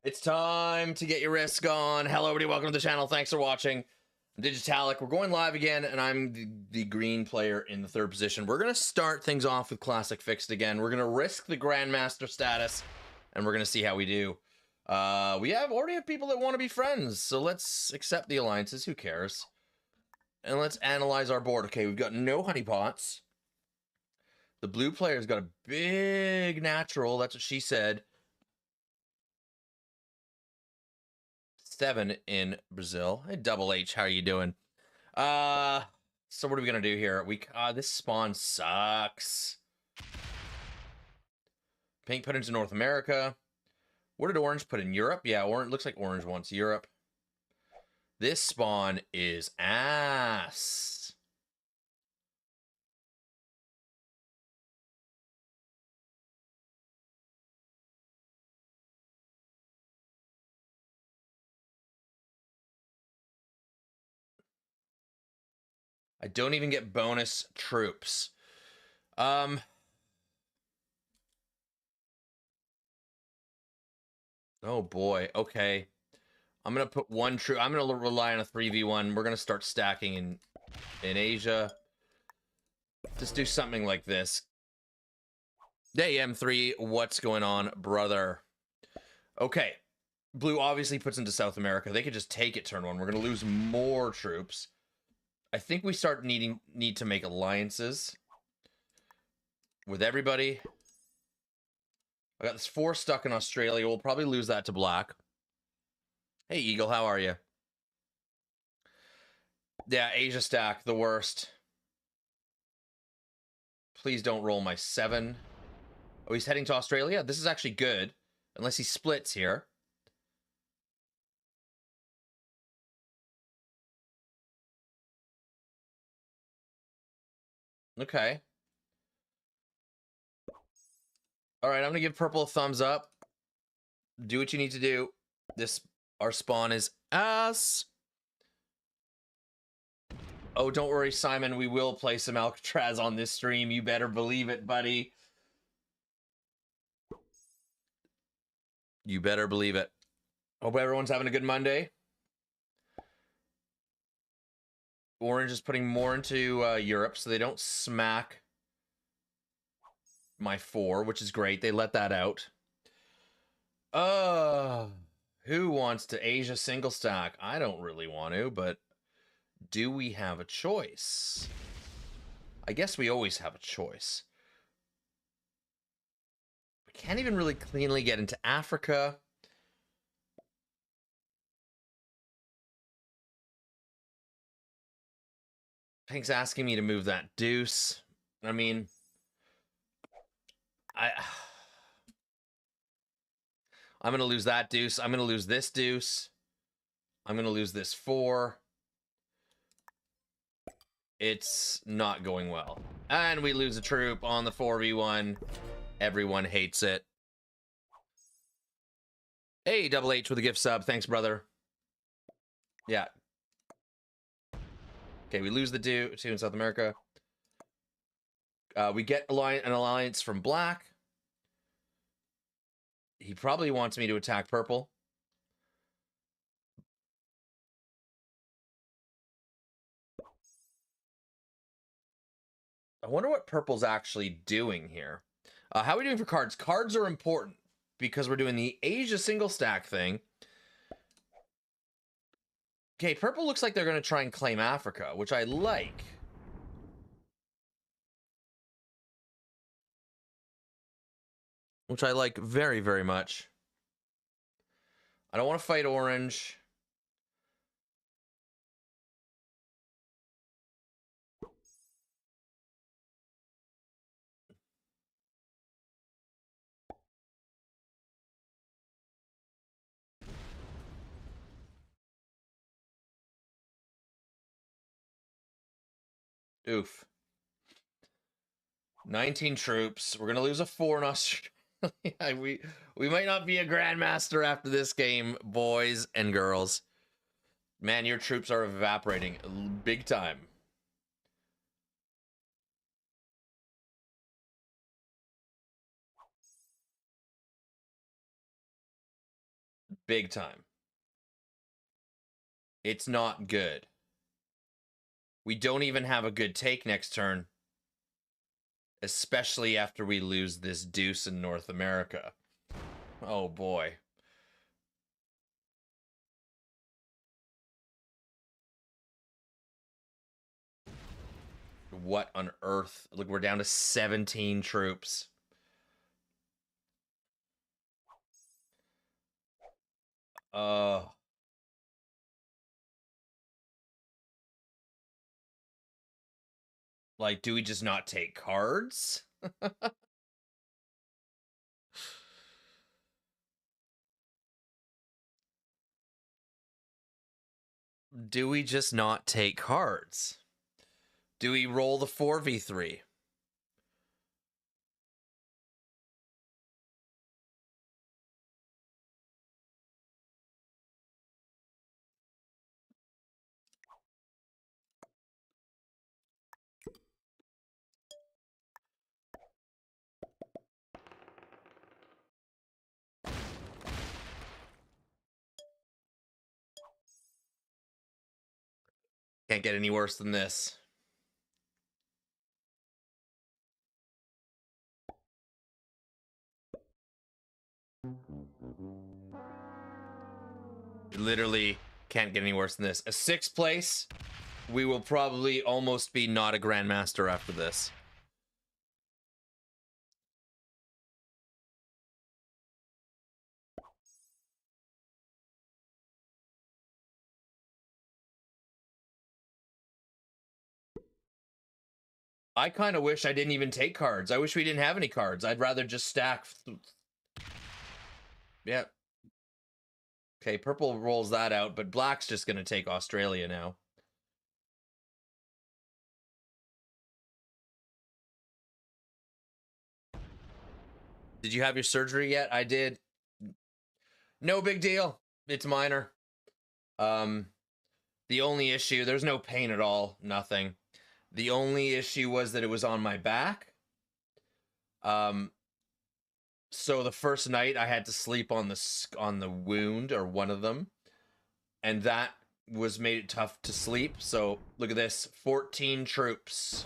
It's time to get your risk on. Hello, everybody. Welcome to the channel. Thanks for watching. I'm Digitalic. We're going live again, and I'm the green player in the third position. We're going to start things off with Classic Fixed again. We're going to risk the Grandmaster status, and we're going to see how we do. We already have people that want to be friends, so let's accept the alliances. Who cares? And let's analyze our board. Okay, we've got no honeypots. The blue player's got a big natural. That's what she said. 7 in Brazil. Hey, Double H, how are you doing? So what are we gonna do here? This spawn sucks. Pink put into North America. What did orange put in Europe? Yeah, orange looks like orange wants Europe. This spawn is ass. I don't even get bonus troops. Oh boy. Okay. I'm gonna put one troop. I'm gonna rely on a 3v1. We're gonna start stacking in Asia. Just do something like this. Day M3, what's going on, brother? Okay. Blue obviously puts into South America. They could just take it turn one. We're gonna lose more troops. I think we need to make alliances with everybody. I got this 4 stuck in Australia. We'll probably lose that to black. Hey Eagle, how are you? Yeah, Asia stack, the worst. Please don't roll my 7. Oh, he's heading to Australia? This is actually good. Unless he splits here. Okay. Alright, I'm gonna give purple a thumbs up. Do what you need to do. Our spawn is ass. Oh, don't worry, Simon. We will play some Alcatraz on this stream. You better believe it, buddy. You better believe it. Hope everyone's having a good Monday. Orange is putting more into Europe, so they don't smack my 4, which is great. They let that out. Who wants to Asia single stack? I don't really want to, but do we have a choice? I guess we always have a choice. We can't even really cleanly get into Africa. Pink's asking me to move that deuce. I mean, I'm going to lose that deuce. I'm going to lose this deuce. I'm going to lose this 4. It's not going well. And we lose a troop on the 4v1. Everyone hates it. Hey, Double H with a gift sub. Thanks, brother. Yeah. Okay, we lose the 2 in South America. We get an alliance from black. He probably wants me to attack purple. I wonder what purple's actually doing here. How are we doing for cards? Cards are important because we're doing the Asia single stack thing. Okay, purple looks like they're going to try and claim Africa, which I like. Which I like very, very much. I don't want to fight orange. Oof. 19 troops. We're going to lose a 4 in Australia. we might not be a grandmaster after this game, boys and girls. Man, your troops are evaporating big time. Big time. It's not good. We don't even have a good take next turn. Especially after we lose this deuce in North America. Oh boy. What on earth? Look, we're down to 17 troops. Like, do we just not take cards? Do we just not take cards? Do we roll the 4v3? Can't get any worse than this. Literally can't get any worse than this. A 6th place, we will probably almost be not a grandmaster after this. I kind of wish I didn't even take cards. I wish we didn't have any cards. I'd rather just stack. Yeah. Okay, purple rolls that out, but black's just going to take Australia now. Did you have your surgery yet? I did. No big deal. It's minor. The only issue, there's no pain at all, nothing. The only issue was that it was on my back. So the first night I had to sleep on the wound, or one of them, and that was made it tough to sleep. So look at this, 14 troops.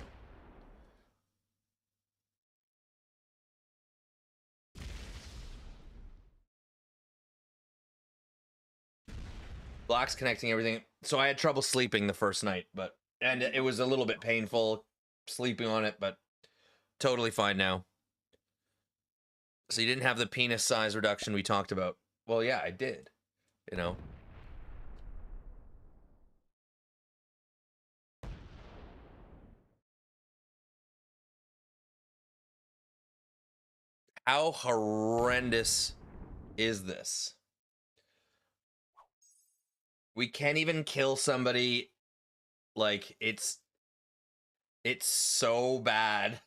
Black's connecting everything. So I had trouble sleeping the first night, and it was a little bit painful sleeping on it, but totally fine now. So you didn't have the penis size reduction we talked about. Well, yeah, I did. You know. How horrendous is this? We can't even kill somebody. Like, it's so bad.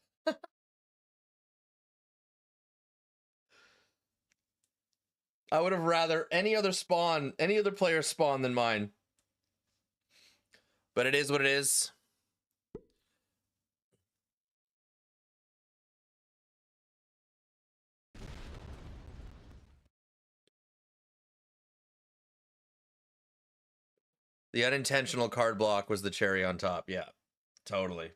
I would have rather any other player spawn than mine. But it is what it is. The unintentional card block was the cherry on top. Yeah, totally.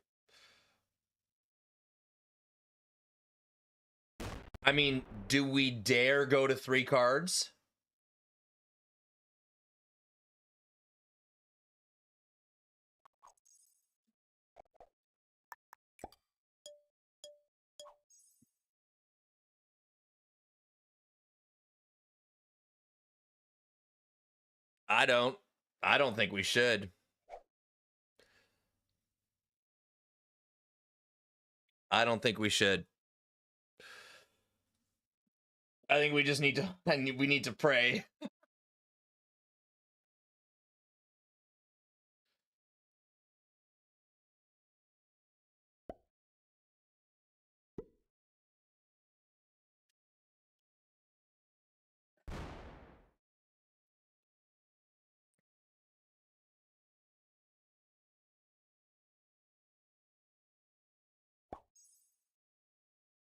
I mean, do we dare go to 3 cards? I don't think we should. I don't think we should. I think we just need to we need to pray.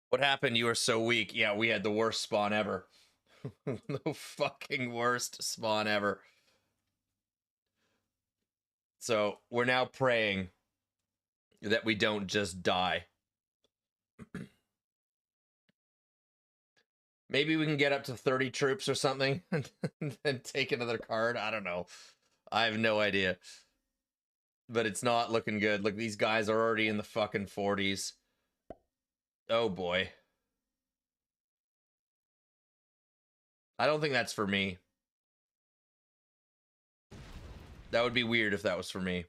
What happened? You were so weak. Yeah, we had the worst spawn ever. The fucking worst spawn ever. So we're now praying that we don't just die. Maybe we can get up to 30 troops or something and then take another card. I don't know. I have no idea. But it's not looking good. Look, these guys are already in the fucking 40s. Oh boy. I don't think that's for me. That would be weird if that was for me.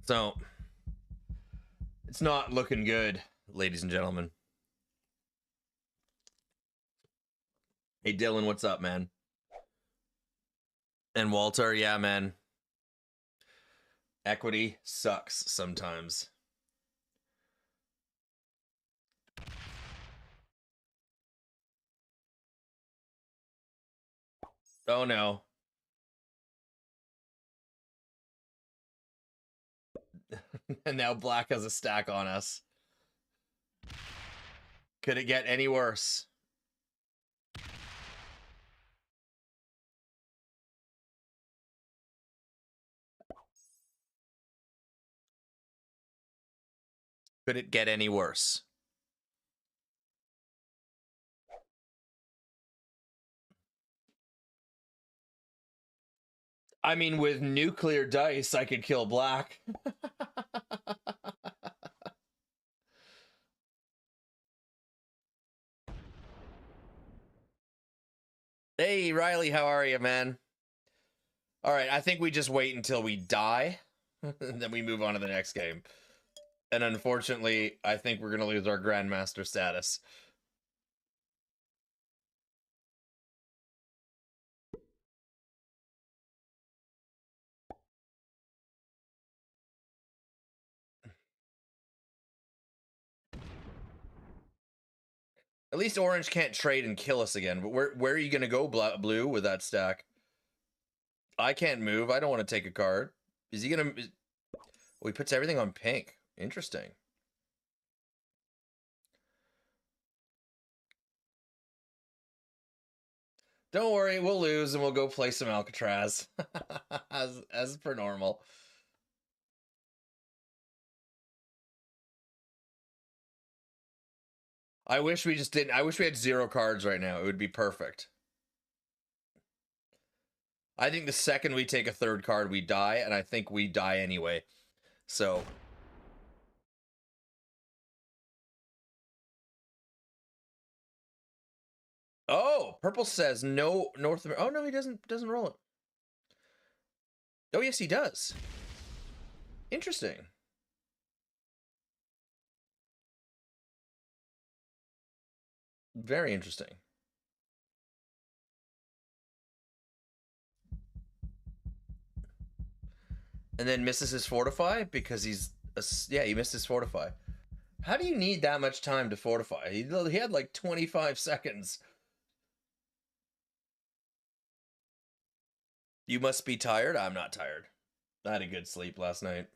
So, it's not looking good, ladies and gentlemen. Hey, Dylan, what's up, man? And Walter, yeah, man. Equity sucks sometimes. Oh, no. And now black has a stack on us. Could it get any worse? Could it get any worse? I mean, with nuclear dice, I could kill black. Hey, Riley, how are you, man? All right, I think we just wait until we die, and then we move on to the next game. And unfortunately, I think we're going to lose our Grandmaster status. At least orange can't trade and kill us again. But where are you going to go, blue, with that stack? I can't move. I don't want to take a card. Is he going to... Oh, he puts everything on pink. Interesting. Don't worry, we'll lose and we'll go play some Alcatraz. as per normal. I wish we just didn't. I wish we had 0 cards right now. It would be perfect. I think the second we take a 3rd card, we die, and I think we die anyway. So... Oh, purple says no North America. Oh no, he doesn't roll it. Oh yes, he does. Interesting. Very interesting. And then misses his fortify because he's yeah, he missed his fortify. How do you need that much time to fortify? He had like 25 seconds. You must be tired. I'm not tired. I had a good sleep last night.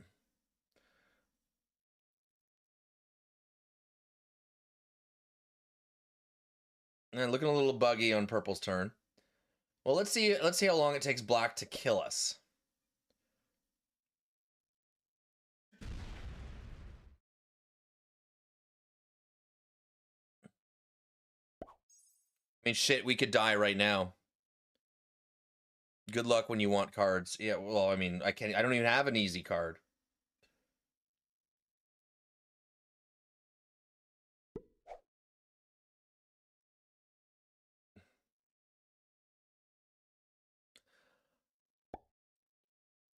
And looking a little buggy on purple's turn. Well, let's see how long it takes black to kill us. I mean, shit, we could die right now. Good luck when you want cards. Yeah, well, I mean, I don't even have an easy card.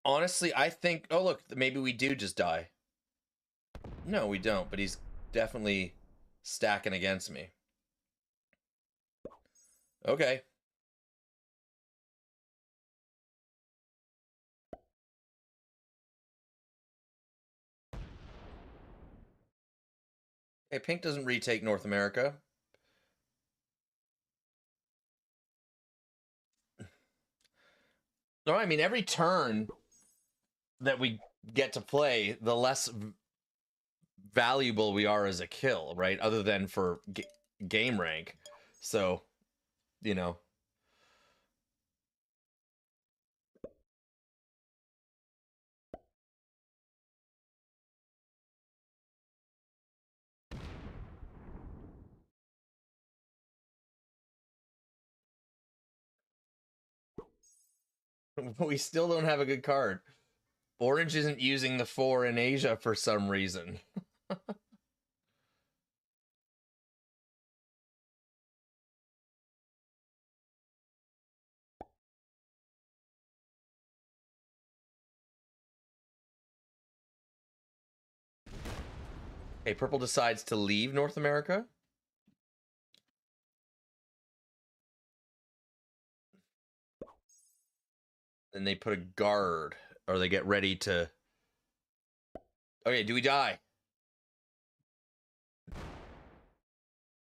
Honestly, I think... Oh, look, maybe we do just die. No, we don't, but he's definitely stacking against me. Okay. Hey, pink doesn't retake North America. No, I mean, every turn that we get to play, the less valuable we are as a kill, right? Other than for game rank. So, you know. We still don't have a good card. Orange isn't using the 4 in Asia for some reason. Okay, purple decides to leave North America. Then they put a guard, or they get ready to... Okay, do we die?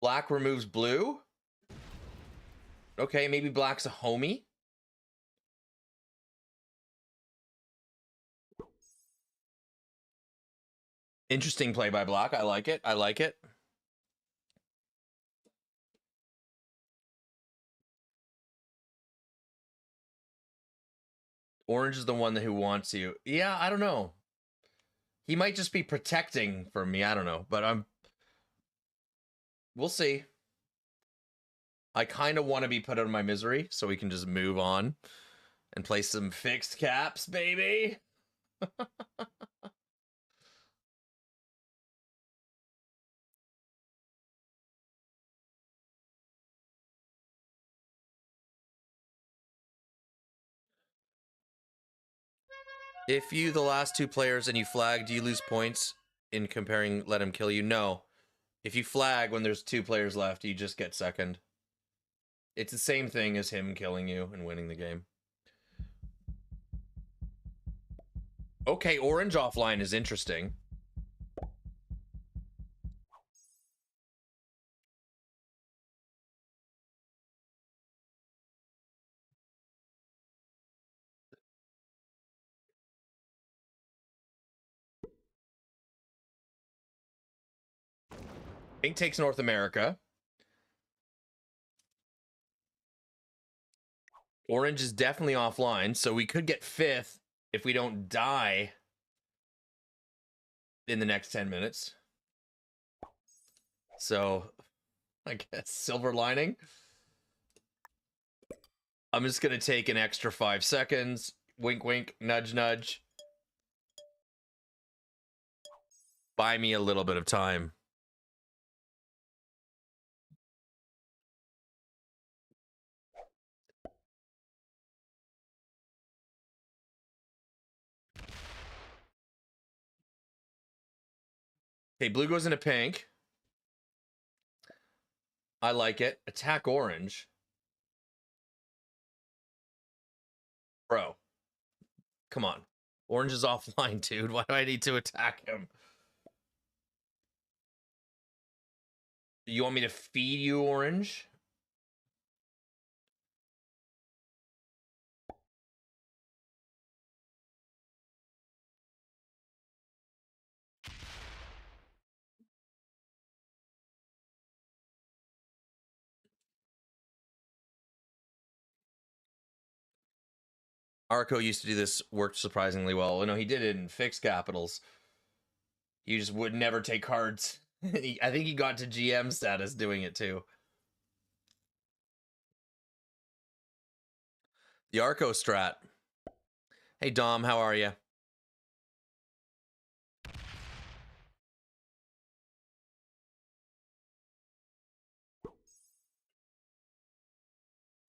Black removes blue? Okay, maybe black's a homie? Interesting play by black. I like it. I like it. Orange is the one who wants you. Yeah, I don't know. He might just be protecting from me. I don't know. But we'll see. I kind of want to be put out of my misery so we can just move on and play some fixed caps, baby. If you the last two players and you flag, do you lose points in comparing let him kill you? No. If you flag when there's two players left, you just get second. It's the same thing as him killing you and winning the game. Okay, orange offline is interesting. Pink takes North America. Orange is definitely offline, so we could get fifth if we don't die in the next 10 minutes. So, I guess silver lining. I'm just going to take an extra 5 seconds. Wink, wink, nudge, nudge. Buy me a little bit of time. Okay, blue goes into pink. I like it. Attack orange. Bro. Come on. Orange is offline, dude. Why do I need to attack him? You want me to feed you orange? Arco used to do this, worked surprisingly well. No, he did it in fixed capitals. He just would never take cards. I think he got to GM status doing it too. The Arco strat. Hey Dom, how are you?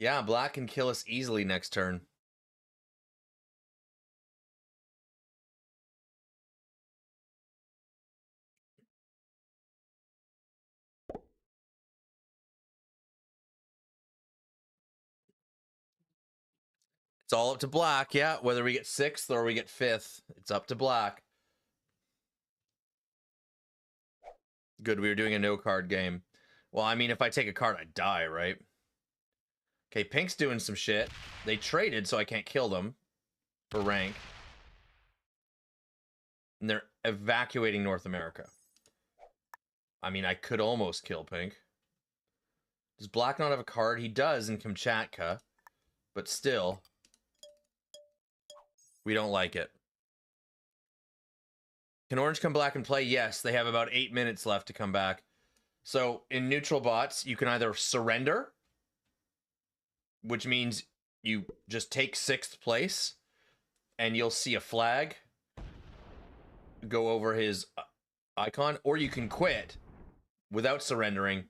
Yeah, black can kill us easily next turn. It's all up to black, yeah. Whether we get 6th or we get 5th, it's up to black. Good, we were doing a no card game. Well, I mean, if I take a card, I die, right? Okay, Pink's doing some shit. They traded, so I can't kill them for rank. And they're evacuating North America. I mean, I could almost kill Pink. Does Black not have a card? He does in Kamchatka. But still, we don't like it. Can Orange come back and play? Yes, they have about 8 minutes left to come back. So in neutral bots, you can either surrender, which means you just take 6th place, and you'll see a flag go over his icon, or you can quit without surrendering.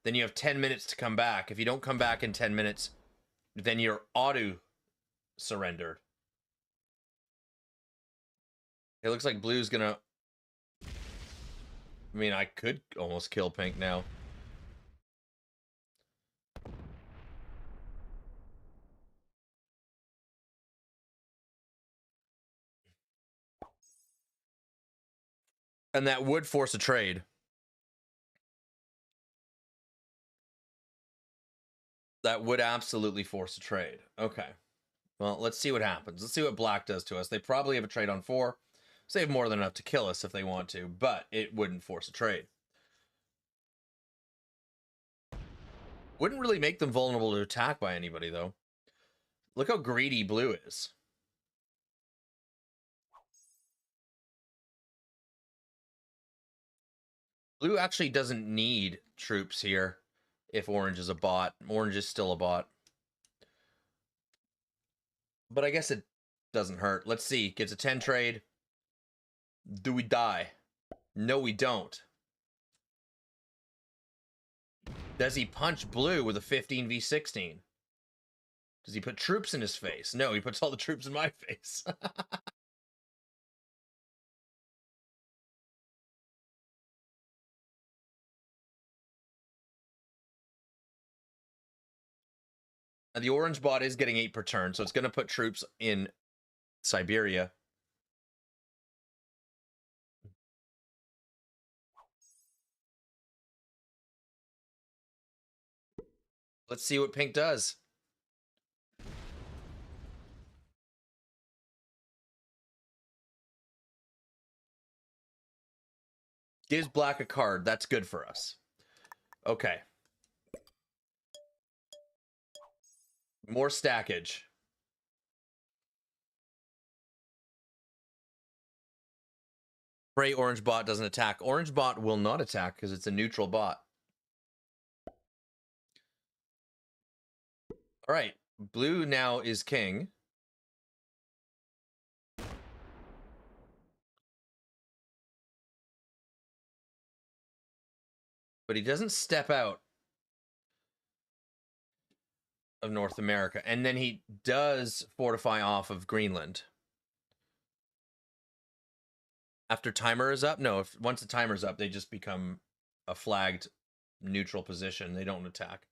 Then you have 10 minutes to come back. If you don't come back in 10 minutes, then you're auto surrendered. It looks like Blue's gonna... I mean, I could almost kill Pink now. And that would force a trade. That would absolutely force a trade. Okay. Well, let's see what happens. Let's see what Black does to us. They probably have a trade on 4. So they have more than enough to kill us if they want to, but it wouldn't force a trade. Wouldn't really make them vulnerable to attack by anybody, though. Look how greedy Blue is. Blue actually doesn't need troops here if Orange is a bot. Orange is still a bot. But I guess it doesn't hurt. Let's see. Gets a 10 trade. Do we die? No, we don't. Does he punch Blue with a 15v16? Does he put troops in his face? No, he puts all the troops in my face. The orange bot is getting 8 per turn, so it's going to put troops in Siberia. Let's see what Pink does. Gives Black a card. That's good for us. Okay. More stackage. Pray orange bot doesn't attack. Orange bot will not attack because it's a neutral bot. All right. Blue now is king. But he doesn't step out of North America. And then he does fortify off of Greenland. After timer is up? No, if once the timer's up, they just become a flagged neutral position. They don't attack.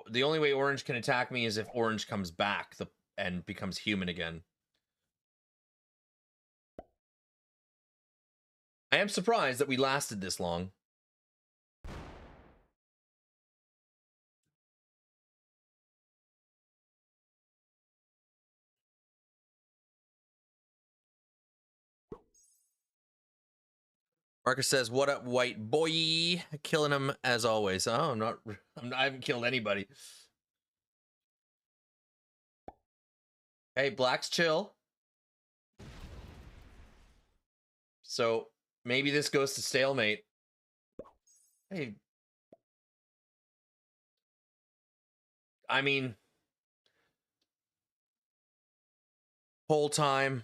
The only way Orange can attack me is if Orange comes back and becomes human again. I am surprised that we lasted this long. Marcus says, "What up, white boy? Killing him as always." Oh, I haven't killed anybody. Hey, Black's chill. So maybe this goes to stalemate. Hey, I mean, whole time.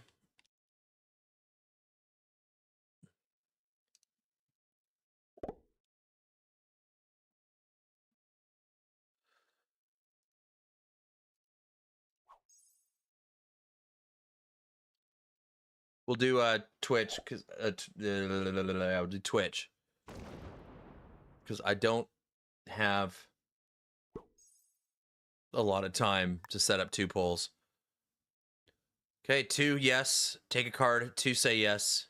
We'll do Twitch because I'll do Twitch because I don't have a lot of time to set up 2 polls. Okay, 2 yes. Take a card. 2 say yes.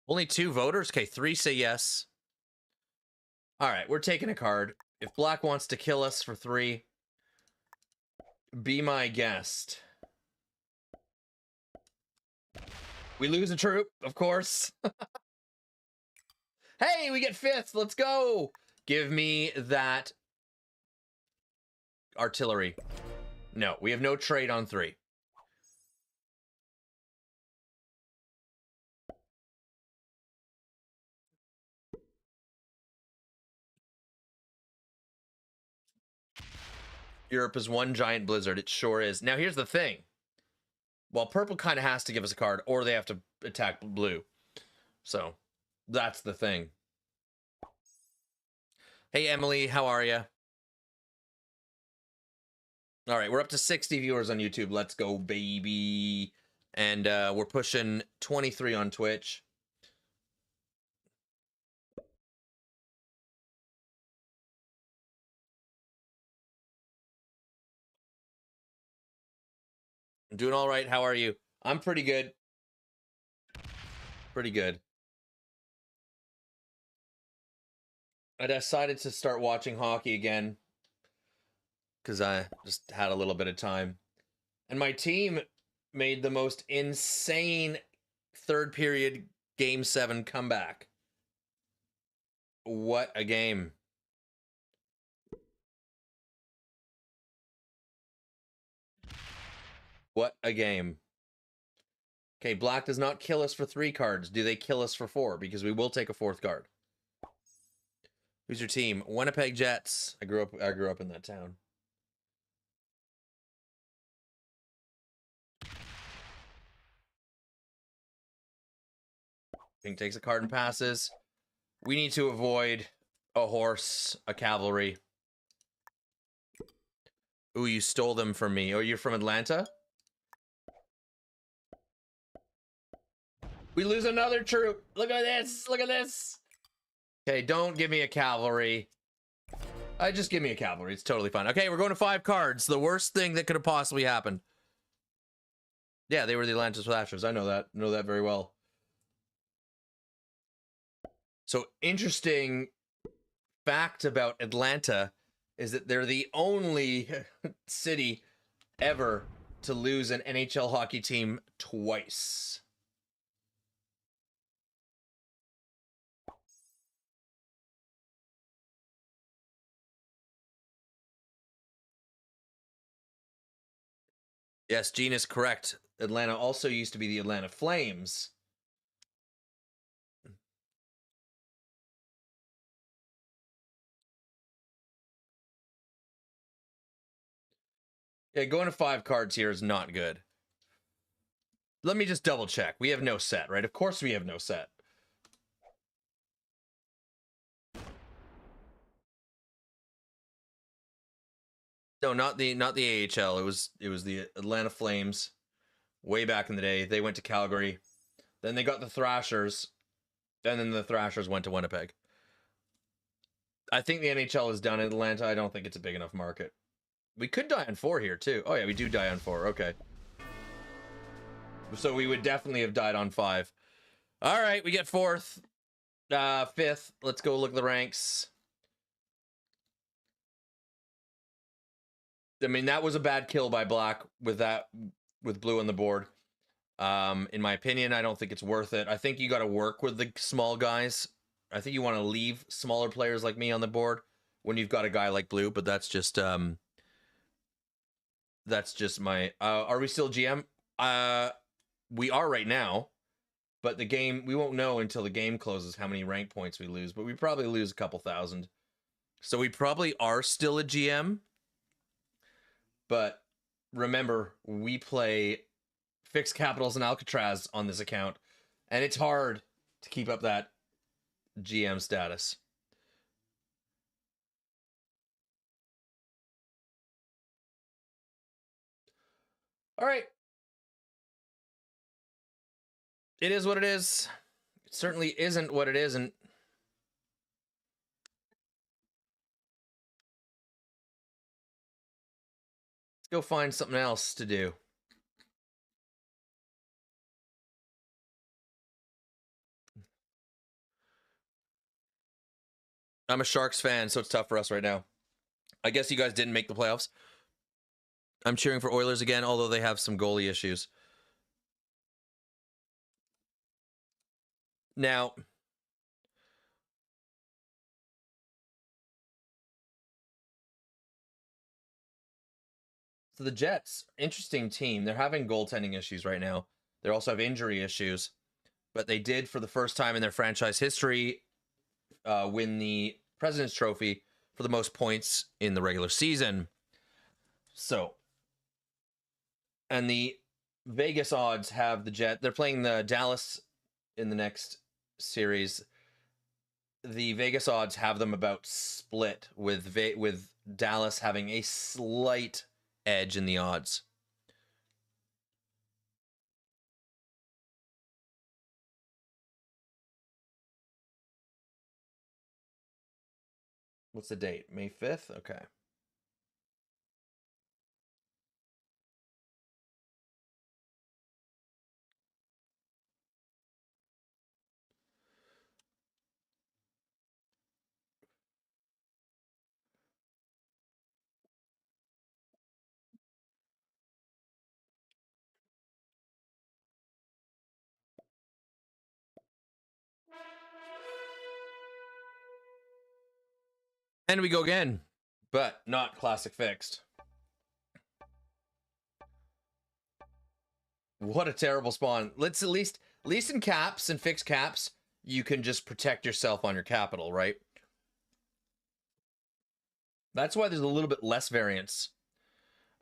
Only 2 voters? Okay, 3 say yes. All right, we're taking a card. If black wants to kill us for 3, be my guest. We lose a troop, of course. Hey, we get 5th. Let's go. Give me that artillery. No, we have no trade on 3. Europe is one giant blizzard. It sure is. Now, here's the thing. Well, purple kind of has to give us a card, or they have to attack blue. So, that's the thing. Hey, Emily, how are you? All right, we're up to 60 viewers on YouTube. Let's go, baby. And we're pushing 23 on Twitch. I'm doing all right. How are you? I'm pretty good. Pretty good. I decided to start watching hockey again because I just had a little bit of time. And my team made the most insane third period game 7 comeback. What a game. What a game. Okay, black does not kill us for 3 cards. Do they kill us for 4? Because we will take a 4th card. Who's your team? Winnipeg Jets. I grew up in that town. Pink takes a card and passes. We need to avoid a horse, a cavalry. Ooh, you stole them from me. Oh, you're from Atlanta? We lose another troop. Look at this. Look at this. Okay, don't give me a cavalry. Just give me a cavalry. It's totally fine. Okay, we're going to 5 cards. The worst thing that could have possibly happened. Yeah, they were the Atlanta Thrashers. I know that. Know that very well. So, interesting fact about Atlanta is that they're the only city ever to lose an NHL hockey team twice. Yes, Gene is correct. Atlanta also used to be the Atlanta Flames. Yeah, going to 5 cards here is not good. Let me just double check. We have no set, right? Of course we have no set. No, not the AHL. It was the Atlanta Flames way back in the day. They went to Calgary. Then they got the Thrashers. And then the Thrashers went to Winnipeg. I think the NHL is done in Atlanta. I don't think it's a big enough market. We could die on 4 here too. Oh yeah, we do die on 4. Okay. So we would definitely have died on 5. All right, we get 4th. 5th. Let's go look at the ranks. I mean, that was a bad kill by black with blue on the board. In my opinion, I don't think it's worth it. I think you got to work with the small guys. I think you want to leave smaller players like me on the board when you've got a guy like blue, but that's just my are we still GM? We are right now, but the game, we won't know until the game closes how many rank points we lose, but we probably lose a couple thousand. So we probably are still a GM. But remember, we play fixed capitals and Alcatraz on this account, and it's hard to keep up that GM status. All right. It is what it is. It certainly isn't what it isn't. Let's go find something else to do. I'm a Sharks fan, so it's tough for us right now. I guess you guys didn't make the playoffs. I'm cheering for Oilers again, although they have some goalie issues. Now, so the Jets, interesting team. They're having goaltending issues right now. They also have injury issues, but they did, for the first time in their franchise history, win the President's Trophy for the most points in the regular season. So, and the Vegas odds have the Jet. They're playing the Dallas in the next series. The Vegas odds have them about split, with Dallas having a slight edge in the odds. What's the date? May 5th? Okay. And we go again, but not classic fixed. What a terrible spawn. Let's at least in caps and fixed caps, you can just protect yourself on your capital, right? That's why there's a little bit less variance.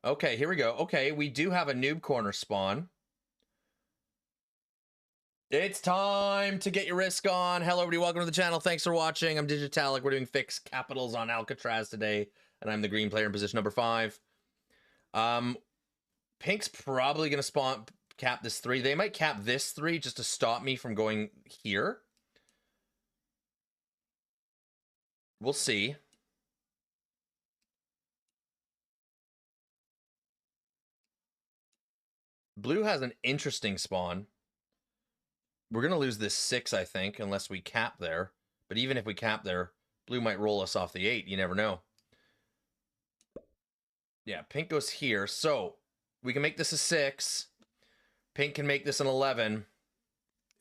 Okay, here we go. Okay, we do have a noob corner spawn. It's time to get your risk on. Hello, everybody. Welcome to the channel. Thanks for watching. I'm Digitalic. We're doing fixed capitals on Alcatraz today, and I'm the green player in position number 5. Pink's probably going to cap this 3. They might cap this 3 just to stop me from going here. We'll see. Blue has an interesting spawn. We're going to lose this 6, I think, unless we cap there. But even if we cap there, blue might roll us off the 8. You never know. Yeah, pink goes here. So we can make this a 6. Pink can make this an 11.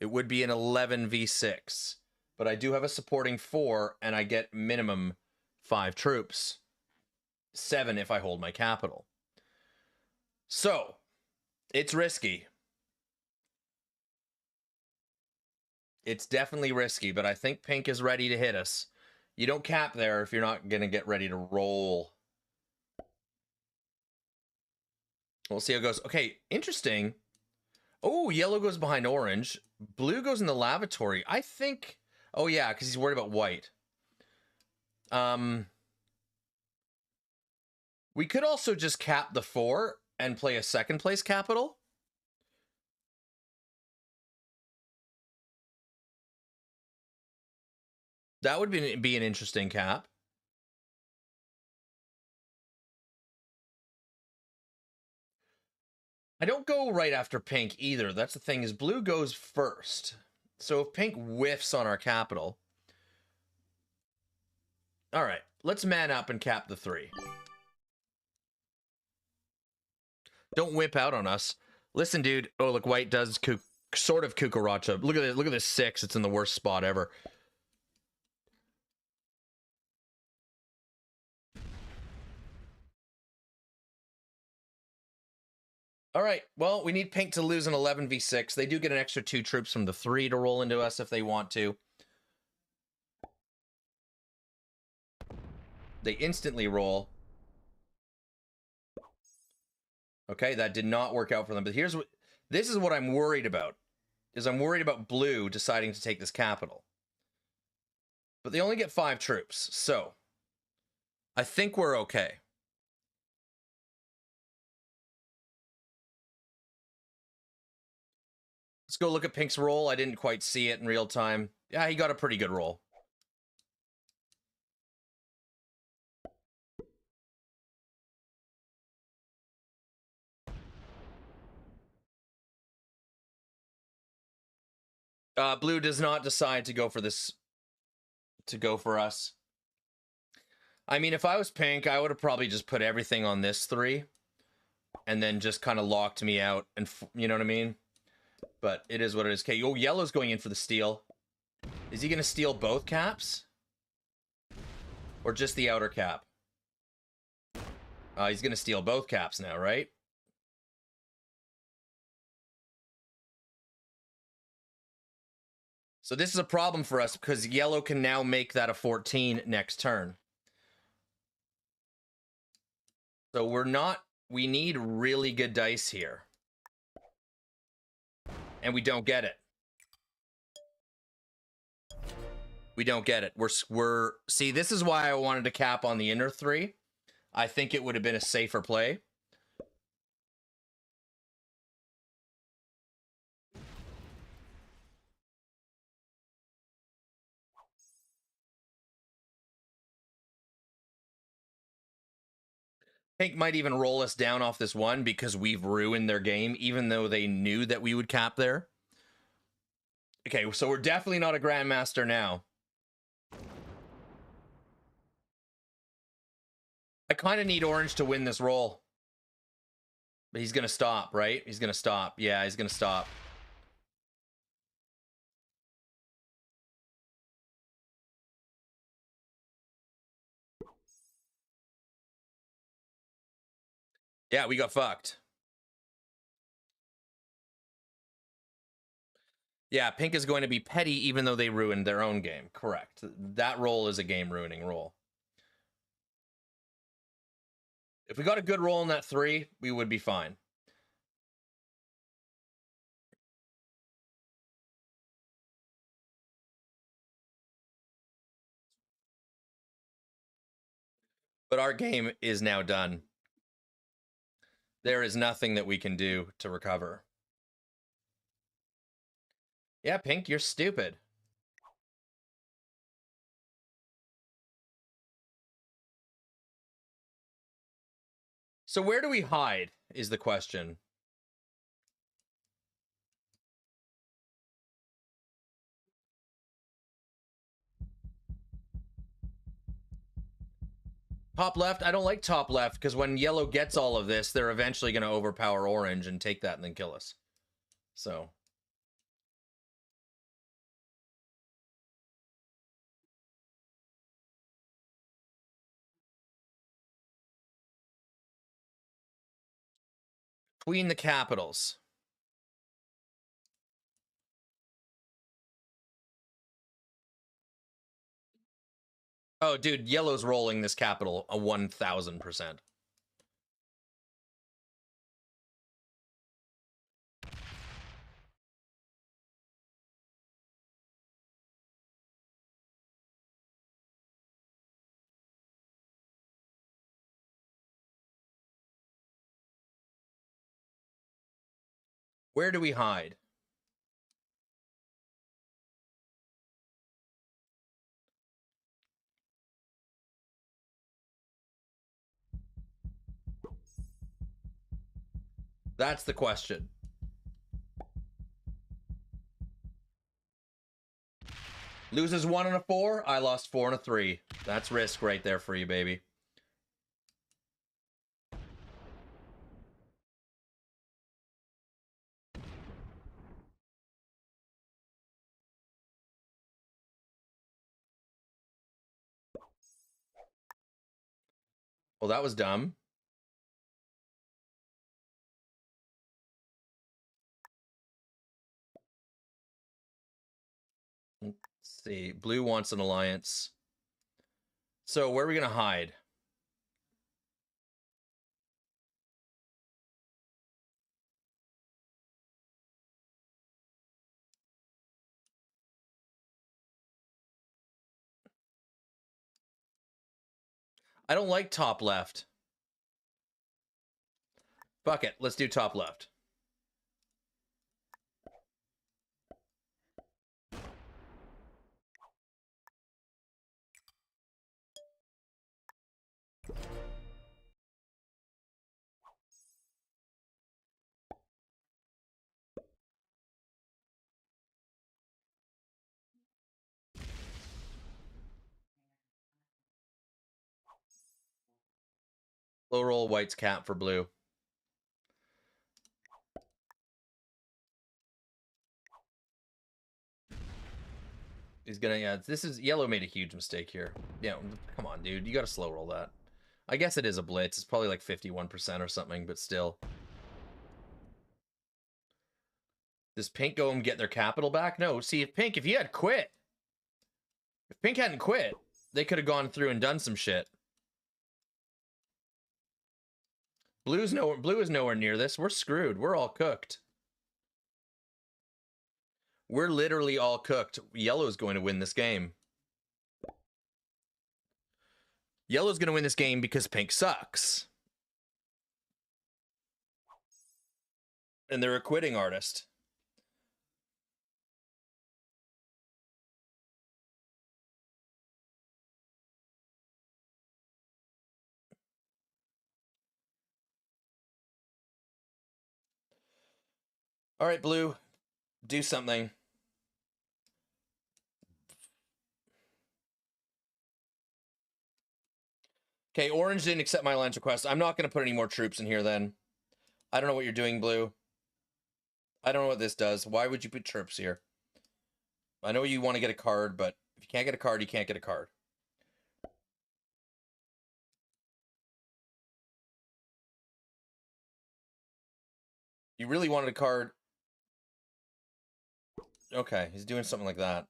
It would be an 11v6. But I do have a supporting 4, and I get minimum 5 troops. 7 if I hold my capital. So, it's risky. It's definitely risky, but I think pink is ready to hit us. You don't cap there if you're not going to get ready to roll. We'll see how it goes. Okay, interesting. Oh, yellow goes behind orange. Blue goes in the lavatory. I think... Oh, yeah, because he's worried about white. We could also just cap the 4 and play a second place capital. That would be an interesting cap. I don't go right after pink either. That's the thing, is blue goes first. So if pink whiffs on our capital... All right, let's man up and cap the 3. Don't whip out on us. Listen, dude. Oh, look, white does sort of Kukaracha. Look at it. Look at this 6. It's in the worst spot ever. All right. Well, we need pink to lose an 11v6. They do get an extra 2 troops from the 3 to roll into us if they want to. They instantly roll. Okay, that did not work out for them. But this is what I'm worried about. I'm worried about blue deciding to take this capital. But they only get 5 troops, so I think we're okay. Let's go look at pink's roll. I didn't quite see it in real time. Yeah, he got a pretty good roll. Blue does not decide to go for this, to go for us. I mean, if I was pink, I would have probably just put everything on this 3 and then just kind of locked me out, and you know what I mean? But it is what it is. Okay, oh, yellow's going in for the steal. Is he going to steal both caps? Or just the outer cap? He's going to steal both caps now, right? So this is a problem for us because yellow can now make that a 14 next turn. So we need really good dice here. And we don't get it. We don't get it. See, this is why I wanted to cap on the inner 3. I think it would have been a safer play. Pink might even roll us down off this 1 because we've ruined their game, even though they knew that we would cap there. Okay, so we're definitely not a Grandmaster now. I kind of need orange to win this roll. But he's going to stop, right? He's going to stop. Yeah, he's going to stop. Yeah, we got fucked. Yeah, pink is going to be petty even though they ruined their own game. Correct. That roll is a game-ruining roll. If we got a good roll in that 3, we would be fine. But our game is now done. There is nothing that we can do to recover. Yeah, pink, you're stupid. So where do we hide is the question. Top left? I don't like top left because when yellow gets all of this, they're eventually going to overpower orange and take that and then kill us. So. Between the capitals. Oh, dude, yellow's rolling this capital a 1,000%. Where do we hide? That's the question. Loses 1 and a 4. I lost 4 and a 3. That's risk right there for you, baby. Well, that was dumb. Let's see. Blue wants an alliance. So where are we going to hide? I don't like top left. Fuck it. Let's do top left. Low roll white's cap for blue. He's gonna, yeah, this is, yellow made a huge mistake here. Yeah, come on, dude. You gotta slow roll that. I guess it is a blitz. It's probably like 51% or something, but still. Does pink go and get their capital back? No. See, if pink, if you had quit, if pink hadn't quit, they could have gone through and done some shit. Blue is nowhere near this. We're screwed. We're all cooked. We're literally all cooked. Yellow's going to win this game. Yellow's going to win this game because pink sucks. And they're a quitting artist. All right, blue, do something. Okay, orange didn't accept my alliance request. I'm not going to put any more troops in here then. I don't know what you're doing, blue. I don't know what this does. Why would you put troops here? I know you want to get a card, but if you can't get a card, you can't get a card. You really wanted a card. Okay, he's doing something like that.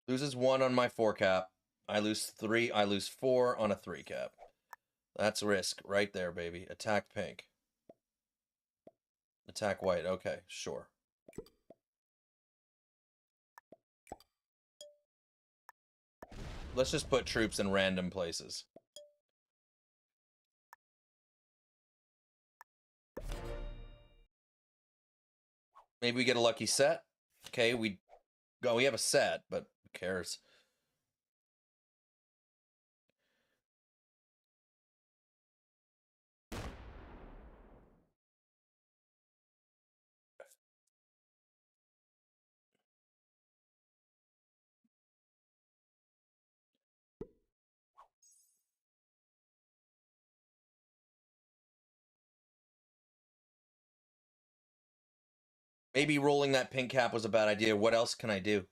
Loses 1 on my 4 cap. I lose 3. I lose 4 on a 3 cap. That's risk right there, baby. Attack pink. Attack white. Okay, sure. Let's just put troops in random places. Maybe we get a lucky set. Okay, we have a set, but who cares? Maybe rolling that pink cap was a bad idea. What else can I do?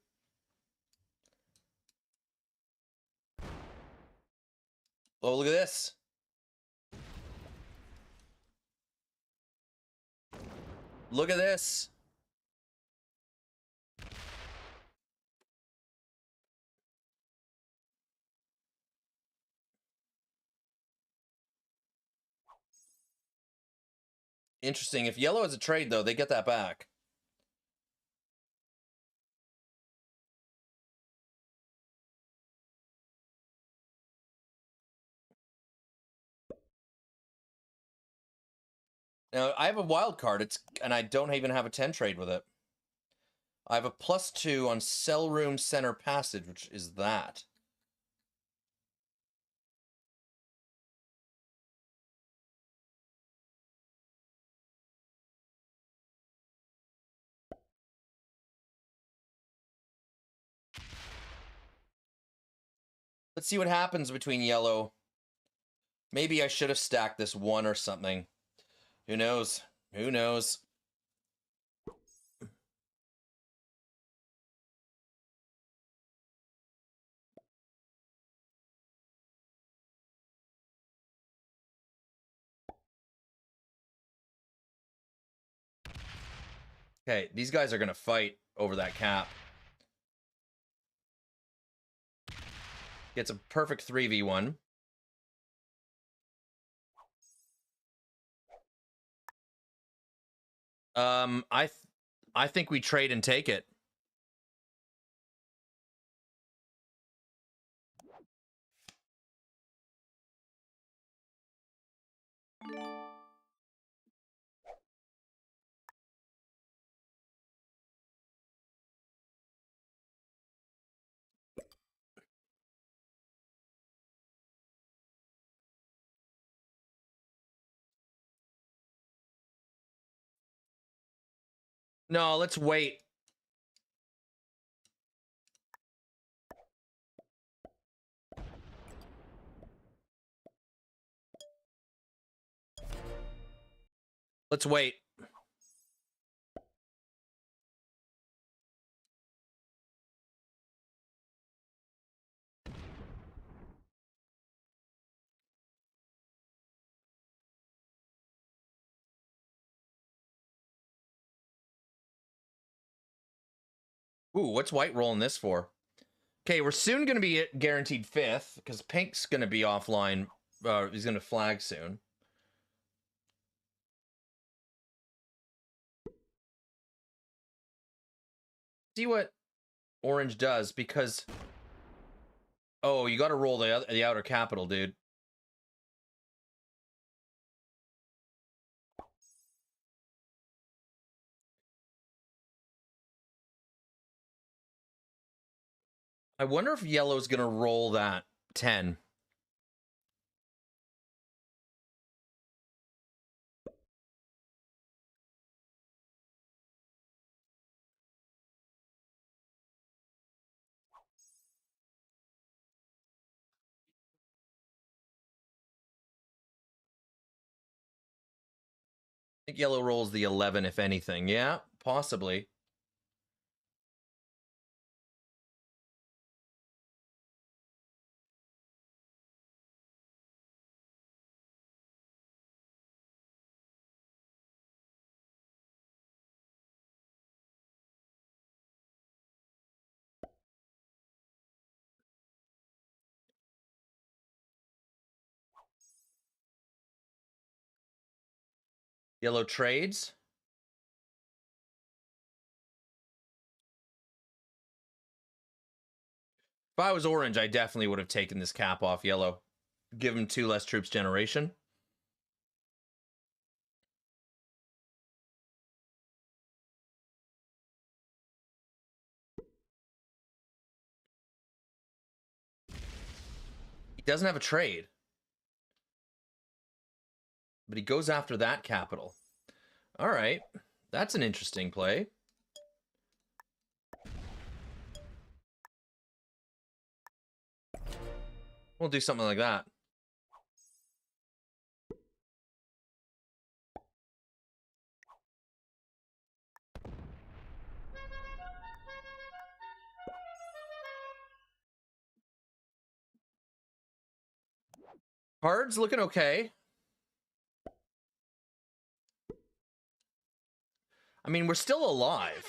Oh, look at this. Look at this. Interesting. If yellow has a trade, though, they get that back. Now, I have a wild card, and I don't even have a 10 trade with it. I have a +2 on Cell Room Center Passage, which is that. Let's see what happens between yellow. Maybe I should have stacked this 1 or something. Who knows? Who knows? Okay, these guys are going to fight over that cap. Gets a perfect 3v1. I think we trade and take it. No, let's wait. Let's wait. Ooh, what's white rolling this for? Okay, we're soon going to be guaranteed 5th because pink's going to be offline. He's going to flag soon. See what orange does, because... Oh, you got to roll the outer capital, dude. I wonder if yellow's going to roll that 10. I think yellow rolls the 11, if anything. Yeah, possibly. Yellow trades. If I was orange, I definitely would have taken this cap off yellow. Give him 2 less troops generation. He doesn't have a trade. But he goes after that capital. All right. That's an interesting play. We'll do something like that. Cards looking okay. I mean, we're still alive.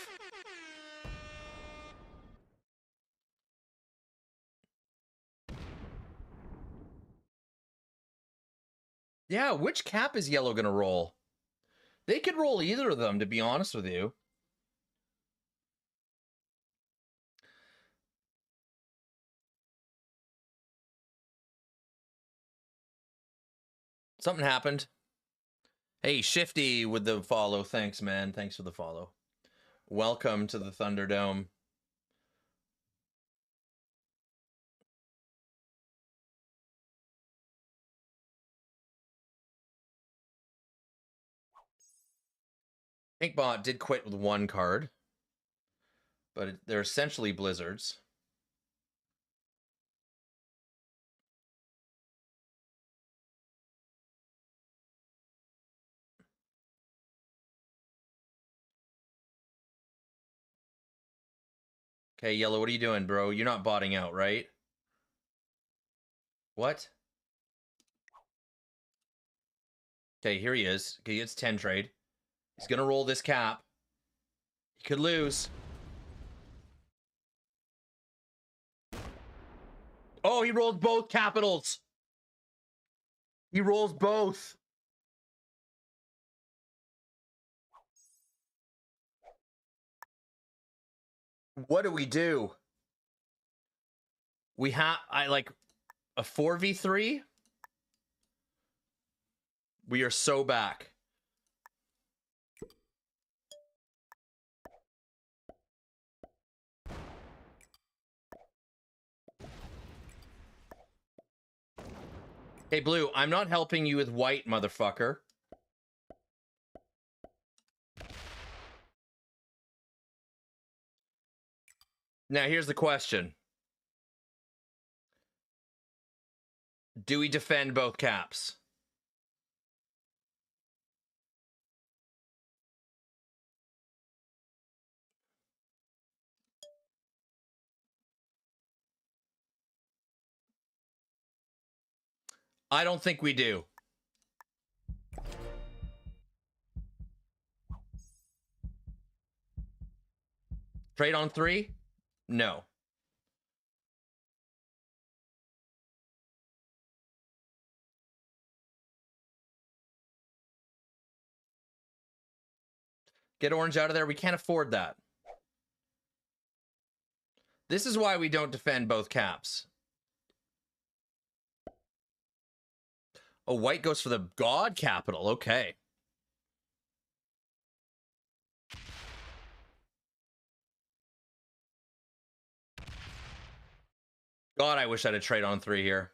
Yeah, which cap is yellow going to roll? They could roll either of them, to be honest with you. Something happened. Hey, Shifty with the follow. Thanks, man. Thanks for the follow. Welcome to the Thunderdome. Pinkbot did quit with 1 card, but they're essentially blizzards. Okay, yellow, what are you doing, bro? You're not botting out, right? What? Okay, here he is. Okay, he gets 10 trade. He's gonna roll this cap. He could lose. Oh, he rolled both capitals. He rolls both. What do we do? We have, like a 4v3. We are so back. Hey, Blue, I'm not helping you with white, motherfucker. Now, here's the question. Do we defend both caps? I don't think we do. Trade on 3? No. Get orange out of there. We can't afford that. This is why we don't defend both caps. Oh, white goes for the god capital. Okay. God, I wish I had a trade on 3 here.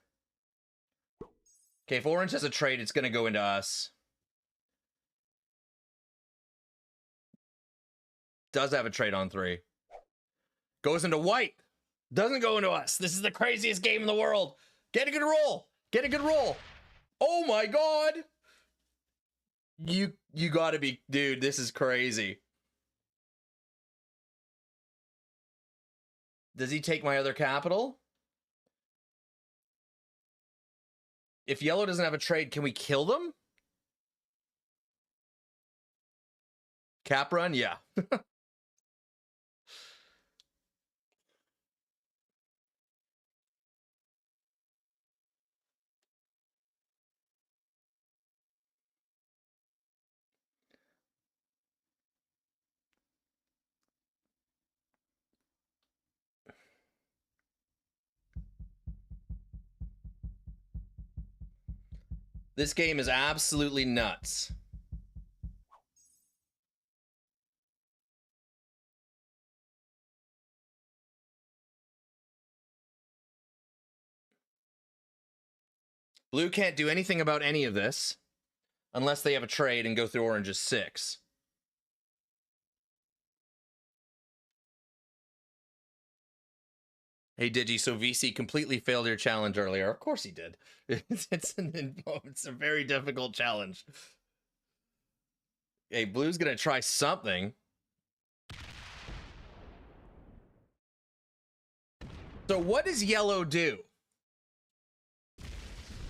Okay, if orange has a trade, it's going to go into us. Does have a trade on 3. Goes into white. Doesn't go into us. This is the craziest game in the world. Get a good roll. Get a good roll. Oh my god. You gotta be... Dude, this is crazy. Does he take my other capital? If yellow doesn't have a trade, can we kill them? Cap run? Yeah. This game is absolutely nuts. Blue can't do anything about any of this unless they have a trade and go through orange's 6. Hey, Digi, so VC completely failed your challenge earlier. Of course he did. It's a very difficult challenge. Hey, Blue's going to try something. So what does yellow do?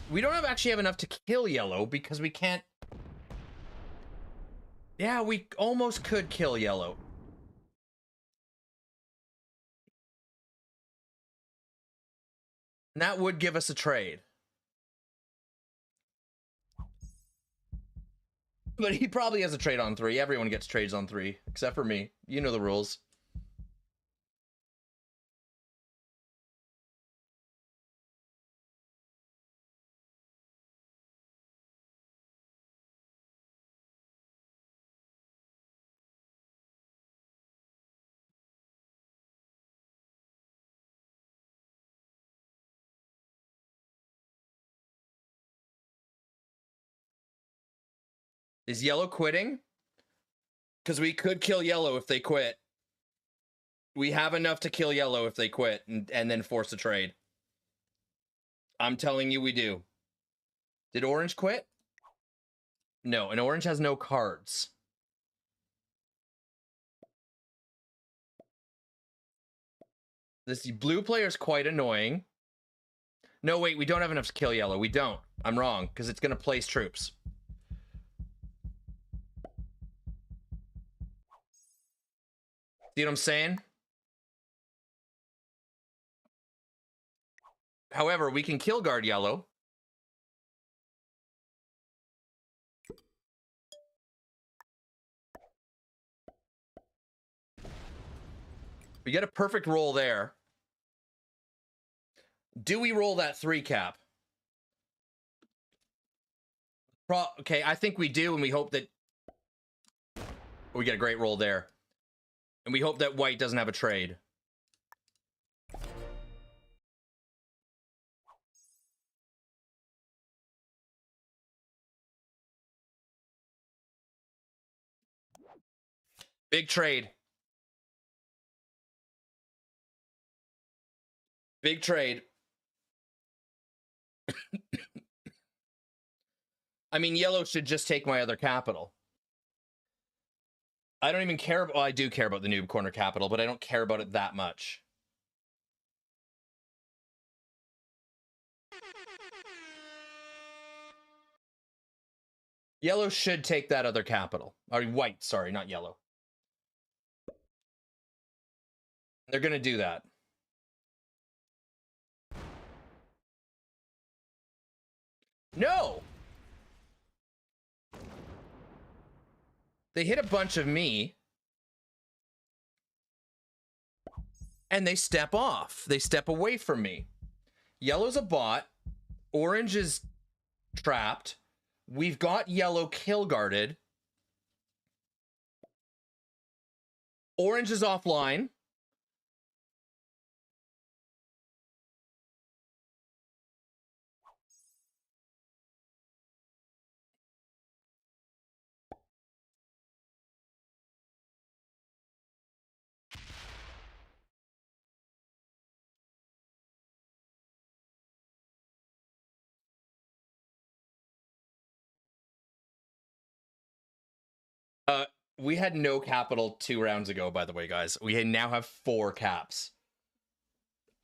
We don't actually have enough to kill yellow because we can't... Yeah, we almost could kill yellow. And that would give us a trade. But he probably has a trade on 3. Everyone gets trades on 3, except for me. You know the rules. Is yellow quitting? Because we could kill yellow if they quit. We have enough to kill yellow if they quit and then force a trade. I'm telling you we do. Did orange quit? No, and orange has no cards. This blue player is quite annoying. No, wait, we don't have enough to kill yellow. We don't. I'm wrong, because it's going to place troops. See what I'm saying? However, we can kill guard yellow. We get a perfect roll there. Do we roll that 3 cap? Okay, I think we do, and we hope that... We get a great roll there. And we hope that white doesn't have a trade. Big trade. Big trade. I mean, yellow should just take my other capital. I don't even care. Well, I do care about the noob corner capital, but I don't care about it that much. Yellow should take that other capital. Or white, sorry, not yellow. They're going to do that. No! They hit a bunch of me. And they step off. They step away from me. Yellow's a bot. Orange is trapped. We've got yellow kill guarded. Orange is offline. We had no capital 2 rounds ago, by the way, guys. We now have 4 caps.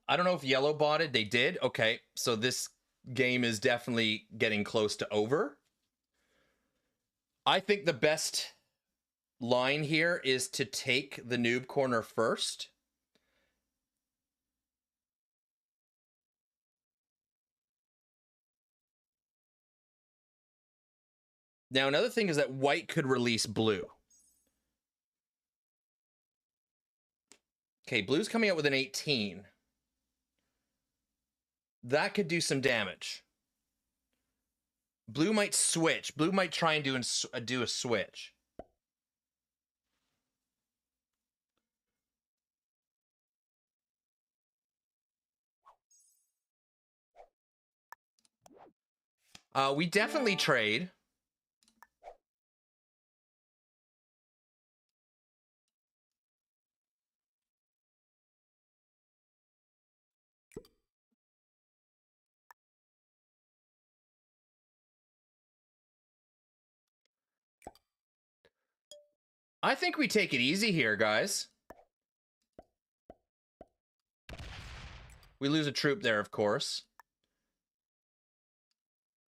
I don't know if yellow botted. They did. Okay, so this game is definitely getting close to over. I think the best line here is to take the noob corner first. Now, another thing is that white could release blue. Okay, blue's coming out with an 18. That could do some damage. Blue might switch. Blue might try and do a switch. We definitely trade. I think we take it easy here, guys. We lose a troop there, of course.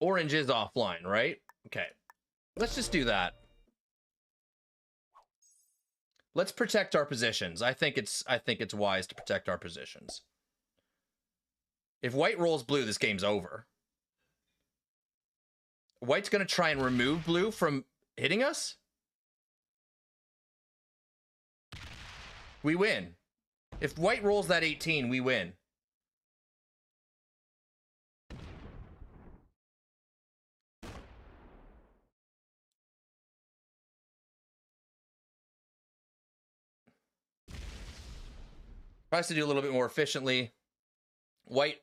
Orange is offline, right? Okay. Let's just do that. Let's protect our positions. I think it's wise to protect our positions. If white rolls blue, this game's over. White's going to try and remove blue from hitting us. We win. If white rolls that 18, we win. Tries to do a little bit more efficiently. White.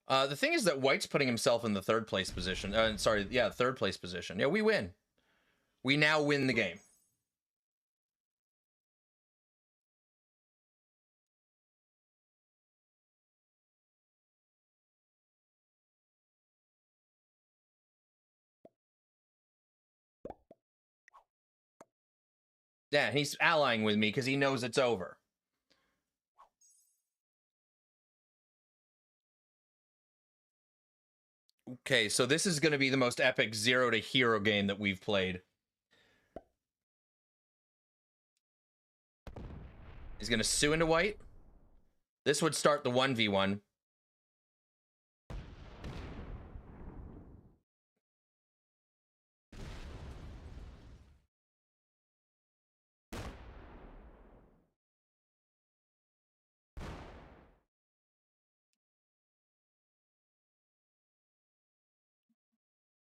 The thing is that white's putting himself in the third place position. Third place position. Yeah, we win. We now win the game. Yeah, he's allying with me because he knows it's over. Okay, so this is going to be the most epic 0 to hero game that we've played. He's going to sue into white. This would start the 1v1.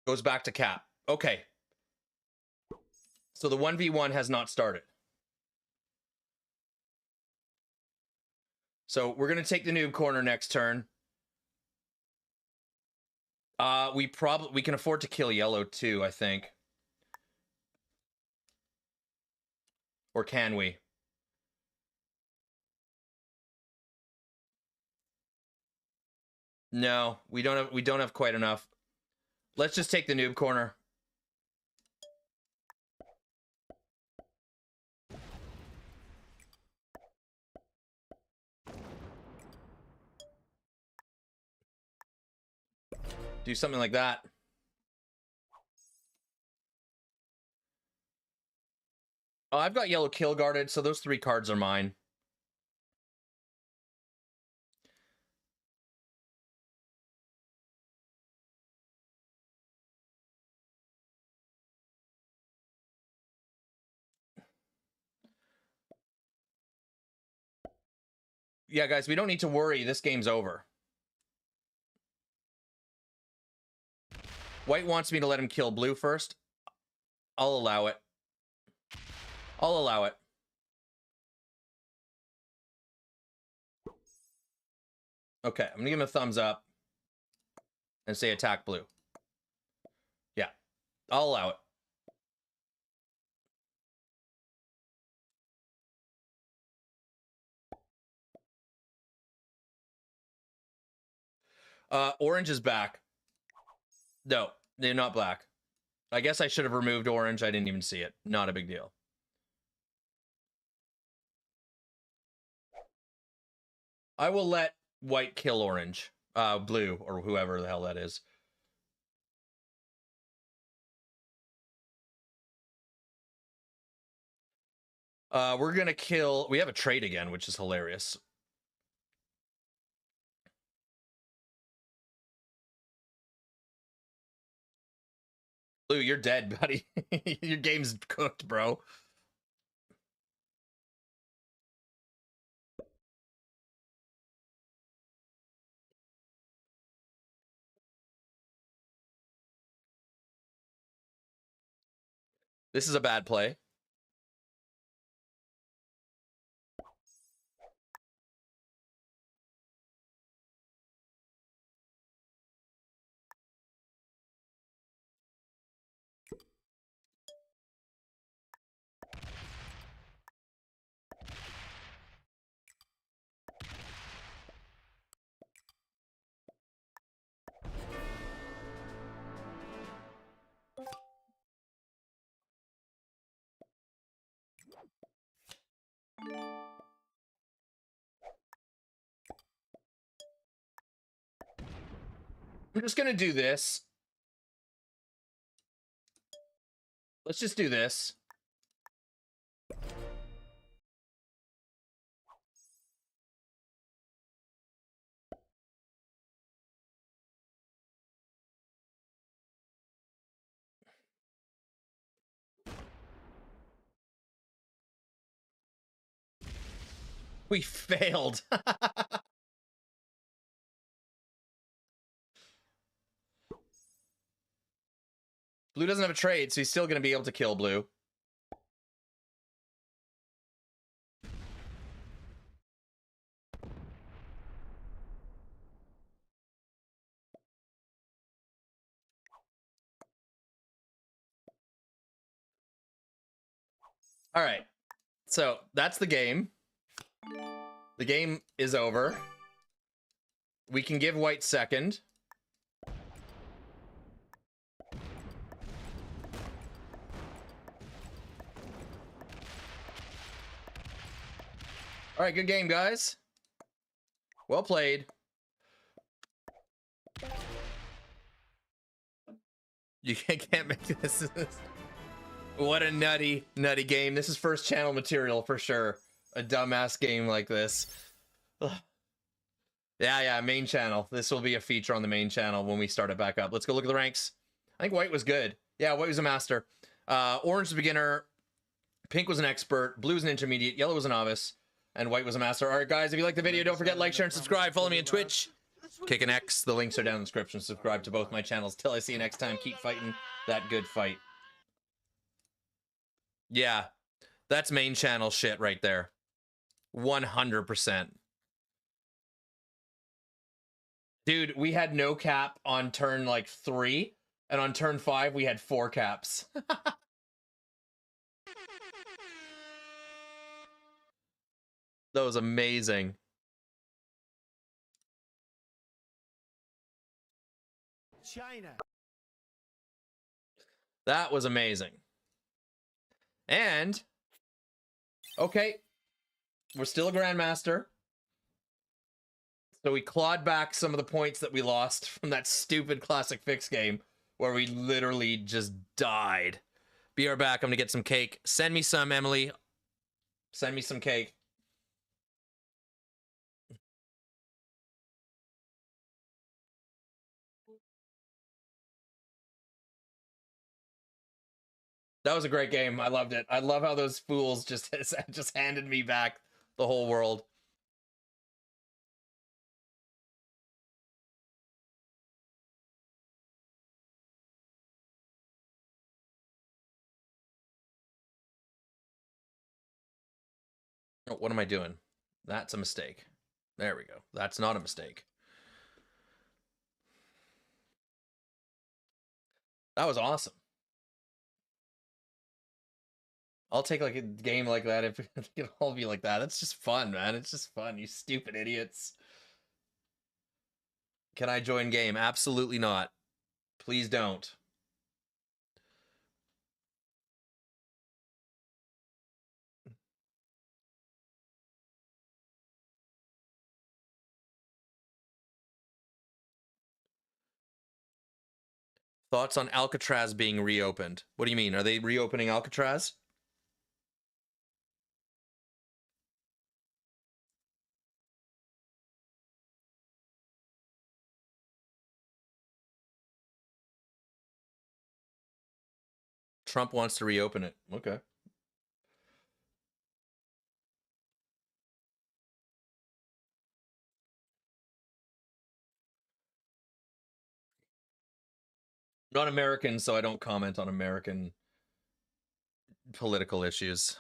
Goes back to cap. Okay. So the 1v1 has not started. So we're going to take the noob corner next turn. We can afford to kill yellow too, I think. Or can we? No, we don't have quite enough. Let's just take the noob corner. Do something like that. Oh, I've got yellow kill guarded, so those 3 cards are mine. Yeah, guys, we don't need to worry. This game's over. White wants me to let him kill blue first. I'll allow it. I'll allow it. Okay, I'm gonna give him a thumbs up and say attack blue. Yeah, I'll allow it. Orange is back. No, they're not black. I guess I should have removed orange. I didn't even see it. Not a big deal. I will let white kill orange. Blue, or whoever the hell that is. We're gonna kill... We have a trade again, which is hilarious. Blue, you're dead, buddy. Your game's cooked, bro. This is a bad play. I'm just gonna do this. Let's just do this. We failed. Blue doesn't have a trade, so he's still going to be able to kill blue. All right. So that's the game. The game is over. We can give white second. All right, good game, guys. Well played. You can't make this. What a nutty game. This is first channel material for sure. A dumbass game like this. Ugh. Yeah, main channel. This will be a feature on the main channel when we start it back up. Let's go look at the ranks. I think white was good. Yeah, white was a master. Orange was a beginner. Pink was an expert. Blue was an intermediate. Yellow was a novice. And white was a master. All right, guys, if you like the video, don't forget to like, share, and subscribe. Follow me on Twitch. Kick an X. The links are down in the description. Subscribe to both my channels. Till I see you next time, keep fighting that good fight. Yeah, that's main channel shit right there. 100%. Dude, we had no cap on turn like 3, and on turn 5 we had 4 caps. That was amazing. China. That was amazing. And, okay, we're still a Grandmaster. So we clawed back some of the points that we lost from that stupid classic fix game where we literally just died. Be right back. I'm going to get some cake. Send me some, Emily. Send me some cake. That was a great game. I loved it. I love how those fools just handed me back the whole world. Oh, what am I doing? That's a mistake. There we go. That's not a mistake. That was awesome. I'll take like a game like that if it can all be like that. It's just fun, man. It's just fun, you stupid idiots. Can I join game? Absolutely not. Please don't. Thoughts on Alcatraz being reopened? What do you mean? Are they reopening Alcatraz? Trump wants to reopen it. Okay. Not American, so I don't comment on American political issues.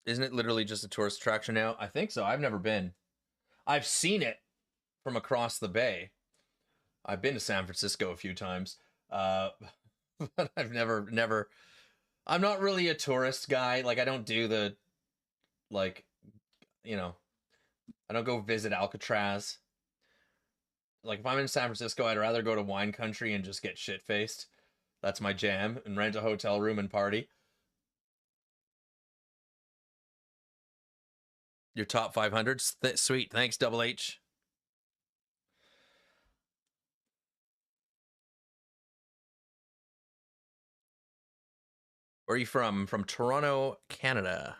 Isn't it literally just a tourist attraction now? I think so. I've never been. I've seen it from across the bay. I've been to San Francisco a few times. But I've never. I'm not really a tourist guy. Like, I don't do the, like, you know, I don't go visit Alcatraz. Like, if I'm in San Francisco, I'd rather go to wine country and just get shit-faced. That's my jam. And rent a hotel room and party. Your top 500s? Sweet. Thanks, Double H. Where are you from? I'm from Toronto, Canada.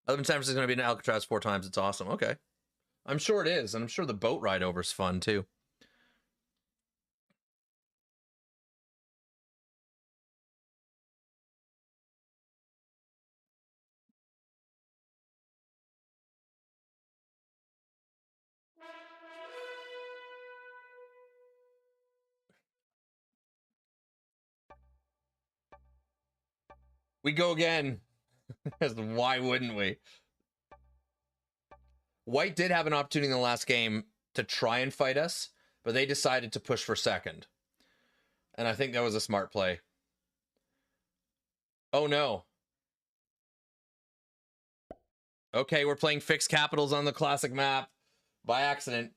I live in San Francisco. Going to be in Alcatraz 4 times. It's awesome. Okay. I'm sure it is. And I'm sure the boat ride over is fun, too. We go again. Why wouldn't we? White did have an opportunity in the last game to try and fight us, but they decided to push for second. And I think that was a smart play. Oh, no. Okay, we're playing fixed capitals on the classic map by accident.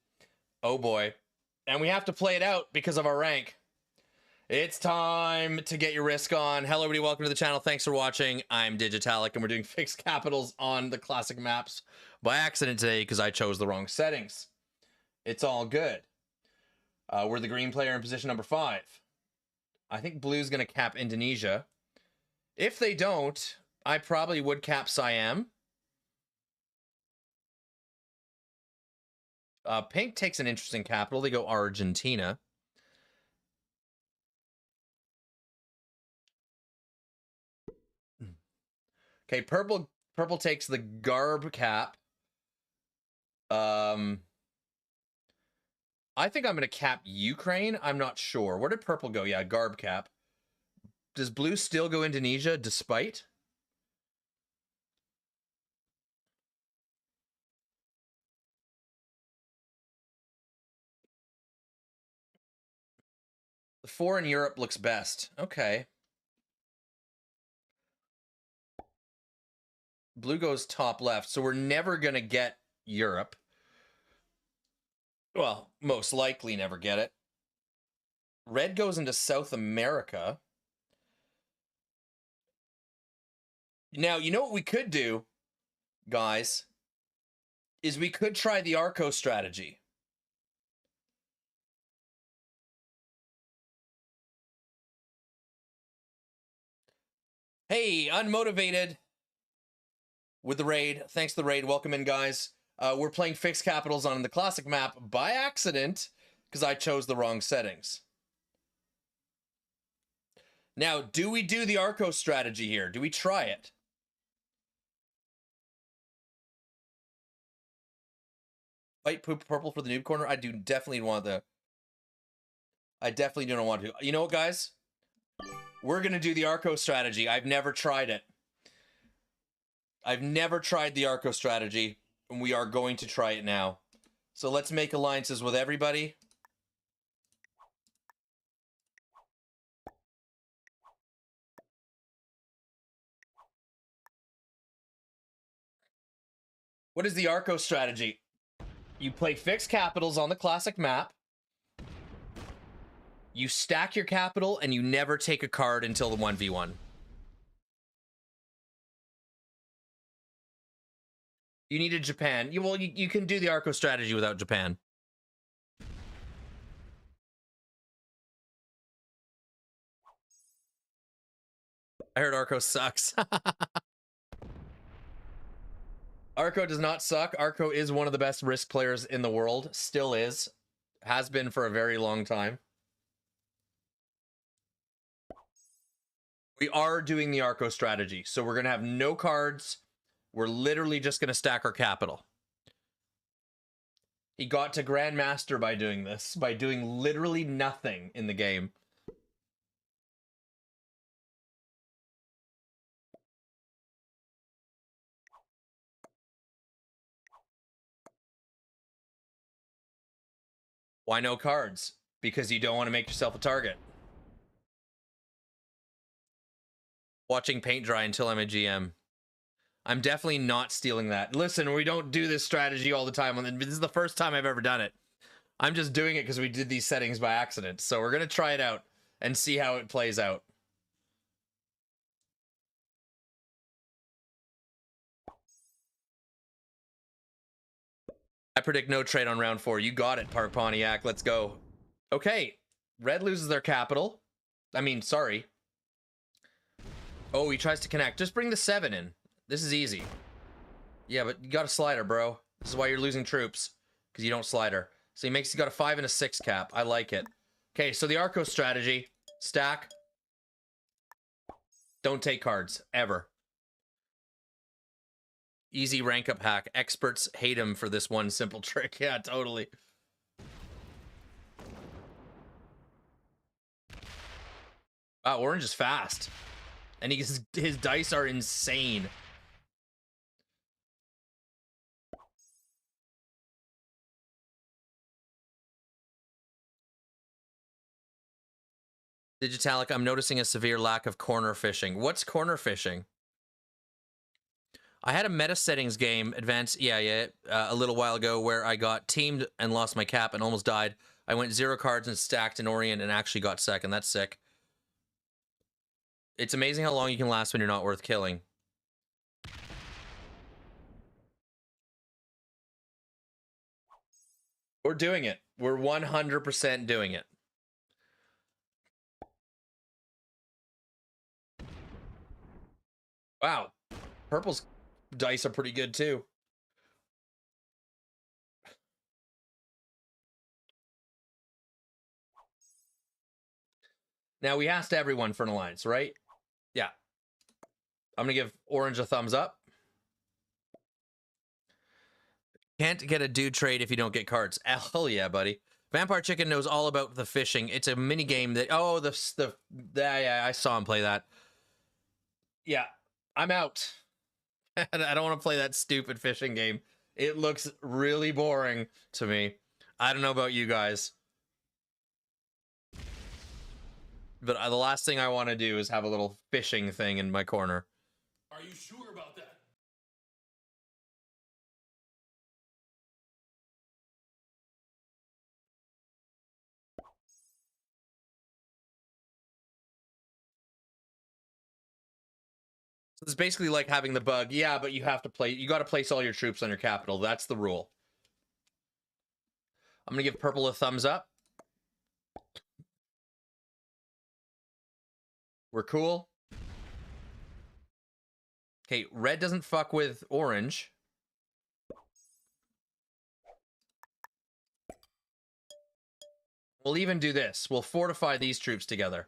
Oh, boy. And we have to play it out because of our rank. It's time to get your risk on. Hello, everybody. Welcome to the channel. Thanks for watching. I'm Digitalic, and we're doing fixed capitals on the classic maps by accident today because I chose the wrong settings. It's all good. We're the green player in position number 5. I think blue's going to cap Indonesia. If they don't, I probably would cap Siam. Pink takes an interesting capital. They go Argentina. Okay, purple takes the Garb cap. I think I'm going to cap Ukraine. I'm not sure. Where did purple go? Yeah, Garb cap. Does blue still go Indonesia despite? 4 in Europe looks best. Okay. Blue goes top left, so we're never going to get Europe. Well, most likely never get it. Red goes into South America. Now, you know what we could do, guys, is we could try the Arco strategy. Hey, unmotivated with the raid. Thanks to the raid. Welcome in, guys. We're playing fixed capitals on the classic map by accident because I chose the wrong settings. Now, do we do the Arco strategy here? Do we try it? White poop purple for the noob corner. I definitely don't want to. You know what, guys? We're going to do the Arco strategy. I've never tried it. I've never tried the Arco strategy, and we are going to try it now. So let's make alliances with everybody. What is the Arco strategy? You play fixed capitals on the classic map. You stack your capital, and you never take a card until the 1v1. You needed Japan. You can do the Arco strategy without Japan. I heard Arco sucks. Arco does not suck. Arco is one of the best Risk players in the world. Still is. Has been for a very long time. We are doing the Arco strategy. So we're going to have no cards. We're literally just going to stack our capital. He got to Grandmaster by doing this. By doing literally nothing in the game. Why no cards? Because you don't want to make yourself a target. Watching paint dry until I'm a GM. I'm definitely not stealing that. Listen, we don't do this strategy all the time. This is the first time I've ever done it. I'm just doing it because we did these settings by accident. So we're going to try it out and see how it plays out. I predict no trade on round 4. You got it, Park Pontiac. Let's go. Okay. Red loses their capital. I mean, sorry. Oh, he tries to connect. Just bring the 7 in. This is easy. Yeah, but you got a slider, bro. This is why you're losing troops. Because you don't slider. So he's got a 5 and a 6 cap. I like it. Okay, so the Arco strategy. Stack. Don't take cards. Ever. Easy rank up hack. Experts hate him for this one simple trick. Yeah, totally. Wow, orange is fast. And his dice are insane. Digitalic, I'm noticing a severe lack of corner fishing. What's corner fishing? I had a meta settings game, advanced, a little while ago where I got teamed and lost my cap and almost died. I went 0 cards and stacked an Orient and actually got second. That's sick. It's amazing how long you can last when you're not worth killing. We're doing it. We're 100% doing it. Wow. Purple's dice are pretty good too. Now we asked everyone for an alliance, right? Yeah. I'm going to give orange a thumbs up. Can't get a dude trade if you don't get cards. Hell yeah, buddy. Vampire Chicken knows all about the fishing. It's a mini game that, oh, yeah, I saw him play that. Yeah, I'm out. I don't want to play that stupid fishing game. It looks really boring to me. I don't know about you guys. But the last thing I want to do is have a little fishing thing in my corner. Are you sure about that? So it's basically like having the bug. Yeah, but you have to play. You got to place all your troops on your capital. That's the rule. I'm gonna give purple a thumbs up. We're cool. Okay, red doesn't fuck with orange. We'll even do this. We'll fortify these troops together.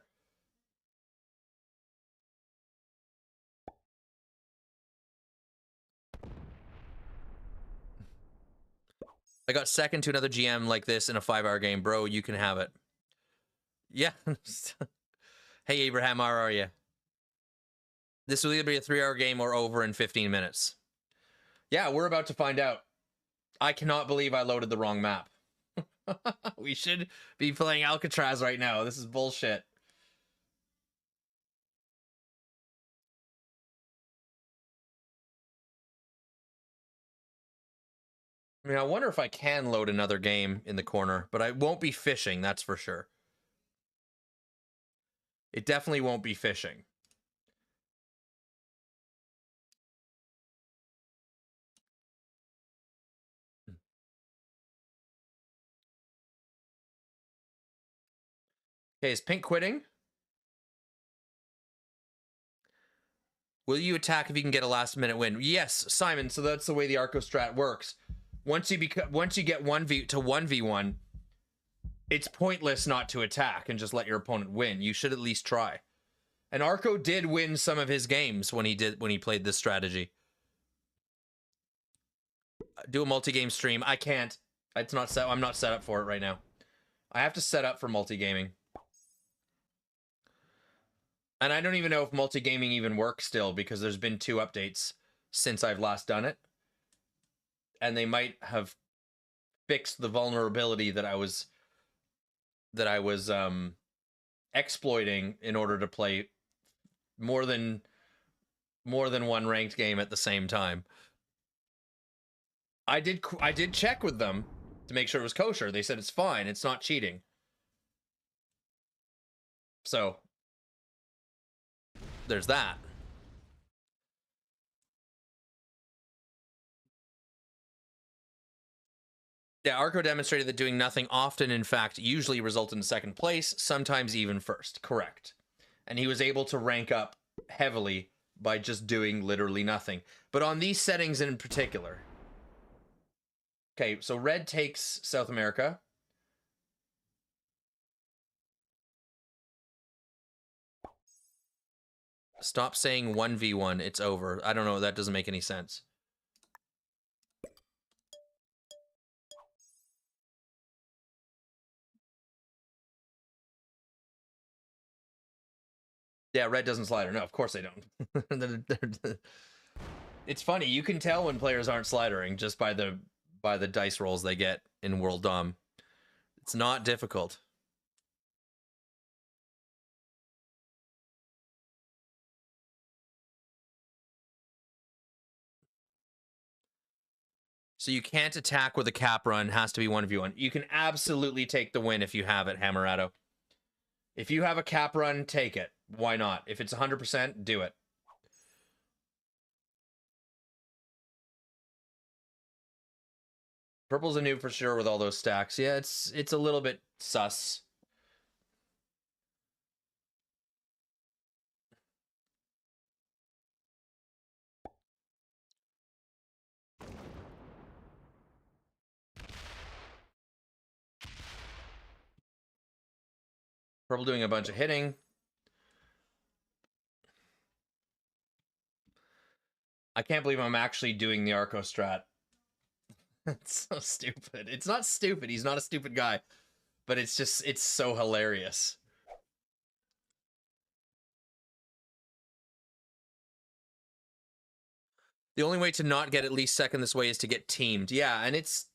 I got second to another GM like this in a 5-hour game. Bro, you can have it. Yeah. Hey, Abraham, how are you? This will either be a 3-hour game or over in 15 minutes. Yeah, we're about to find out. I cannot believe I loaded the wrong map. We should be playing Alcatraz right now. This is bullshit. I mean, I wonder if I can load another game in the corner, but I won't be fishing, that's for sure. It definitely won't be fishing. Okay, is pink quitting? Will you attack if you can get a last-minute win? Yes, Simon. So that's the way the Arco strat works. Once you get 1v1, it's pointless not to attack and just let your opponent win. You should at least try. And Arco did win some of his games when he played this strategy. Do a multi-game stream. I can't. It's not set. I'm not set up for it right now. I have to set up for multi-gaming. And I don't even know if multi-gaming even works still, because there's been 2 updates since I've last done it. And they might have fixed the vulnerability that I was exploiting in order to play more than one ranked game at the same time. I did check with them to make sure it was kosher. They said it's fine. It's not cheating. So there's that. Yeah, Arco demonstrated that doing nothing often, in fact, usually resulted in second place, sometimes even first. Correct. And he was able to rank up heavily by just doing literally nothing. But on these settings in particular. Okay, so red takes South America. Stop saying 1v1, it's over. I don't know, that doesn't make any sense. Yeah, red doesn't slider. No, of course they don't. It's funny, you can tell when players aren't slidering just by the dice rolls they get in World Dom. It's not difficult. So you can't attack with a cap run, has to be 1v1. You can absolutely take the win if you have it, Hammerado. If you have a cap run, take it. Why not? If it's 100%, do it. Purple's a noob for sure with all those stacks. Yeah, it's a little bit sus. Purple doing a bunch of hitting. I can't believe I'm actually doing the Arco strat. It's so stupid. It's not stupid. He's not a stupid guy. But it's just, it's so hilarious. The only way to not get at least second this way is to get teamed. Yeah, and it's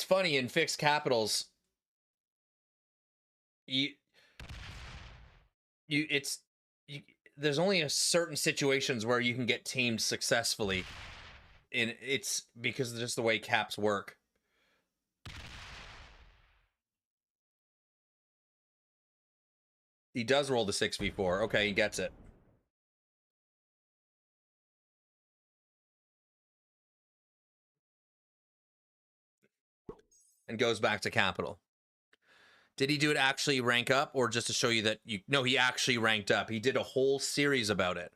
funny in fixed capitals. there's only a certain situations where you can get teamed successfully, and it's because of just the way caps work. He does roll the 6v4. Okay, he gets it. And goes back to capital. Did he do it actually rank up, or just to show you that you... No, he actually ranked up. He did a whole series about it.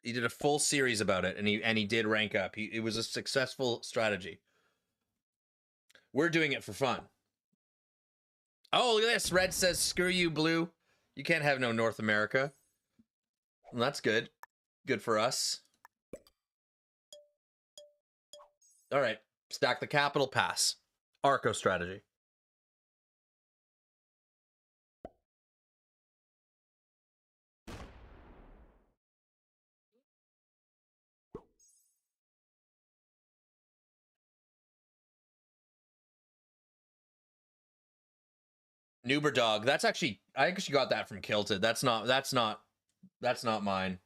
He did a full series about it, and he did rank up. It was a successful strategy. We're doing it for fun. Oh, look at this. Red says, screw you, Blue. You can't have no North America. Well, that's good. Good for us. All right. Stack the capital, pass. Arco strategy. Noober Dog. That's actually... I actually got that from Kilted. That's not mine.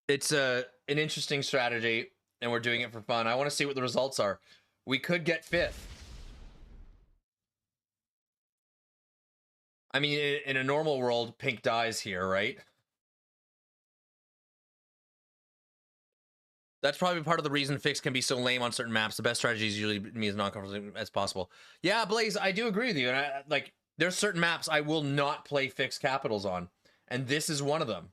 It's an interesting strategy, and we're doing it for fun. I want to see what the results are. We could get 5th. I mean, in a normal world, pink dies here, right? That's probably part of the reason fix can be so lame on certain maps. The best strategy is usually me as non-comfortable as possible. Yeah, Blaze, I do agree with you. And there's certain maps I will not play fixed capitals on, and this is one of them.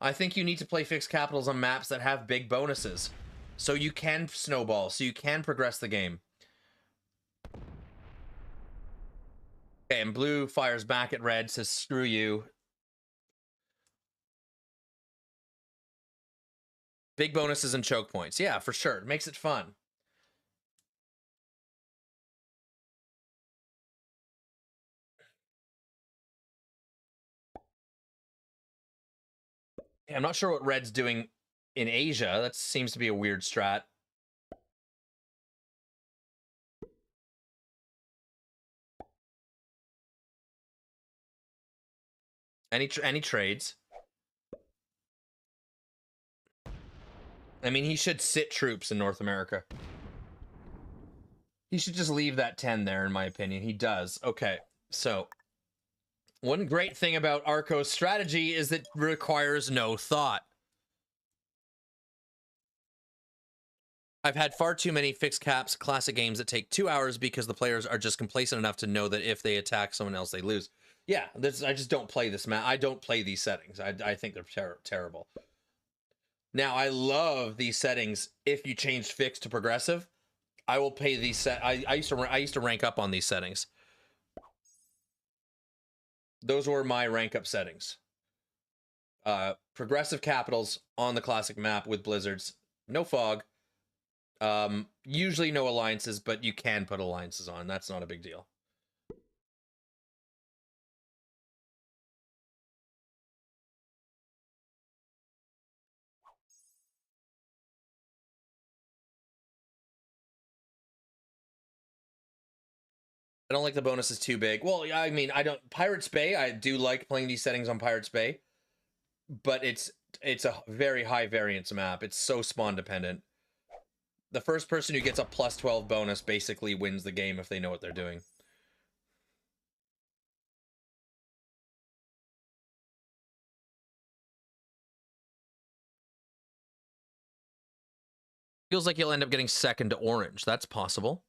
I think you need to play fixed capitals on maps that have big bonuses, so you can snowball, so you can progress the game. Okay, and Blue fires back at Red, says, screw you. Big bonuses and choke points. Yeah, for sure. It makes it fun. Yeah, I'm not sure what Red's doing in Asia. That seems to be a weird strat. Any trades? I mean, he should sit troops in North America. He should just leave that 10 there, in my opinion. He does. Okay, so one great thing about Arco's strategy is that it requires no thought. I've had far too many fixed caps classic games that take 2 hours because the players are just complacent enough to know that if they attack someone else, they lose. Yeah, I just don't play this map. I don't play these settings. I think they're terrible. Now, I love these settings. If you change fixed to progressive, I will pay these set. I used to rank up on these settings. Those were my rank up settings. Progressive capitals on the classic map with blizzards. No fog. Usually no alliances, but you can put alliances on. That's not a big deal. I don't like the bonuses too big. Well, I mean, I don't... Pirates Bay, I do like playing these settings on Pirates Bay, but it's a very high variance map. It's so spawn dependent. The first person who gets a plus 12 bonus basically wins the game if they know what they're doing. Feels like you'll end up getting second to orange. That's possible.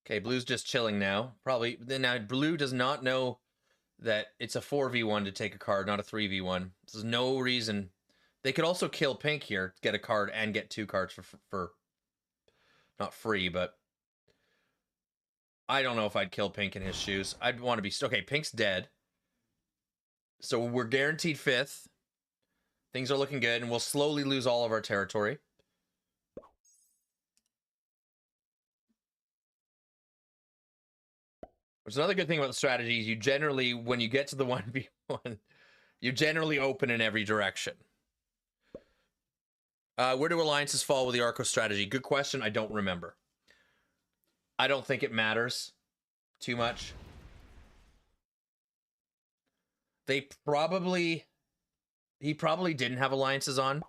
Okay, Blue's just chilling now. Probably. Now, Blue does not know that it's a 4v1 to take a card, not a 3v1. There's no reason. They could also kill Pink here, get a card, and get 2 cards for not free, but I don't know if I'd kill Pink in his shoes. I'd want to be... Okay, Pink's dead. So we're guaranteed 5th. Things are looking good, and we'll slowly lose all of our territory. There's another good thing about the strategy is you generally, when you get to the 1v1, you generally open in every direction. Where do alliances fall with the Arco strategy? Good question. I don't remember. I don't think it matters too much. He probably didn't have alliances on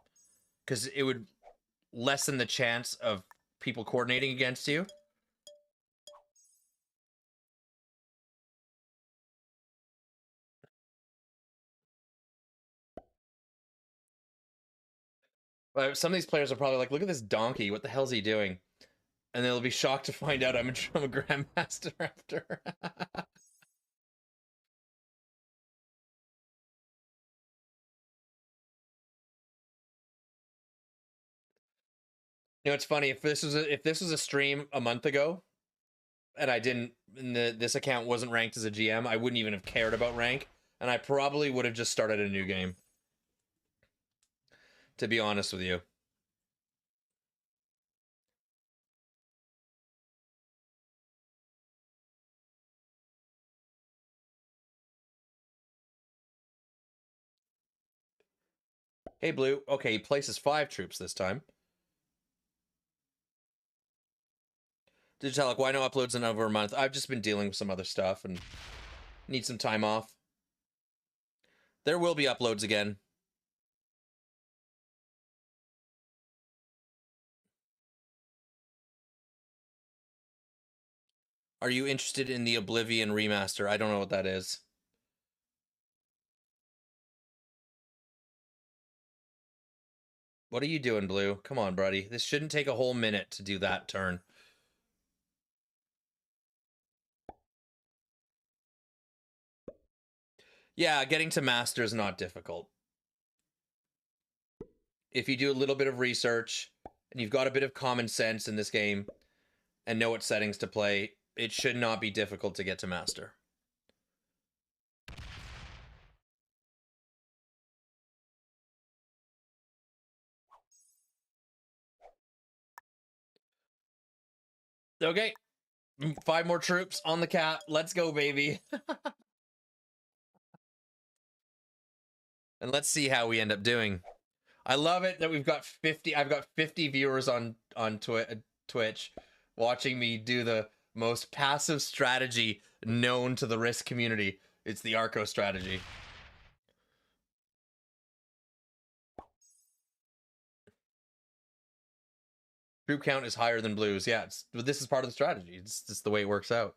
because it would lessen the chance of people coordinating against you. But some of these players are probably like, look at this donkey. What the hell's he doing? And they'll be shocked to find out I'm a grandmaster after. You know, it's funny, if this was a stream a month ago and I didn't, and this account wasn't ranked as a GM, I wouldn't even have cared about rank, and I probably would have just started a new game, to be honest with you. Hey, Blue. Okay, he places 5 troops this time. Digitalic, why no uploads in over a month? I've just been dealing with some other stuff and need some time off. There will be uploads again. Are you interested in the Oblivion remaster? I don't know what that is. What are you doing, Blue? Come on, buddy. This shouldn't take a whole minute to do that turn. Yeah, getting to master is not difficult. If you do a little bit of research and you've got a bit of common sense in this game and know what settings to play, it should not be difficult to get to master. Okay. 5 more troops on the cap. Let's go, baby. And let's see how we end up doing. I love it that we've got 50. I've got 50 viewers on Twitch watching me do the most passive strategy known to the Risk community. It's the Arco strategy. Troop count is higher than Blues. Yeah, this is part of the strategy. It's just the way it works out.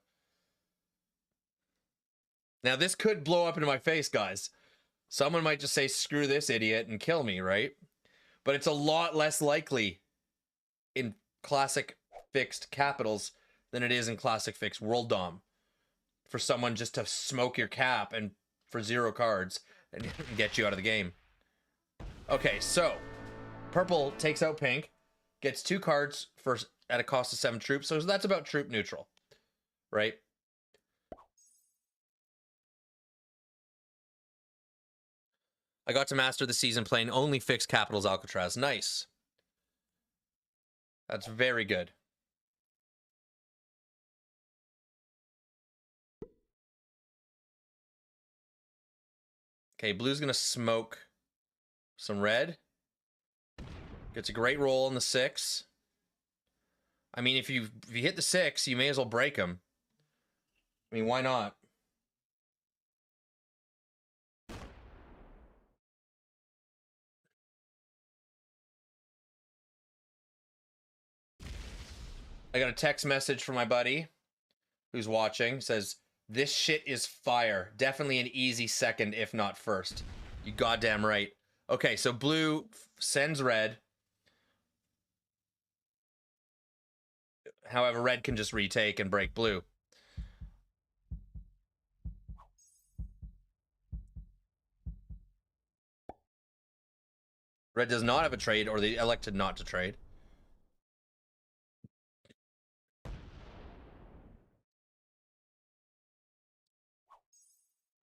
Now, this could blow up into my face, guys. Someone might just say, screw this idiot, and kill me, right? But it's a lot less likely in classic fixed capitals than it is in classic fixed world dom for someone just to smoke your cap and for 0 cards and get you out of the game. Okay, so purple takes out pink, gets 2 cards for at a cost of 7 troops, so that's about troop neutral, right? I got to master the season playing only fixed capitals Alcatraz. Nice. That's very good. Okay, blue's gonna smoke some red. Gets a great roll on the 6. I mean, if you hit the 6, you may as well break him. I mean, why not? I got a text message from my buddy who's watching. Says, this shit is fire. Definitely an easy second, if not first. You goddamn right. Okay, so blue sends red. However, red can just retake and break blue. Red does not have a trade, or they elected not to trade.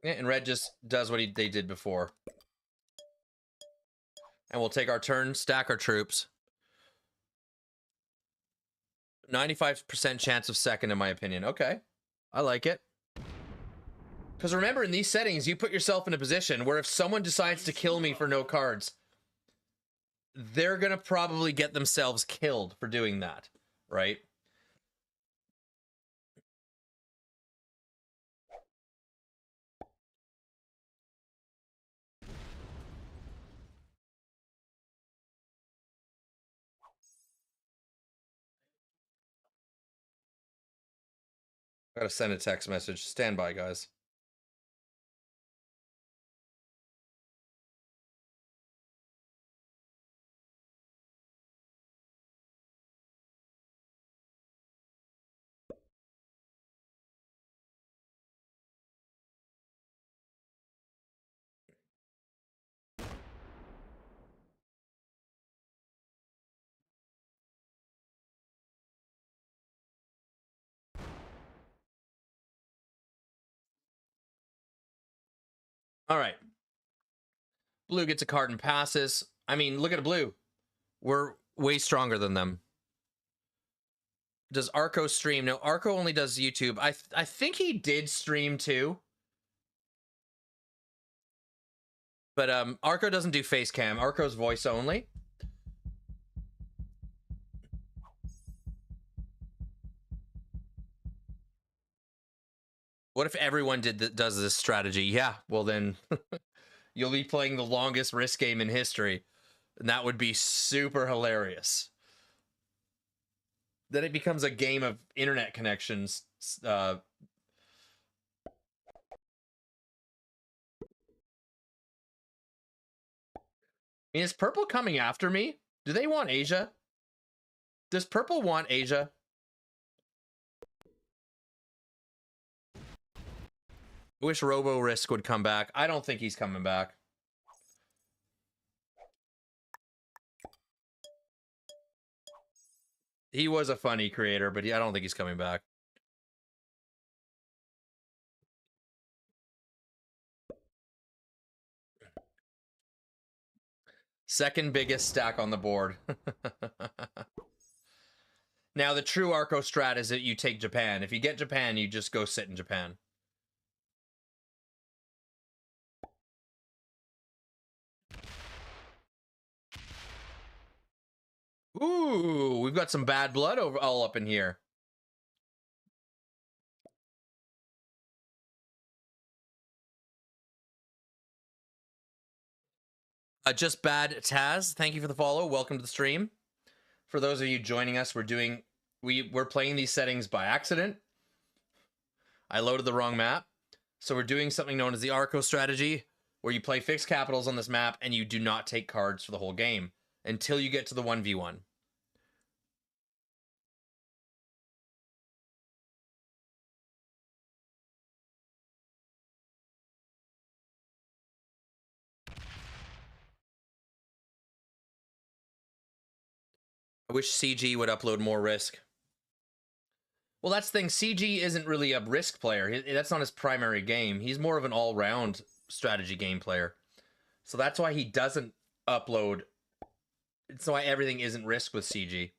Yeah, and red just does what they did before. And we'll take our turn, stack our troops. 95% chance of second, in my opinion. Okay, I like it. Because remember, in these settings, you put yourself in a position where if someone decides to kill me for no cards, they're going to probably get themselves killed for doing that, right? Gotta send a text message. Stand by, guys. All right. Blue gets a card and passes. I mean, look at blue. We're way stronger than them. Does Arco stream? No, Arco only does YouTube. I think he did stream too. But Arco doesn't do face cam. Arco's voice only. What if everyone does this strategy? Yeah, well then you'll be playing the longest risk game in history. And that would be super hilarious. Then it becomes a game of internet connections. I mean, is purple coming after me? Do they want Asia? Does purple want Asia? I wish Robo Risk would come back. I don't think he's coming back. He was a funny creator, but I don't think he's coming back. Second biggest stack on the board. Now, the true Arco strat is that you take Japan. If you get Japan, you just go sit in Japan. Ooh, we've got some bad blood all up in here. Just bad Taz, thank you for the follow. Welcome to the stream. For those of you joining us, we're playing these settings by accident. I loaded the wrong map. So we're doing something known as the Arco strategy, where you play fixed capitals on this map and you do not take cards for the whole game until you get to the 1v1. I wish CG would upload more Risk. Well, that's the thing. CG isn't really a Risk player. That's not his primary game. He's more of an all-round strategy game player. So that's why he doesn't upload. It's why everything isn't Risk with CG.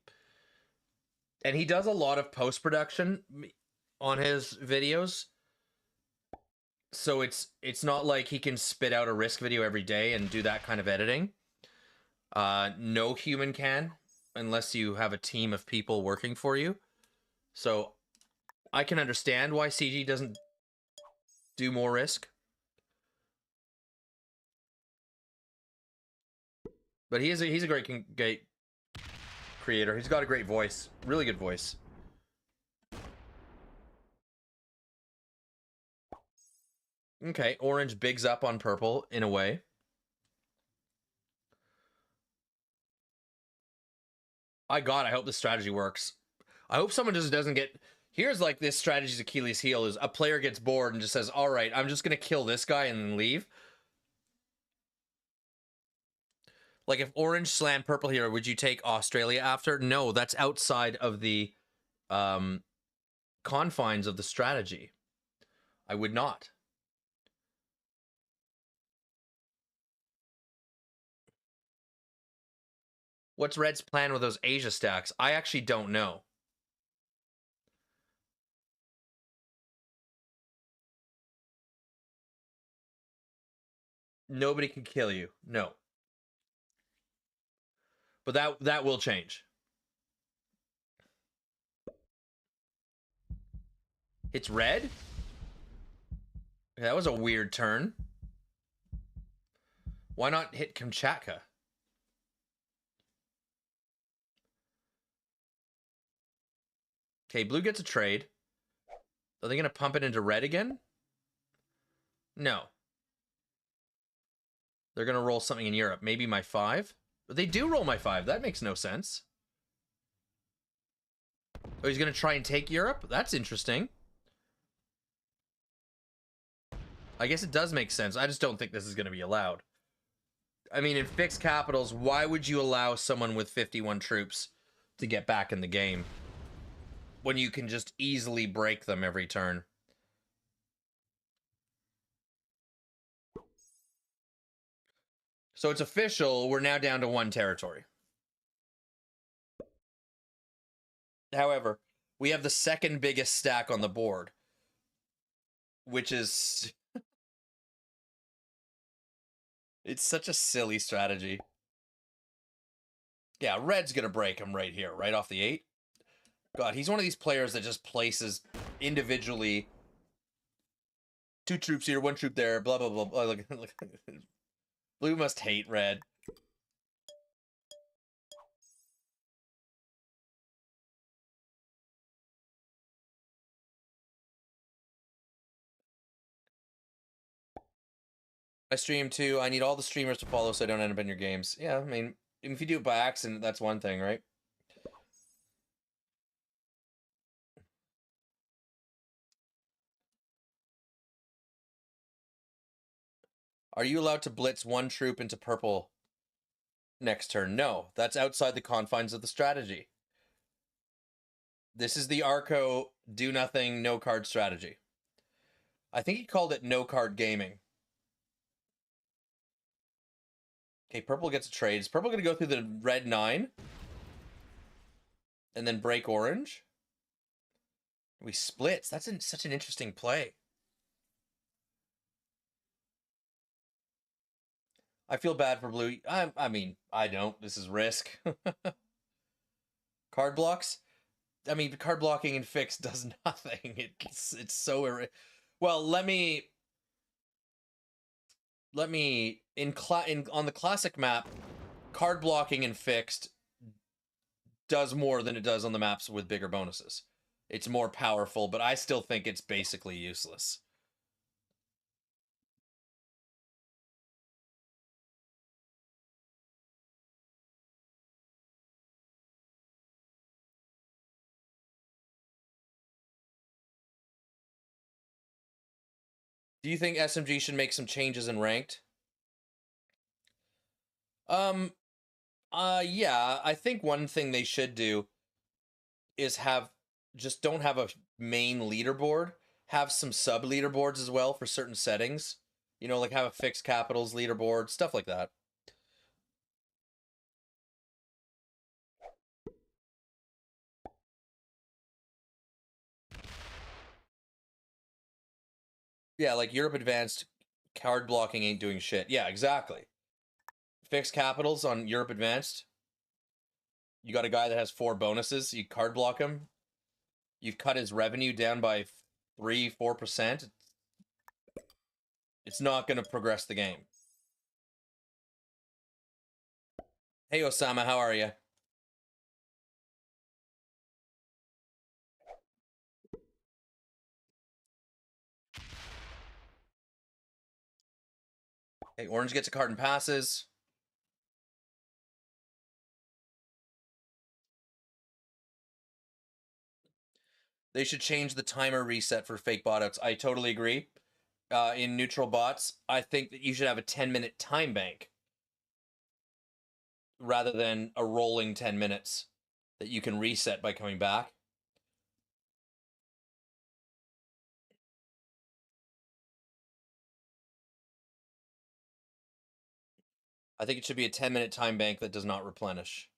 And he does a lot of post-production on his videos. So it's not like he can spit out a Risk video every day and do that kind of editing. No human can, unless you have a team of people working for you. So I can understand why CG doesn't do more Risk. But he's a great creator. He's got a great voice. Really good voice. Okay, orange bigs up on purple in a way. I hope this strategy works. I hope someone just doesn't get... Here's like this strategy's Achilles heel is a player gets bored and just says, all right, I'm just going to kill this guy and then leave. Like if orange slammed purple here, would you take Australia after? No, that's outside of the confines of the strategy. I would not. What's Red's plan with those Asia stacks? I actually don't know. Nobody can kill you. No. But that will change. It's red? That was a weird turn. Why not hit Kamchatka? Okay, blue gets a trade. Are they going to pump it into red again? No. They're going to roll something in Europe. Maybe my 5? But they do roll my 5. That makes no sense. Oh, he's going to try and take Europe? That's interesting. I guess it does make sense. I just don't think this is going to be allowed. I mean, in fixed capitals, why would you allow someone with 51 troops to get back in the game when you can just easily break them every turn? So it's official. We're now down to 1 territory. However, we have the second biggest stack on the board, which is... It's such a silly strategy. Yeah, red's going to break him right here, right off the 8. God, he's one of these players that just places individually 2 troops here, 1 troop there, blah, blah, blah, blah. Look. Blue must hate red. I stream too. I need all the streamers to follow so I don't end up in your games. Yeah, I mean, if you do it by accident, that's one thing, right? Are you allowed to blitz 1 troop into purple next turn? No, that's outside the confines of the strategy. This is the Arco do nothing, no card strategy. I think he called it no card gaming. Okay, purple gets a trade. Is purple going to go through the red 9? And then break orange? We splits. That's such an interesting play. I feel bad for blue. I mean, I don't. This is risk. Card blocks? I mean, card blocking in fixed does nothing. It's so well, let me on the classic map, card blocking in fixed does more than it does on the maps with bigger bonuses. It's more powerful, but I still think it's basically useless. Do you think SMG should make some changes in ranked? Yeah, I think one thing they should do is don't have a main leaderboard, have some sub leaderboards as well for certain settings. You know, like have a fixed capitals leaderboard, stuff like that. Yeah, like Europe Advanced card blocking ain't doing shit. Yeah, exactly. Fixed capitals on Europe Advanced. You got a guy that has 4 bonuses. You card block him. You've cut his revenue down by 3-4%. It's not going to progress the game. Hey, Osama, how are you? Hey, orange gets a card and passes. They should change the timer reset for fake bot outs. I totally agree. In neutral bots, I think that you should have a 10-minute time bank rather than a rolling 10 minutes that you can reset by coming back. I think it should be a 10-minute time bank that does not replenish.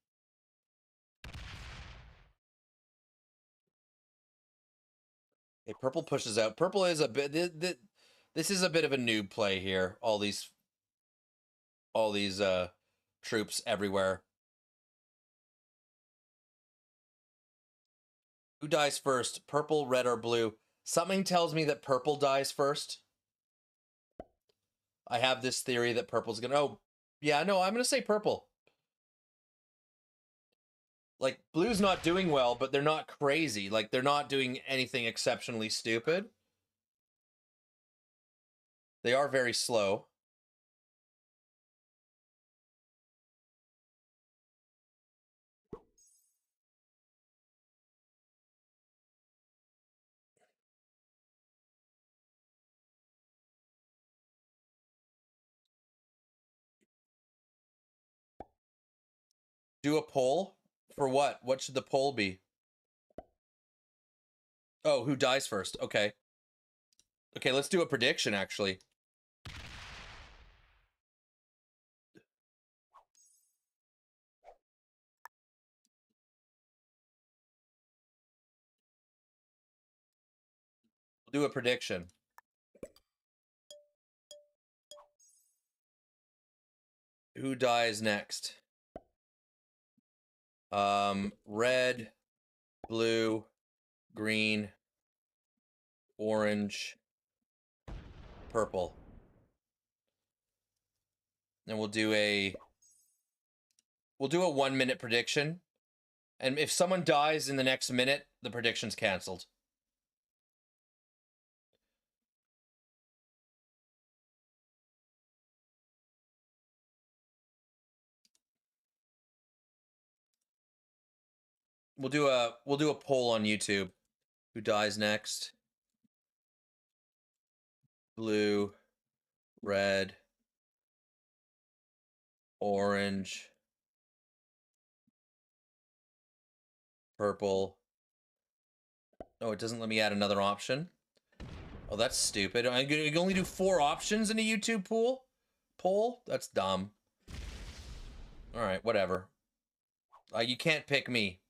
Okay, purple pushes out. Purple is a bit... This is a bit of a noob play here. All these troops everywhere. Who dies first? Purple, red, or blue? Something tells me that purple dies first. I have this theory that purple's gonna... Oh, yeah, no, I'm gonna say purple. Like, blue's not doing well, but they're not crazy. Like, they're not doing anything exceptionally stupid. They are very slow. Do a poll? For what? What should the poll be? Oh, who dies first? Okay. Okay, let's do a prediction, actually. We'll do a prediction. Who dies next? Red, blue, green, orange, purple. And we'll do a 1 minute prediction. And if someone dies in the next minute, the prediction's canceled. We'll do a poll on YouTube. Who dies next? Blue, red, orange, purple. Oh, it doesn't let me add another option. Oh, that's stupid. You can only do 4 options in a YouTube poll? That's dumb. All right, whatever. You can't pick me.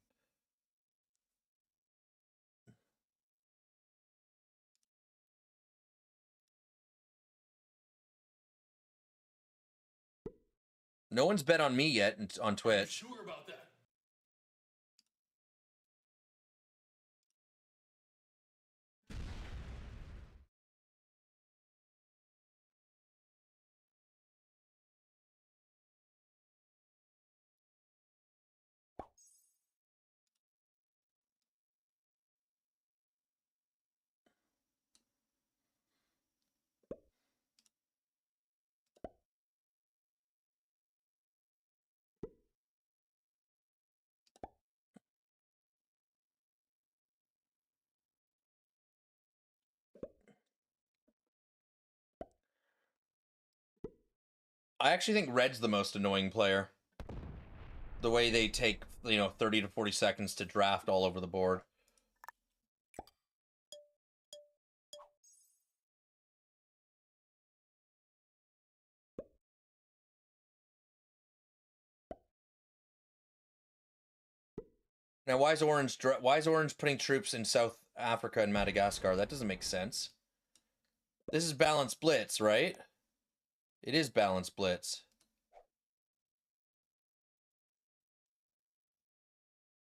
No one's bet on me yet on Twitch. Are you sure about that? I actually think red's the most annoying player. The way they take, 30 to 40 seconds to draft all over the board. Now, why is Orange putting troops in South Africa and Madagascar? That doesn't make sense. This is balanced blitz, right? It is balanced blitz.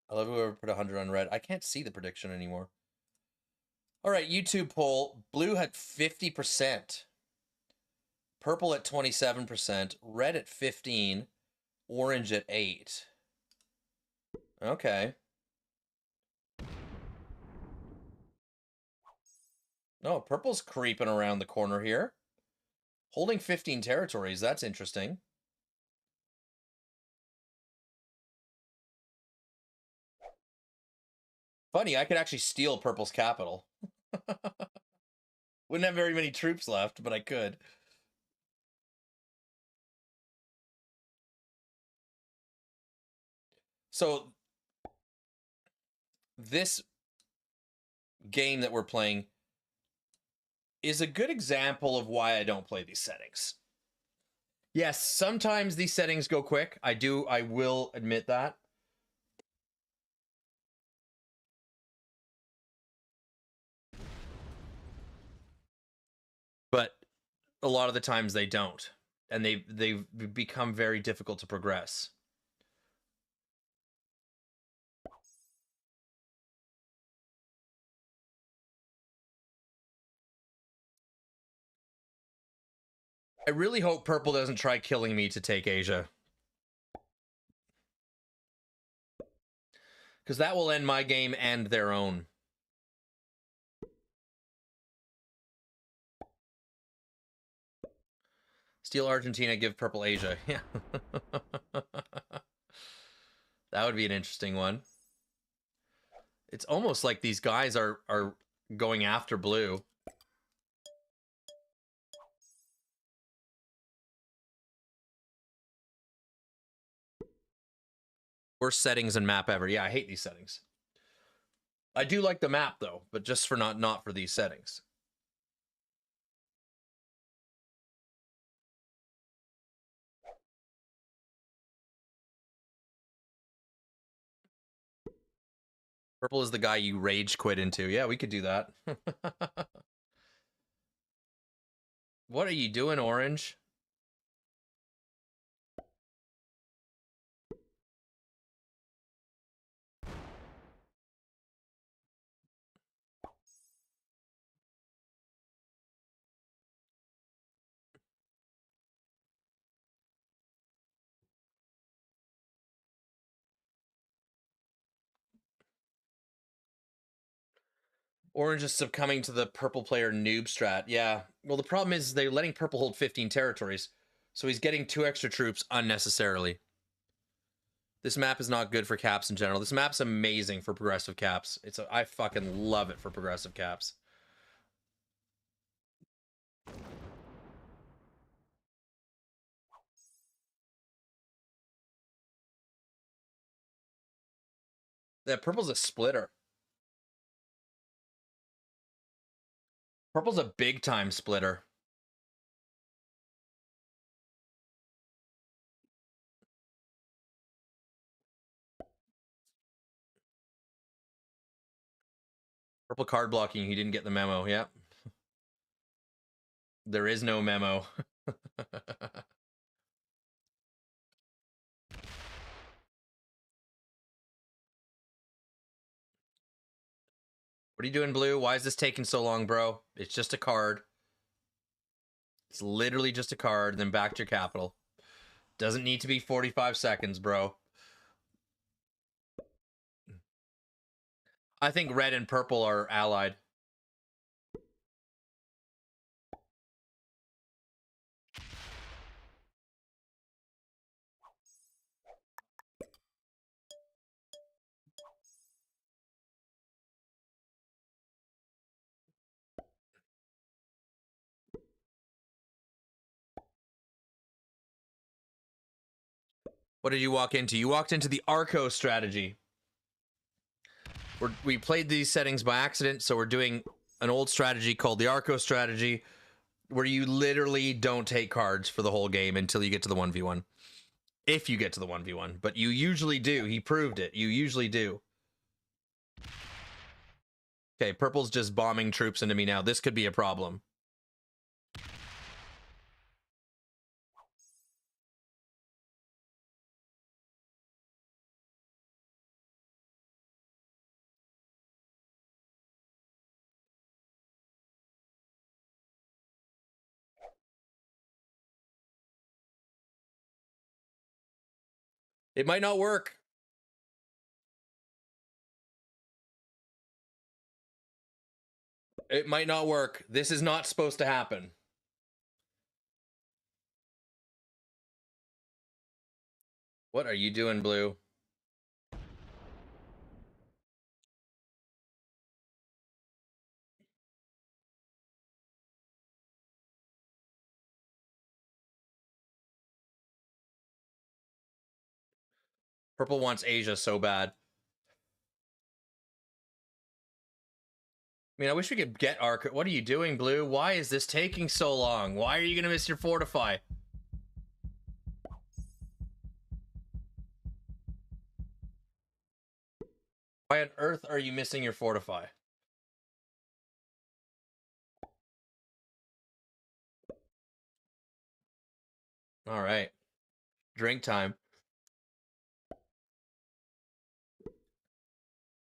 I love whoever put 100 on red. I can't see the prediction anymore. All right, YouTube poll. Blue had 50%. Purple at 27%. Red at 15%. Orange at 8%. Okay. No, purple's creeping around the corner here. Holding 15 territories. That's interesting. Funny, I could actually steal purple's capital. Wouldn't have very many troops left, but I could. So, this game that we're playing is a good example of why I don't play these settings. Yes, sometimes these settings go quick. I will admit that. but a lot of the times they don't, and they've become very difficult to progress. I really hope purple doesn't try killing me to take Asia, because that will end my game and their own. Steal Argentina, give purple Asia. Yeah. That would be an interesting one. It's almost like these guys are going after blue. Worst settings and map ever. Yeah, I hate these settings. I do like the map though, but just for not for these settings. Purple is the guy you rage quit into. Yeah, we could do that. What are you doing, Orange? Orange is succumbing to the purple player noob strat. Yeah. Well, the problem is they're letting purple hold 15 territories, so he's getting 2 extra troops unnecessarily. This map is not good for caps in general. This map's amazing for progressive caps. I fucking love it for progressive caps. Yeah, purple's a splitter. Purple's a big time splitter. Purple card blocking. He didn't get the memo. Yep. There is no memo. What are you doing, blue? Why is this taking so long, bro? It's just a card. It's literally just a card, then back to your capital. Doesn't need to be 45 seconds, bro. I think red and purple are allied. What did you walk into? You walked into the Arco strategy. We played these settings by accident, so we're doing an old strategy called the Arco strategy, where you literally don't take cards for the whole game until you get to the 1v1. If you get to the 1v1, but you usually do. He proved it. You usually do. Okay, purple's just bombing troops into me now. This could be a problem. It might not work. It might not work. This is not supposed to happen. What are you doing, blue? Purple wants Asia so bad. I mean, I wish we could get Arco. What are you doing, blue? Why is this taking so long? Why are you going to miss your fortify? Why on earth are you missing your fortify? All right. Drink time.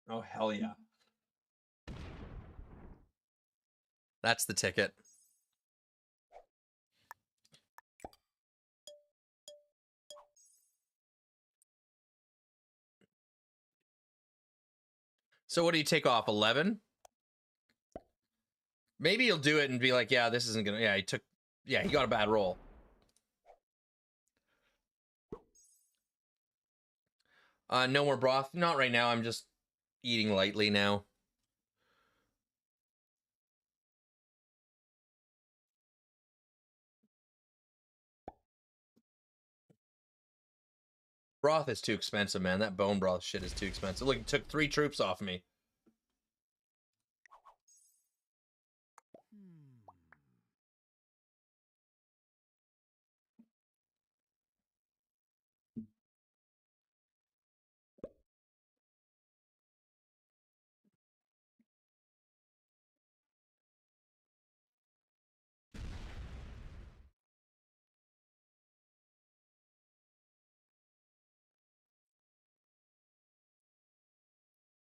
Oh, hell yeah. That's the ticket. So what do you take off? 11? Maybe you'll do it and be like, yeah, this isn't gonna, yeah, he got a bad roll. No more broth. Not right now. I'm just eating lightly now. Broth is too expensive, man. That bone broth shit is too expensive. Look, it took 3 troops off me.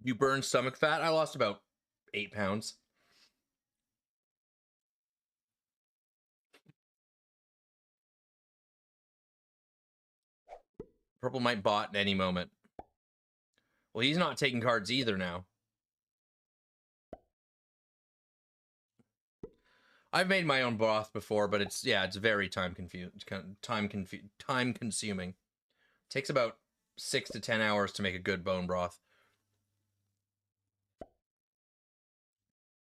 You burned stomach fat? I lost about 8 pounds. Purple might bot at any moment. Well, he's not taking cards either now. I've made my own broth before, but it's very time consuming. Takes about 6 to 10 hours to make a good bone broth.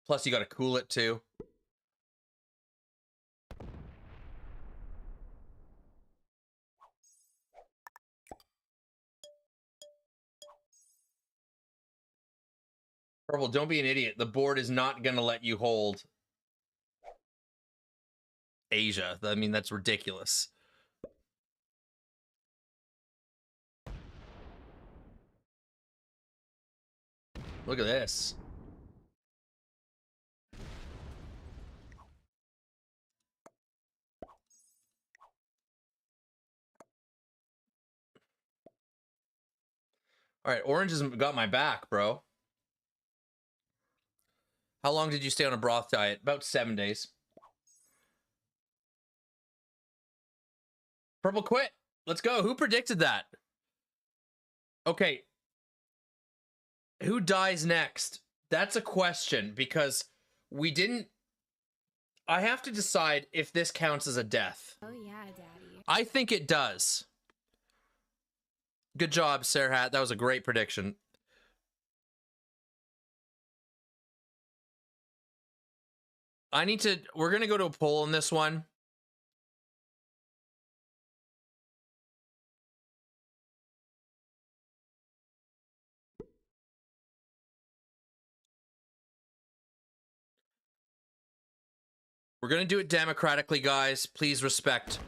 Plus, you got to cool it too. Purple, don't be an idiot. The board is not going to let you hold Asia. I mean, that's ridiculous. Look at this. All right, Orange has got my back, bro. How long did you stay on a broth diet? About 7 days. Purple quit. Let's go. Who predicted that? Okay. Who dies next? That's a question because we didn't... I have to decide if this counts as a death. Oh yeah, Daddy. I think it does. Good job, Sarhat. That was a great prediction. We're going to go to a poll in this one. We're going to do it democratically, guys. Please respect.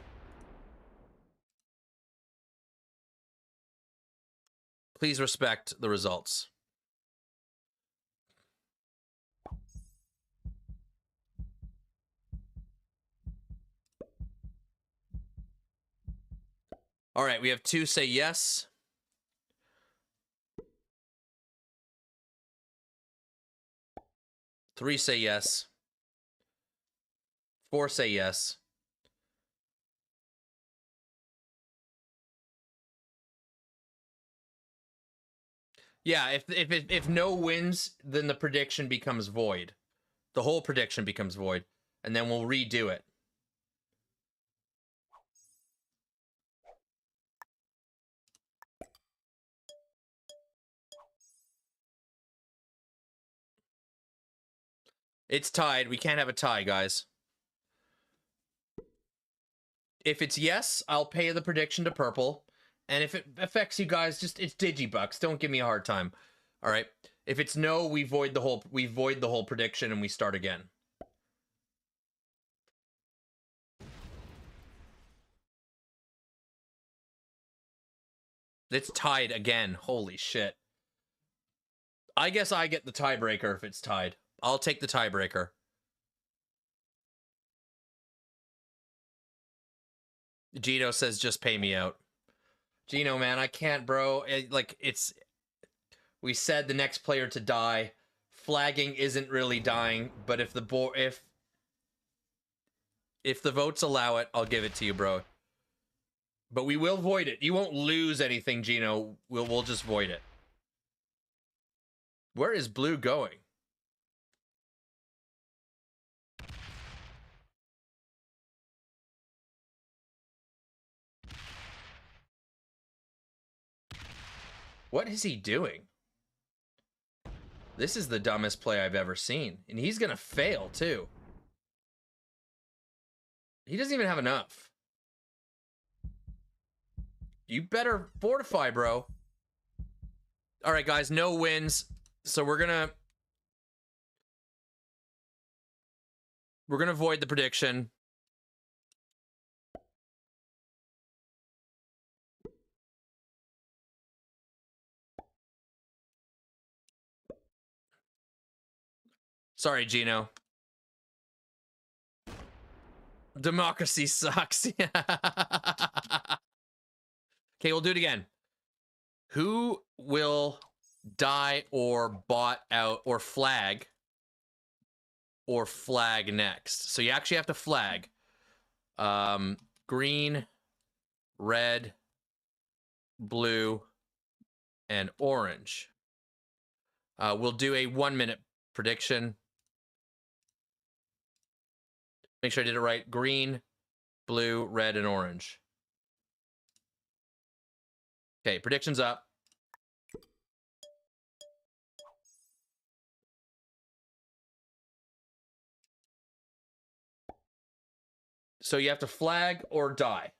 Please respect the results. All right, we have 2 say yes. 3 say yes. 4 say yes. Yeah, if no wins, then the prediction becomes void. The whole prediction becomes void, and then we'll redo it. It's tied. We can't have a tie, guys. If it's yes, I'll pay the prediction to purple. And if it affects you guys, just it's digibucks. Don't give me a hard time. All right. If it's no, we void the whole prediction and we start again. It's tied again. Holy shit. I guess I get the tiebreaker if it's tied. I'll take the tiebreaker. Gino says, just pay me out. Gino, man, I can't, bro. We said the next player to die. Flagging isn't really dying, but if the votes allow it, I'll give it to you, bro. But we will void it. You won't lose anything, Gino. We'll just void it. Where is blue going? What is he doing? This is the dumbest play I've ever seen. And he's gonna fail, too. He doesn't even have enough. You better fortify, bro. All right, guys, no wins. So we're gonna void the prediction. Sorry, Gino. Democracy sucks. Okay, we'll do it again. Who will die or bot out or flag next? So you actually have to flag. Green, red, blue, and orange. We'll do a 1-minute prediction. Make sure I did it right. Green, blue, red, and orange. Okay, predictions up. So you have to flag or die.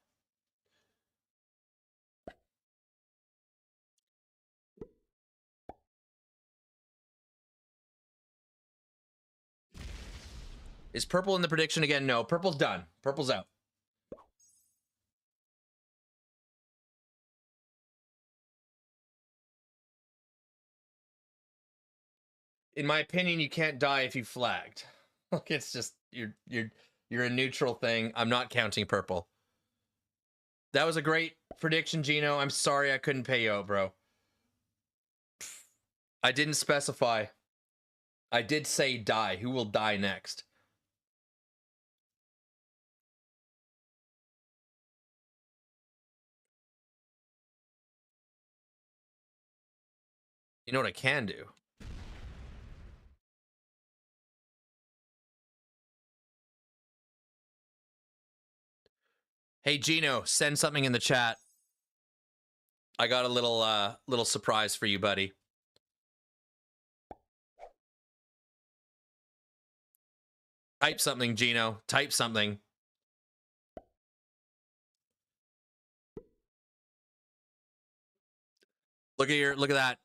Is purple in the prediction again? No, purple's done. Purple's out. In my opinion, you can't die if you flagged. Like, it's just you're a neutral thing. I'm not counting purple. That was a great prediction, Gino. I'm sorry I couldn't pay you out, bro. I didn't specify. I did say die. Who will die next? You know what I can do? Hey, Gino, send something in the chat. I got a little surprise for you, buddy. Type something, Gino. Type something. Look at that.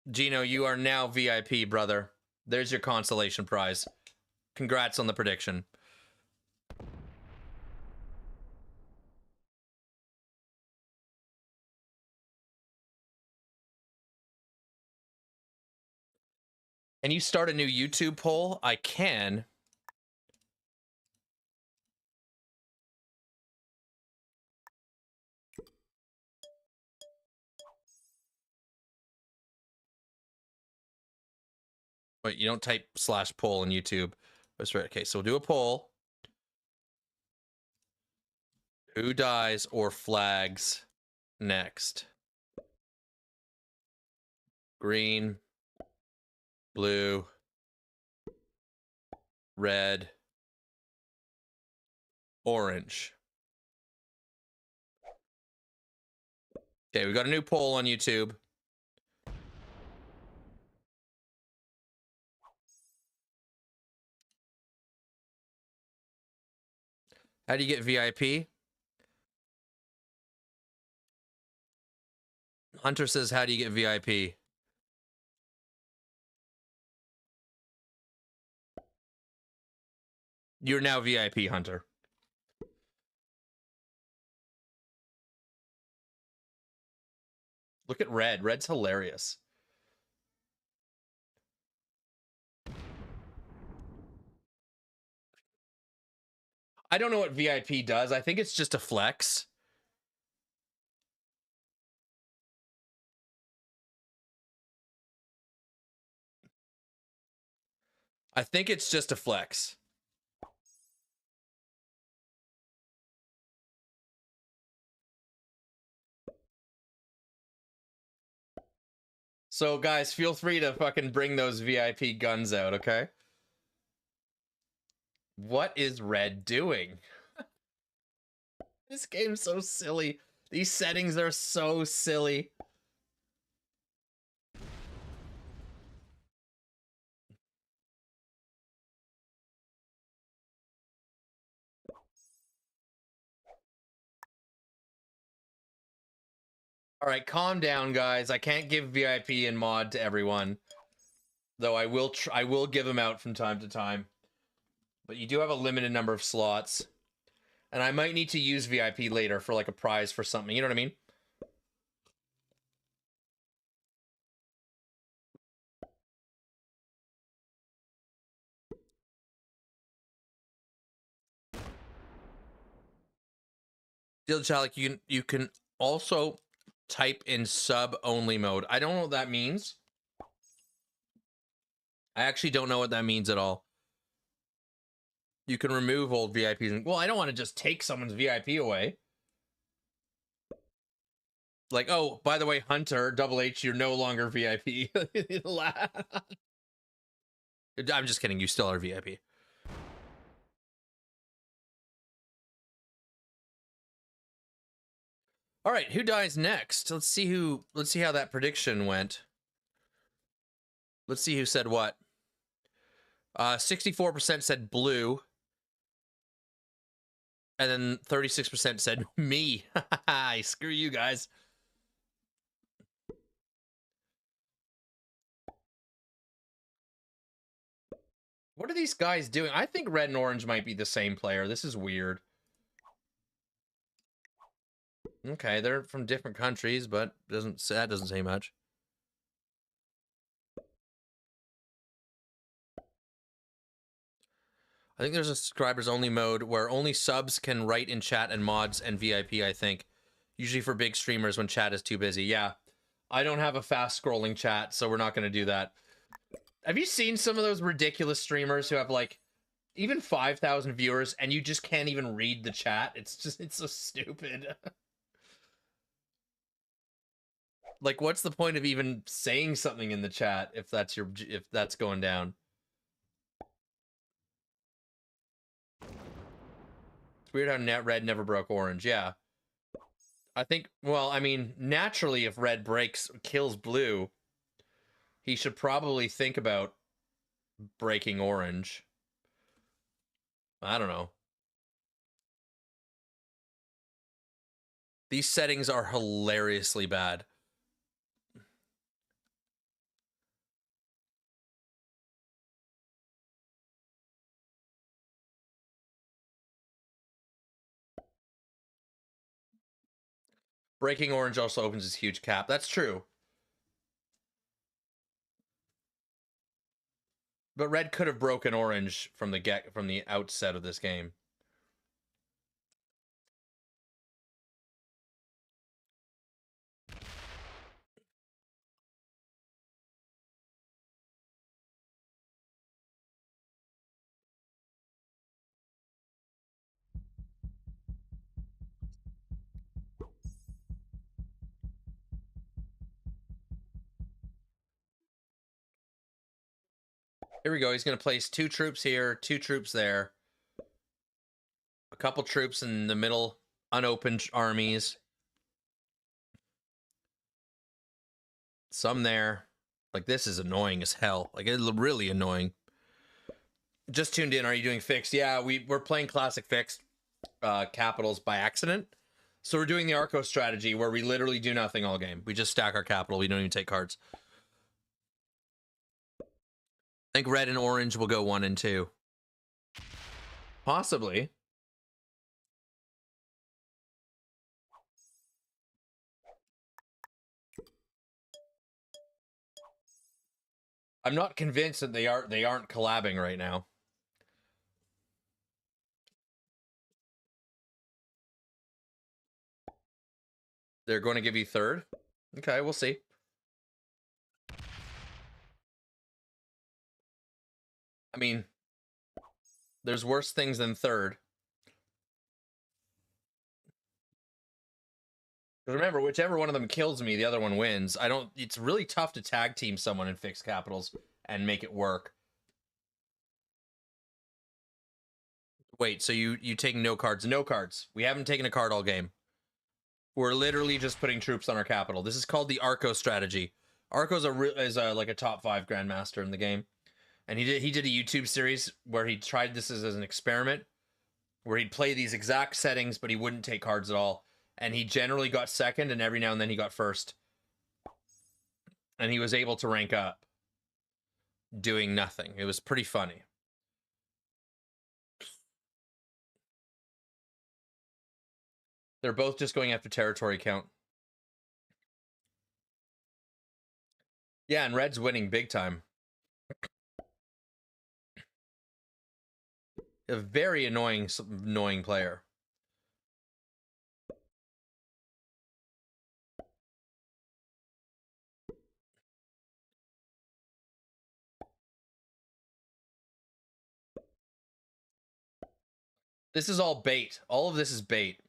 Gino, you are now VIP, brother. There's your consolation prize. Congrats on the prediction. Can you start a new YouTube poll? I can. Wait, you don't type /poll in YouTube. That's right. Okay, so we'll do a poll. Who dies or flags next? Green, blue, red, orange. Okay, we got a new poll on YouTube. How do you get VIP? Hunter says, how do you get VIP? You're now VIP, Hunter. Look at red. Red's hilarious. I don't know what VIP does. I think it's just a flex. I think it's just a flex. So guys, feel free to fucking bring those VIP guns out, okay? What is Red doing? This game's so silly. These settings are so silly. All right, calm down, guys. I can't give VIP and mod to everyone, though I will give them out from time to time. But you do have a limited number of slots, and I might need to use VIP later for like a prize for something. You know what I mean? Deal Chalik, you can also type in sub only mode. I don't know what that means. I actually don't know what that means at all. You can remove old VIPs. Well, I don't want to just take someone's VIP away. Like, oh, by the way, Hunter, Double H, you're no longer VIP. I'm just kidding. You still are VIP. All right, who dies next? Let's see how that prediction went. Let's see who said what. 64% said blue. And then 36% said me. Screw you guys. What are these guys doing? I think red and orange might be the same player. This is weird. Okay, they're from different countries, but that doesn't say much. I think there's a subscribers only mode where only subs can write in chat and mods and VIP, I think. Usually for big streamers when chat is too busy. Yeah. I don't have a fast scrolling chat, so we're not going to do that. Have you seen some of those ridiculous streamers who have like even 5,000 viewers and you just can't even read the chat? It's so stupid. Like, what's the point of even saying something in the chat if that's going down? It's weird how red never broke orange. Yeah. I think, well, I mean, naturally, if red kills blue, he should probably think about breaking orange. I don't know. These settings are hilariously bad. Breaking orange also opens this huge cap. That's true. But red could have broken orange from the outset of this game. Here we go. He's going to place 2 troops here, 2 troops there. A couple troops in the middle, unopened armies. Some there. Like, this is annoying as hell. Like, it's really annoying. Just tuned in. Are you doing fixed? Yeah, we're playing classic fixed capitals by accident. So we're doing the Arco strategy where we literally do nothing all game. We just stack our capital. We don't even take cards. I think red and orange will go 1 and 2. Possibly. I'm not convinced that they aren't collabing right now. They're going to give you third? Okay, we'll see. I mean, there's worse things than third. Remember, whichever one of them kills me, the other one wins. It's really tough to tag team someone and fix capitals and make it work. Wait, so you taking no cards? No cards. We haven't taken a card all game. We're literally just putting troops on our capital. This is called the Arco strategy. Arco's like a top 5 grandmaster in the game, and he did a YouTube series where he tried this as an experiment, where he'd play these exact settings, but he wouldn't take cards at all, and he generally got second, and every now and then he got first, and he was able to rank up doing nothing. It was pretty funny. They're both just going after territory count. Yeah, and Red's winning big time. A very annoying player. This is all bait. All of this is bait.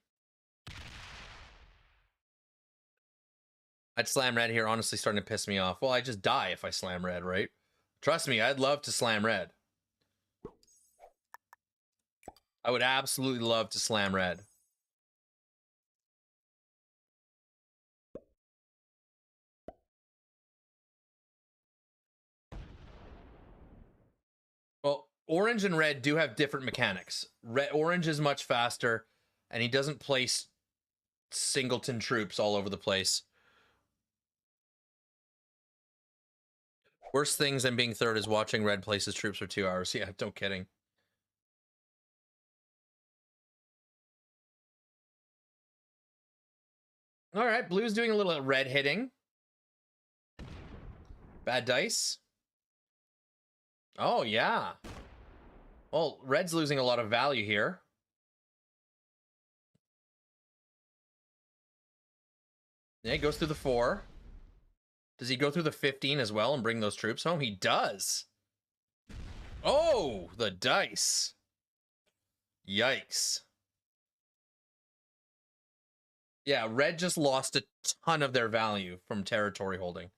I'd slam red here, honestly starting to piss me off. Well, I just die if I slam red, right? Trust me, I'd love to slam red. I would absolutely love to slam red. Well, orange and red do have different mechanics. Orange is much faster, and he doesn't place singleton troops all over the place. Worst things than being third is watching red places troops for 2 hours. Yeah, no kidding. All right, blue's doing a little red hitting. Bad dice. Oh, yeah. Well, red's losing a lot of value here. Yeah, he goes through the 4. Does he go through the 15 as well and bring those troops home? He does. Oh, the dice. Yikes. Yeah, red just lost a ton of their value from territory holding.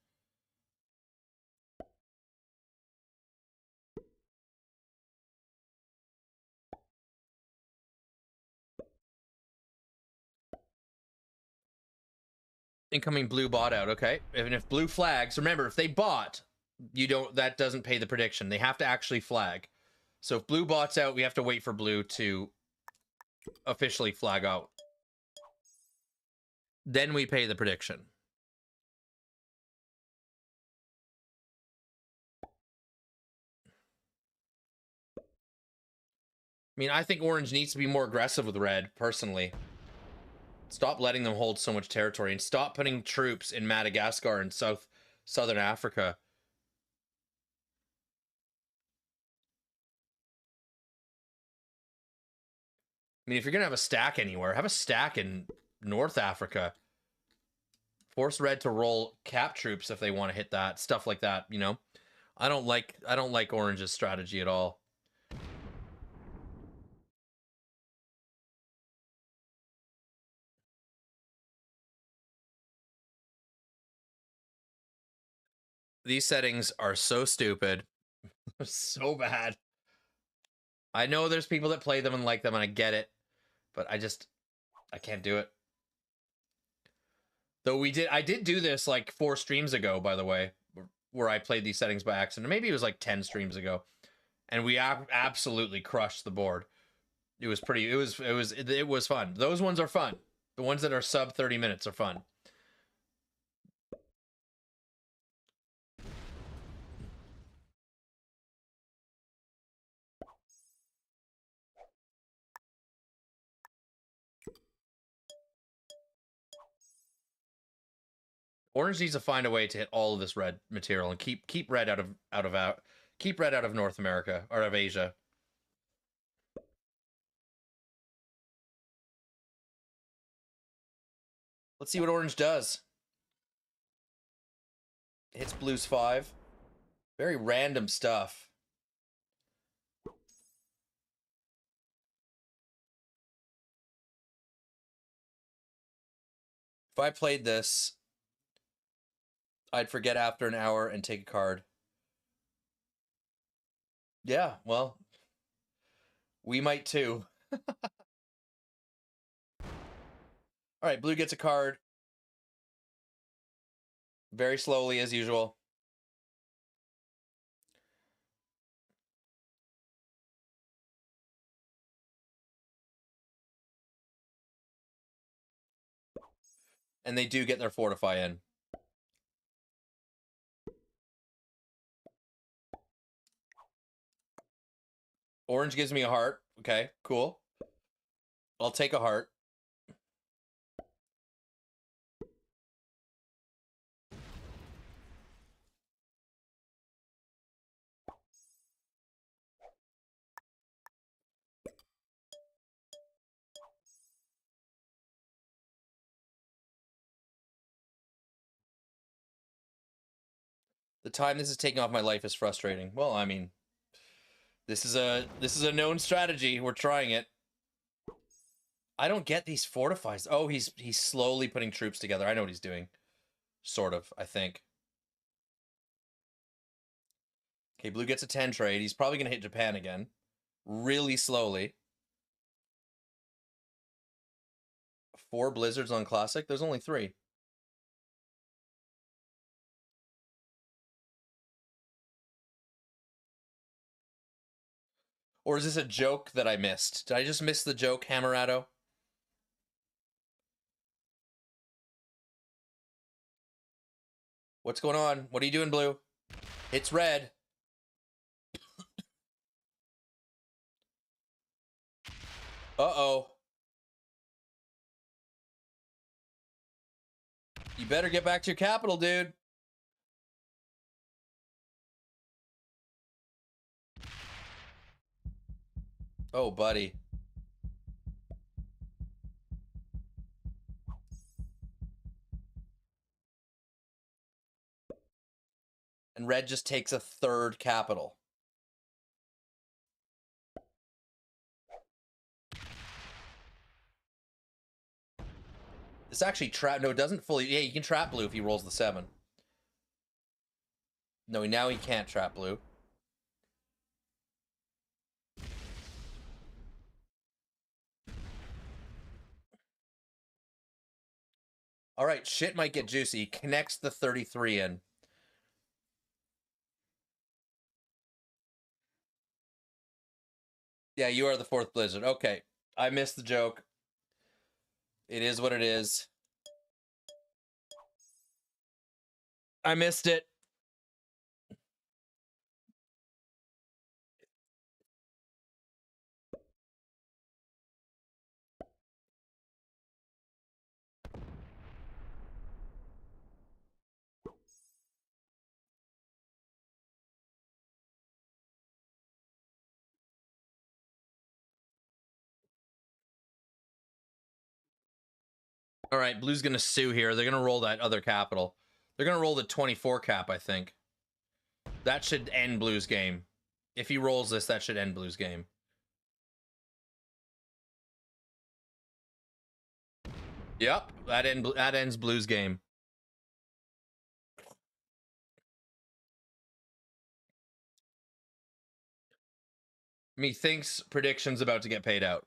Incoming blue bot out, okay. And if blue flags, remember, if they bot, that doesn't pay the prediction. They have to actually flag. So if blue bots out, we have to wait for blue to officially flag out. Then we pay the prediction. I mean, I think orange needs to be more aggressive with red, personally. Stop letting them hold so much territory and stop putting troops in Madagascar and southern Africa. I mean, if you're going to have a stack anywhere, have a stack in North Africa. Force red to roll cap troops if they want to hit that. Stuff like that, you know? I don't like orange's strategy at all. These settings are so stupid. So bad. I know there's people that play them and like them, and I get it, but I can't do it. Though I did do this like 4 streams ago, by the way, where I played these settings by accident. Maybe it was like 10 streams ago, and we absolutely crushed the board. It was fun. Those ones are fun. The ones that are sub 30 minutes are fun. Orange needs to find a way to hit all of this red material and keep red out of North America or of Asia. Let's see what orange does. Hits blue's 5. Very random stuff. If I played this, I'd forget after an hour and take a card. Yeah, well, we might too. All right, blue gets a card. Very slowly, as usual. And they do get their fortify in. Orange gives me a heart. Okay, cool. I'll take a heart. The time this is taking off my life is frustrating. Well, I mean, this is a known strategy. We're trying it. I don't get these fortifies. Oh, he's slowly putting troops together. I know what he's doing. Sort of, I think. Okay, blue gets a 10 trade. He's probably going to hit Japan again. Really slowly. 4 blizzards on classic? There's only 3. Or is this a joke that I missed? Did I just miss the joke, Hammerado? What's going on? What are you doing, blue? It's red. Uh-oh. You better get back to your capital, dude. Oh, buddy. And red just takes a 3rd capital. This actually trap. No, it doesn't fully. Yeah, you can trap blue if he rolls the 7. No, now he can't trap blue. All right, shit might get juicy. Connects the 33 in. Yeah, you are the 4th blizzard. Okay, I missed the joke. It is what it is. I missed it. All right, blue's going to sue here. They're going to roll that other capital. They're going to roll the 24 cap, I think. That should end blue's game. If he rolls this, that should end blue's game. Yep, that ends blue's game. Methinks prediction's about to get paid out.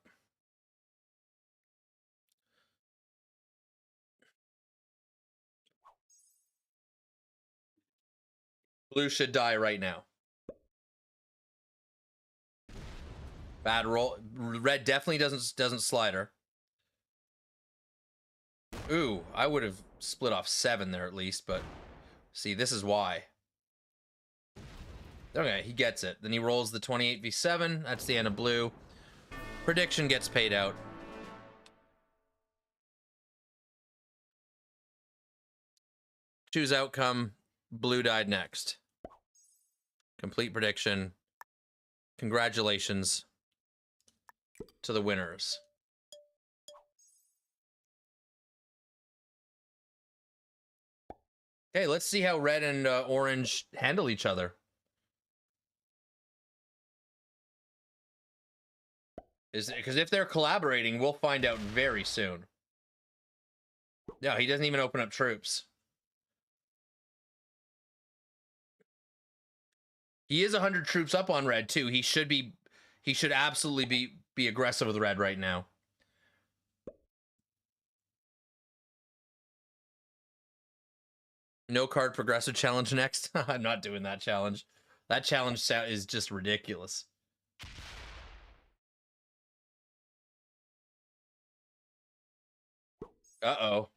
Blue should die right now. Bad roll. Red definitely doesn't slider. Ooh, I would have split off 7 there at least, but see, this is why. Okay, he gets it. Then he rolls the 28v7. That's the end of blue. Prediction gets paid out. Choose outcome. Blue died next. Complete prediction. Congratulations to the winners. Okay, let's see how red and orange handle each other. Because if they're collaborating, we'll find out very soon. No, he doesn't even open up troops. He is 100 troops up on red too. He should absolutely be aggressive with red right now. No card progressive challenge next. I'm not doing that challenge. That challenge is just ridiculous. Uh-oh.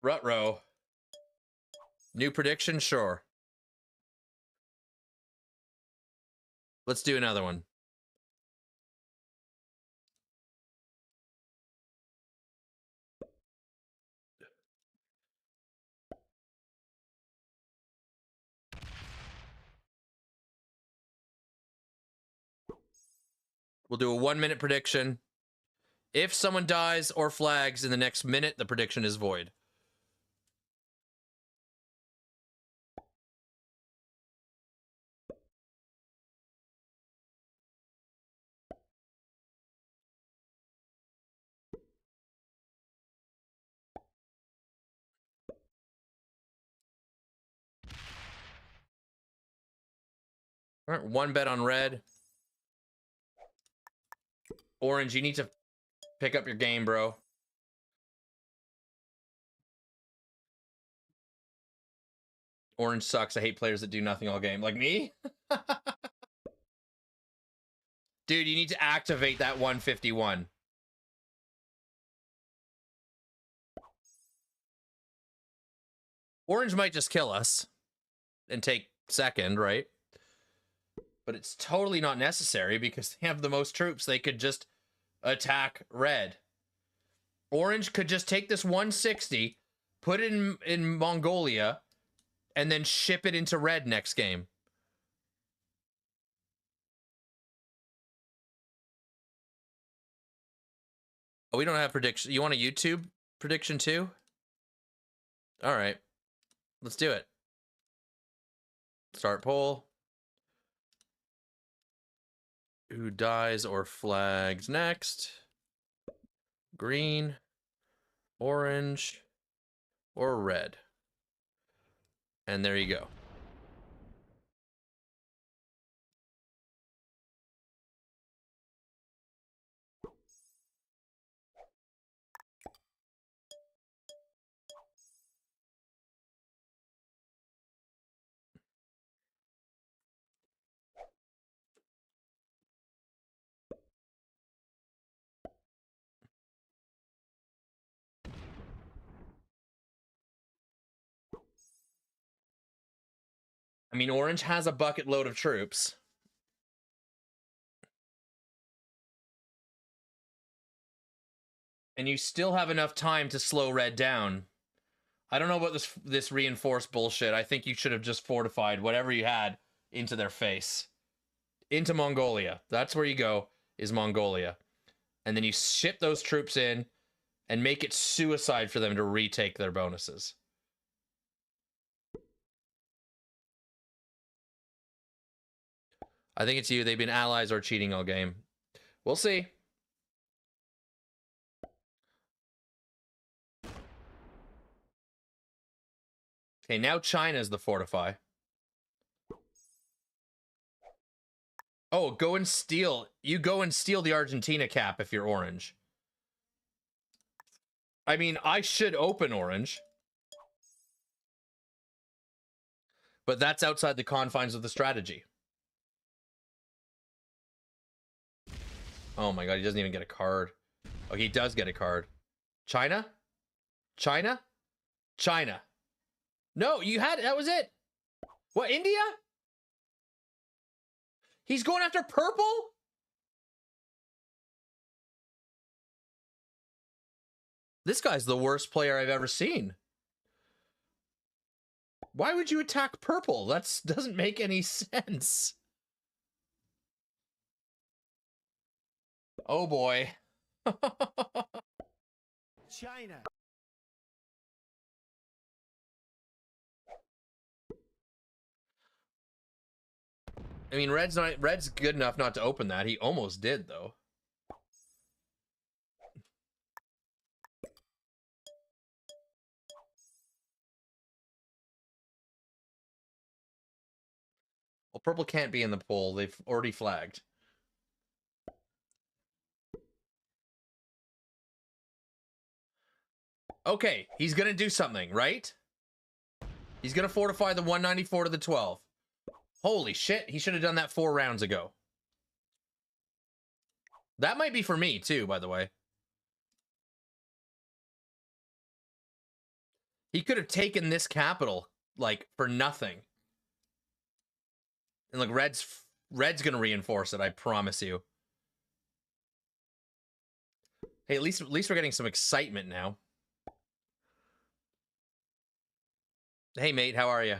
Rutrow. New prediction? Sure. Let's do another one. We'll do a 1-minute prediction. If someone dies or flags in the next minute, the prediction is void. All right, 1 bet on red. Orange, you need to pick up your game, bro. Orange sucks. I hate players that do nothing all game. Like me? Dude, you need to activate that 151. Orange might just kill us and take second, right? But it's totally not necessary because they have the most troops. They could just attack red. Orange could just take this 160, put it in Mongolia, and then ship it into red next game. Oh, we don't have prediction. You want a YouTube prediction too? All right. Let's do it. Start poll. Who dies or flags next? Green, orange, or red? And there you go. I mean, orange has a bucket load of troops. And you still have enough time to slow red down. I don't know about this reinforced bullshit. I think you should have just fortified whatever you had into their face. Into Mongolia. That's where you go, is Mongolia. And then you ship those troops in and make it suicide for them to retake their bonuses. I think it's you. They've been allies or cheating all game. We'll see. Okay, now China's the fortify. Oh, go and steal. You go and steal the Argentina cap if you're orange. I mean, I should open orange. But that's outside the confines of the strategy. Oh my god, he doesn't even get a card. Oh, he does get a card. China? China? China. No, you had it. That was it. What, India? He's going after purple? This guy's the worst player I've ever seen. Why would you attack purple? That doesn't make any sense. Oh boy. China. I mean, Red's good enough not to open that. He almost did, though. Well, purple can't be in the poll. They've already flagged. Okay, he's gonna do something, right? He's gonna fortify the 194 to the 12. Holy shit, he should have done that 4 rounds ago. That might be for me, too, by the way. He could have taken this capital, like, for nothing. And, like, Red's gonna reinforce it, I promise you. Hey, at least we're getting some excitement now. Hey, mate, how are you?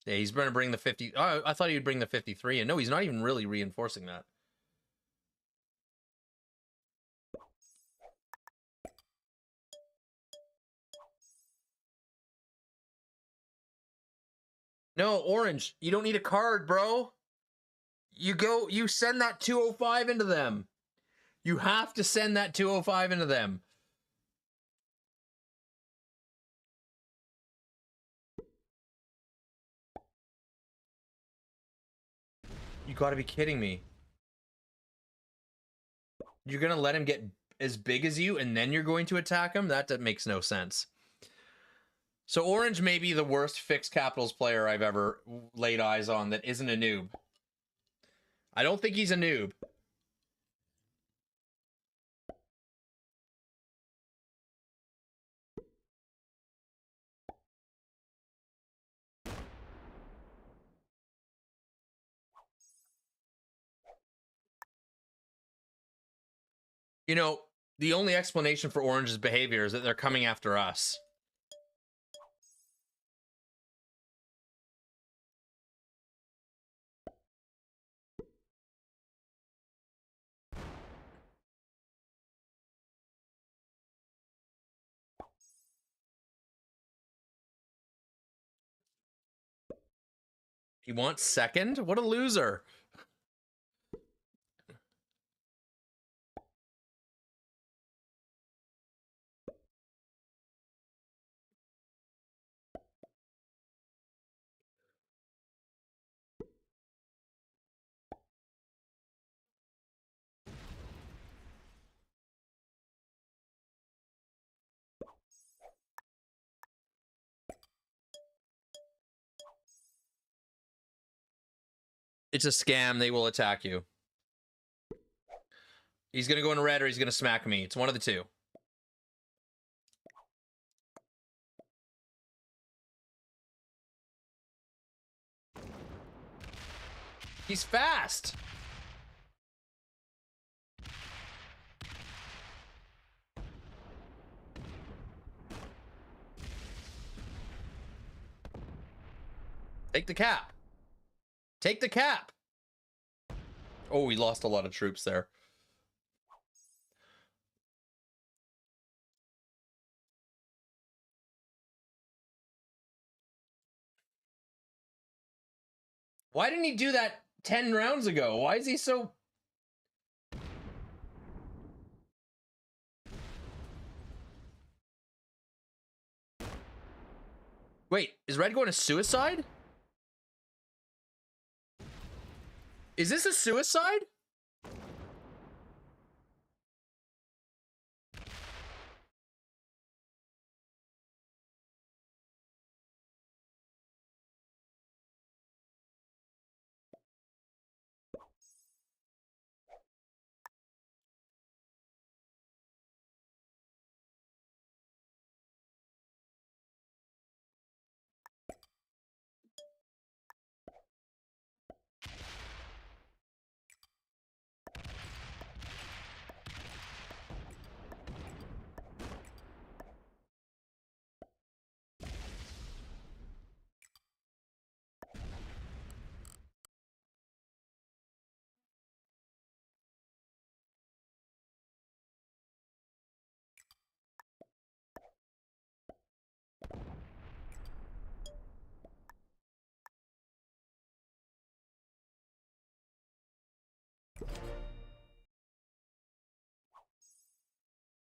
Yeah, he's going to bring the 50. Oh, I thought he would bring the 53. And no, he's not even really reinforcing that. No, Orange, you don't need a card, bro. You send that 205 into them. You have to send that 205 into them. You got to be kidding me. You're going to let him get as big as you and then you're going to attack him? That makes no sense. So Orange may be the worst fixed capitals player I've ever laid eyes on that isn't a noob. I don't think he's a noob. You know, the only explanation for Orange's behavior is that they're coming after us. He wants second? What a loser. It's a scam. They will attack you. He's going to go in red or he's going to smack me. It's one of the two. He's fast. Take the cap. Take the cap. Oh, we lost a lot of troops there. Why didn't he do that 10 rounds ago? Why is he so... Wait, is Red going to suicide? Is this a suicide?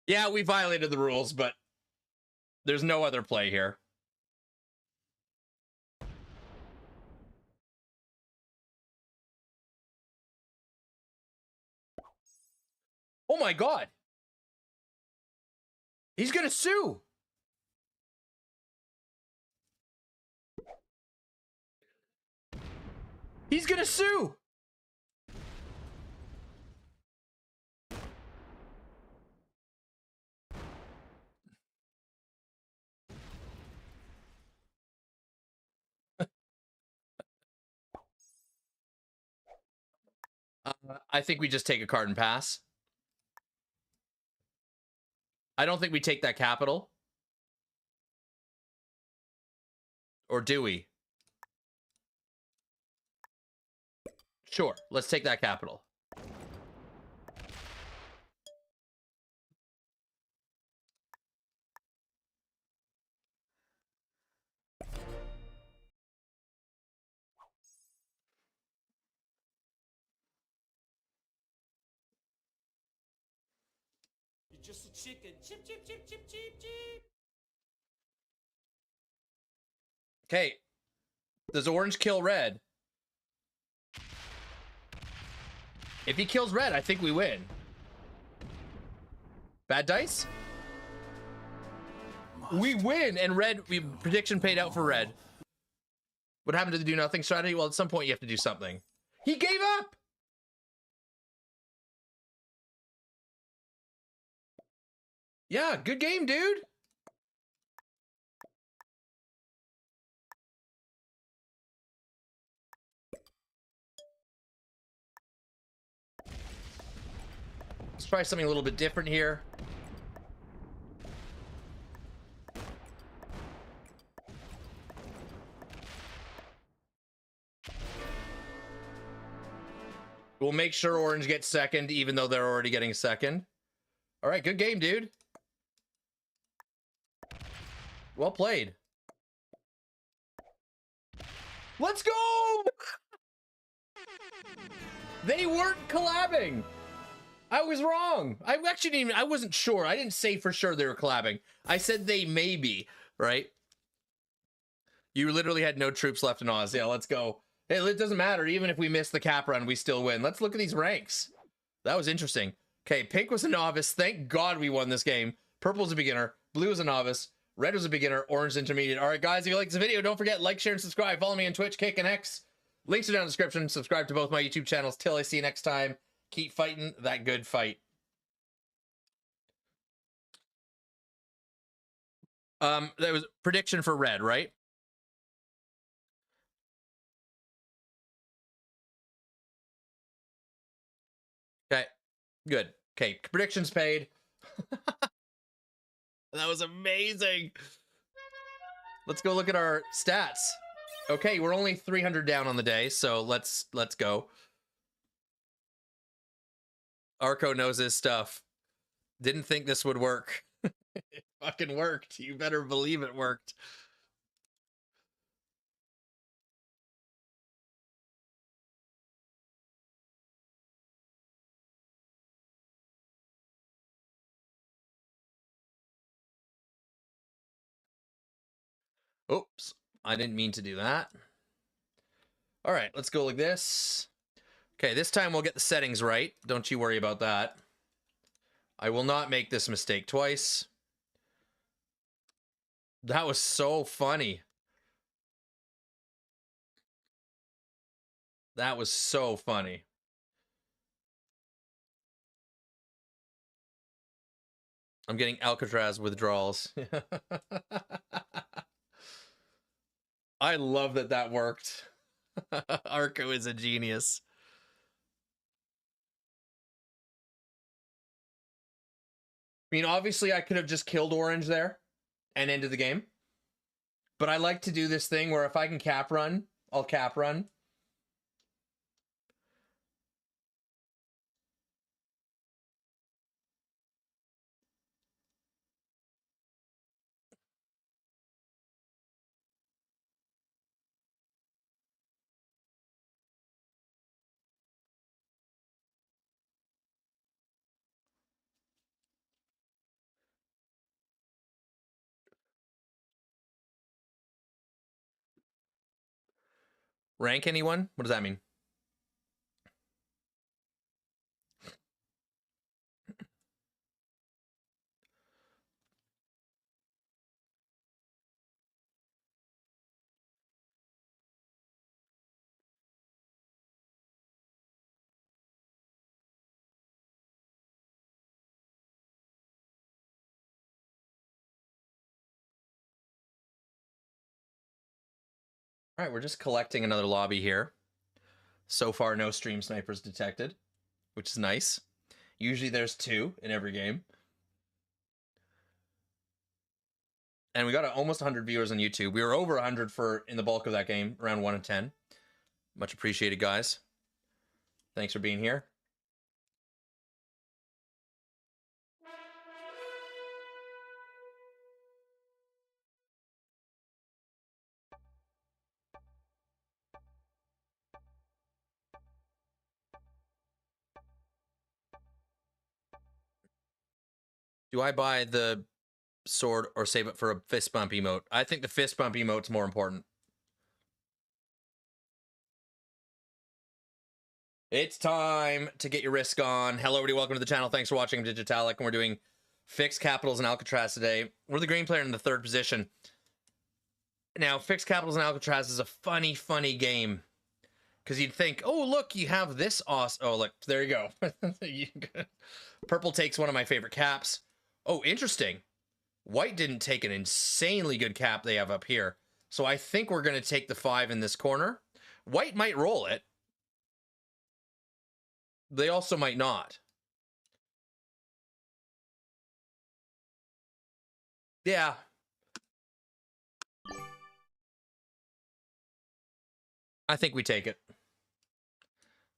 Yeah, we violated the rules, but there's no other play here. Oh my god. He's gonna sue. He's gonna sue. I think we just take a card and pass. I don't think we take that capital. Or do we? Sure, let's take that capital. You're just a chicken. Chip, chip, chip, chip, chip, chip. Okay. Does orange kill red? If he kills red, I think we win. Bad dice? We win, and red, prediction paid out for red. What happened to the do nothing strategy? Well, at some point you have to do something. He gave up! Yeah, good game, dude. Let's try something a little bit different here. We'll make sure orange gets second, even though they're already getting second. All right, good game, dude. Well played. Let's go! They weren't collabing. I was wrong. I actually didn't even, I wasn't sure. I didn't say for sure they were collabing. I said they may be, right? You literally had no troops left in Oz. Yeah, let's go. Hey, it doesn't matter. Even if we miss the cap run, we still win. Let's look at these ranks. That was interesting. Okay, pink was a novice. Thank God we won this game. Purple was a beginner. Blue was a novice. Red was a beginner. Orange intermediate. All right, guys, if you like this video, don't forget, like, share, and subscribe. Follow me on Twitch, Kick, and X. Links are down in the description. Subscribe to both my YouTube channels. Till I see you next time. Keep fighting that good fight. That was prediction for red, right? Okay, good. Okay, predictions paid. That was amazing. Let's go look at our stats. Okay, we're only 300 down on the day, so let's go. Arco knows his stuff. Didn't think this would work. It fucking worked. You better believe it worked. Oops, I didn't mean to do that. All right, let's go like this. Okay, this time we'll get the settings right. Don't you worry about that. I will not make this mistake twice. That was so funny. That was so funny. I'm getting Alcatraz withdrawals. I love that that worked. Arco is a genius. I mean, obviously I could have just killed orange there and ended the game. But I like to do this thing where if I can cap run, I'll cap run. Rank anyone? What does that mean? All right, we're just collecting another lobby here. So far, no stream snipers detected, which is nice. Usually there's 2 in every game. And we got almost 100 viewers on YouTube. We were over 100 in the bulk of that game, around 1 in 10. Much appreciated, guys. Thanks for being here. Do I buy the sword or save it for a fist bump emote? I think the fist bump emote's more important. It's time to get your risk on. Hello, everybody. Welcome to the channel. Thanks for watching. I'm Digitalic, and we're doing fixed capitals and Alcatraz today. We're the green player in the 3rd position. Now, fixed capitals and Alcatraz is a funny, funny game. Because you'd think, oh, look, you have this awesome... Oh, look, there you go. Purple takes one of my favorite caps. Oh, interesting. White didn't take an insanely good cap they have up here. So I think we're going to take the 5 in this corner. White might roll it. They also might not. Yeah. I think we take it.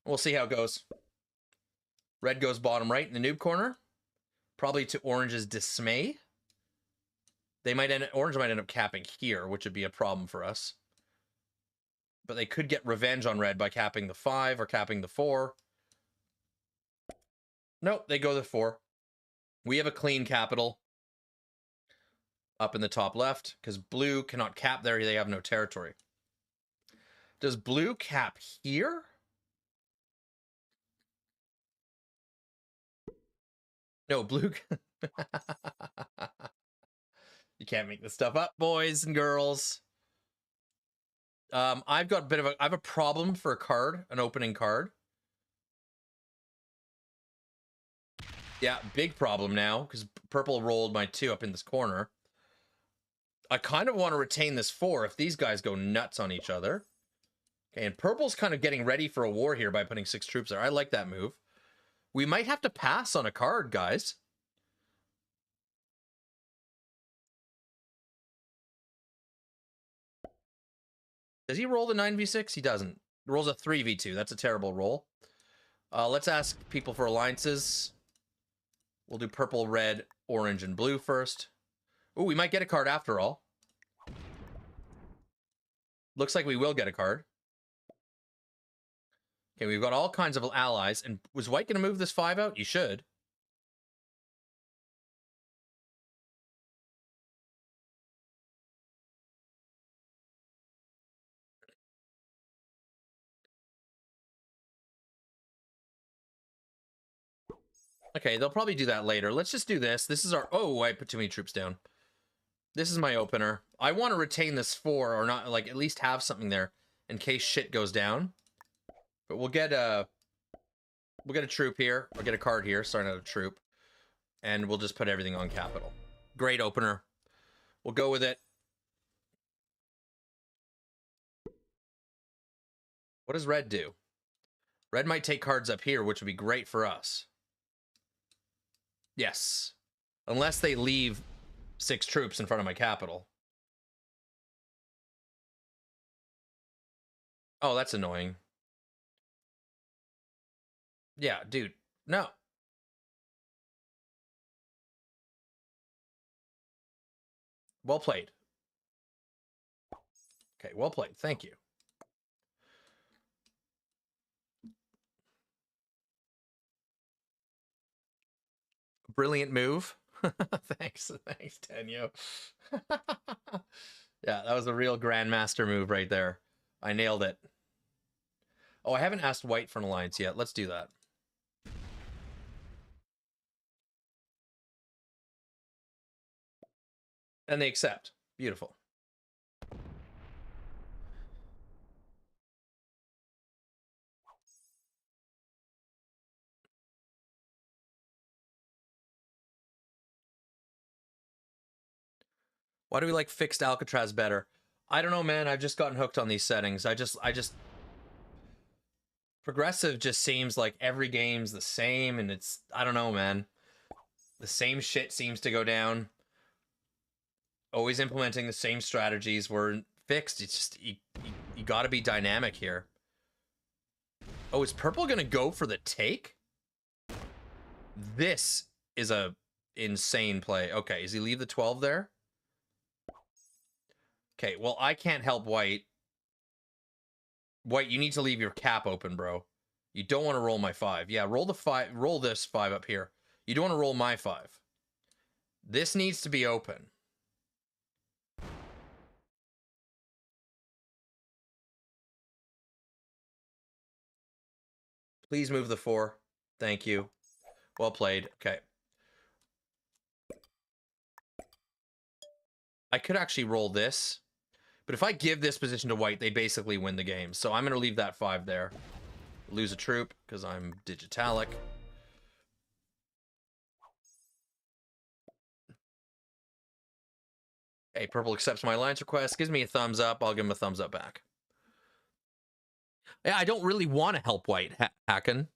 We'll see how it goes. Red goes bottom right in the noob corner. Probably to Orange's dismay. Orange might end up capping here, which would be a problem for us. But they could get revenge on Red by capping the 5 or capping the 4. Nope, they go the 4. We have a clean capital up in the top left because Blue cannot cap there. They have no territory. Does Blue cap here? No, Blue... You can't make this stuff up, boys and girls. I've got I have a problem for a card, an opening card. Yeah, big problem now, because purple rolled my 2 up in this corner. I kind of want to retain this 4 if these guys go nuts on each other. Okay, and purple's kind of getting ready for a war here by putting 6 troops there. I like that move. We might have to pass on a card, guys. Does he roll the 9v6? He doesn't. He rolls a 3v2. That's a terrible roll. Let's ask people for alliances. We'll do purple, red, orange, and blue first. Ooh, we might get a card after all. Looks like we will get a card. Okay, we've got all kinds of allies. And was white going to move this 5 out? You should. Okay, they'll probably do that later. Let's just do this. This is our... Oh, I put too many troops down. This is my opener. I want to retain this 4 or not, like, at least have something there in case shit goes down. But we'll get a troop here. Or get a card here. Sorry, not a troop. And we'll just put everything on capital. Great opener. We'll go with it. What does red do? Red might take cards up here, which would be great for us. Yes. Unless they leave 6 troops in front of my capital. Oh, that's annoying. Yeah, dude. No. Well played. Okay, well played. Thank you. Brilliant move. Thanks, Tenyo. Yeah, that was a real grandmaster move right there. I nailed it. Oh, I haven't asked white for an alliance yet. Let's do that. And they accept. Beautiful. Why do we like fixed Alcatraz better? I don't know, man. I've just gotten hooked on these settings. I just progressive just seems like every game's the same, and it's, I don't know, man. The same shit seems to go down. Always implementing the same strategies. We're fixed. It's just, you gotta be dynamic here. Oh, is purple gonna go for the take? This is a insane play. Okay, does he leave the 12 there? Okay, well, I can't help white. White, you need to leave your cap open, bro. You don't want to roll my 5. Yeah, roll the 5. Roll this 5 up here. You don't want to roll my 5. This needs to be open. Please move the 4. Thank you. Well played. Okay. I could actually roll this. But if I give this position to white, they basically win the game. So I'm going to leave that 5 there. Lose a troop because I'm digitalic. Hey, purple accepts my alliance request. Gives me a thumbs up. I'll give him a thumbs up back. Yeah, I don't really want to help white, Hacken.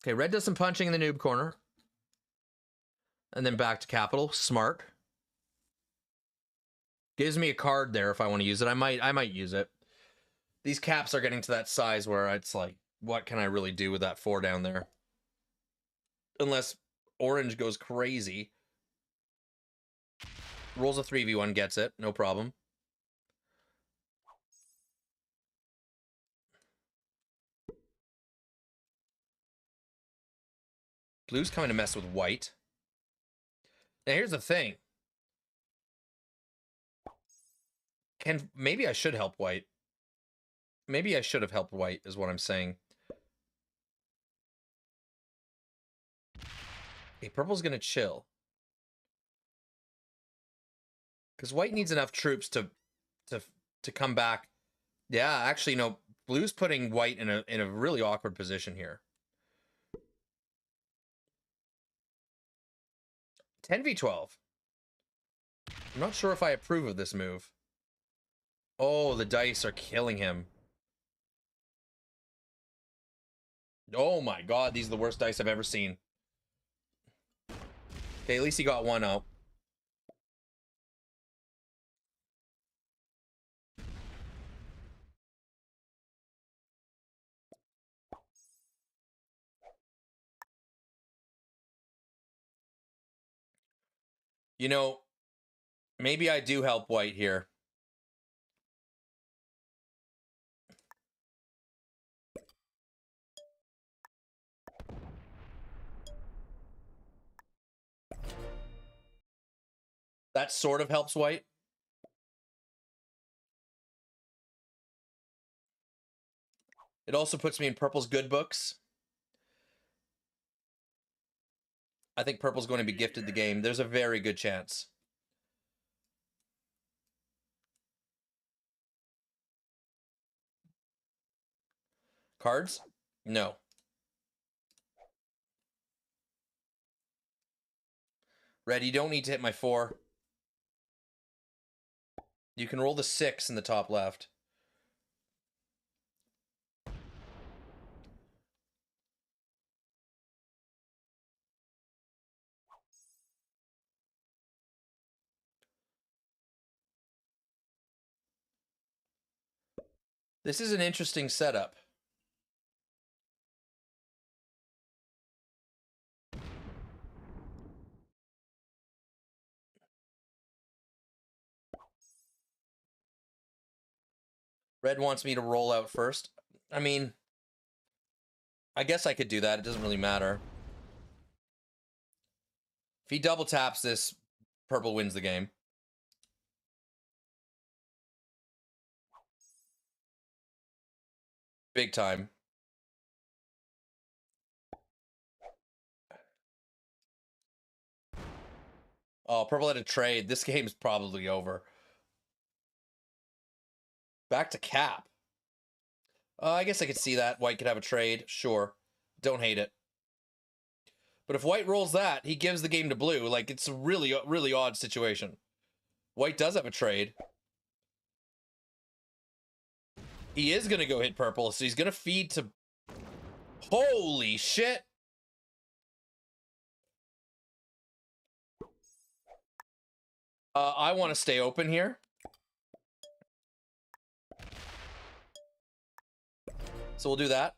Okay, red does some punching in the noob corner. And then back to capital. Smart. Gives me a card there if I want to use it. I might use it. These caps are getting to that size where it's like, what can I really do with that 4 down there? Unless orange goes crazy. Rolls a 3v1, gets it. No problem. Blue's coming to mess with white. Now here's the thing. Maybe I should help white. Maybe I should have helped white, is what I'm saying. Okay, purple's gonna chill. Because white needs enough troops to come back. Yeah, actually, no. Blue's putting white in a really awkward position here. 10v12. I'm not sure if I approve of this move. Oh, the dice are killing him. Oh my god, these are the worst dice I've ever seen. Okay, at least he got one out. You know, maybe I do help white here. That sort of helps white. It also puts me in purple's good books. I think purple's going to be gifted the game. There's a very good chance. Cards? No. Red, you don't need to hit my 4. You can roll the 6 in the top left. This is an interesting setup. Red wants me to roll out first. I mean, I guess I could do that. It doesn't really matter. If he double taps this, purple wins the game. Big time. Oh, purple had a trade. This game's probably over. Back to cap. I guess I could see that. White could have a trade. Sure. Don't hate it. But if white rolls that, he gives the game to blue. Like, it's a really, really odd situation. White does have a trade. He is going to go hit purple, so he's going to feed to... Holy shit! I want to stay open here. So we'll do that.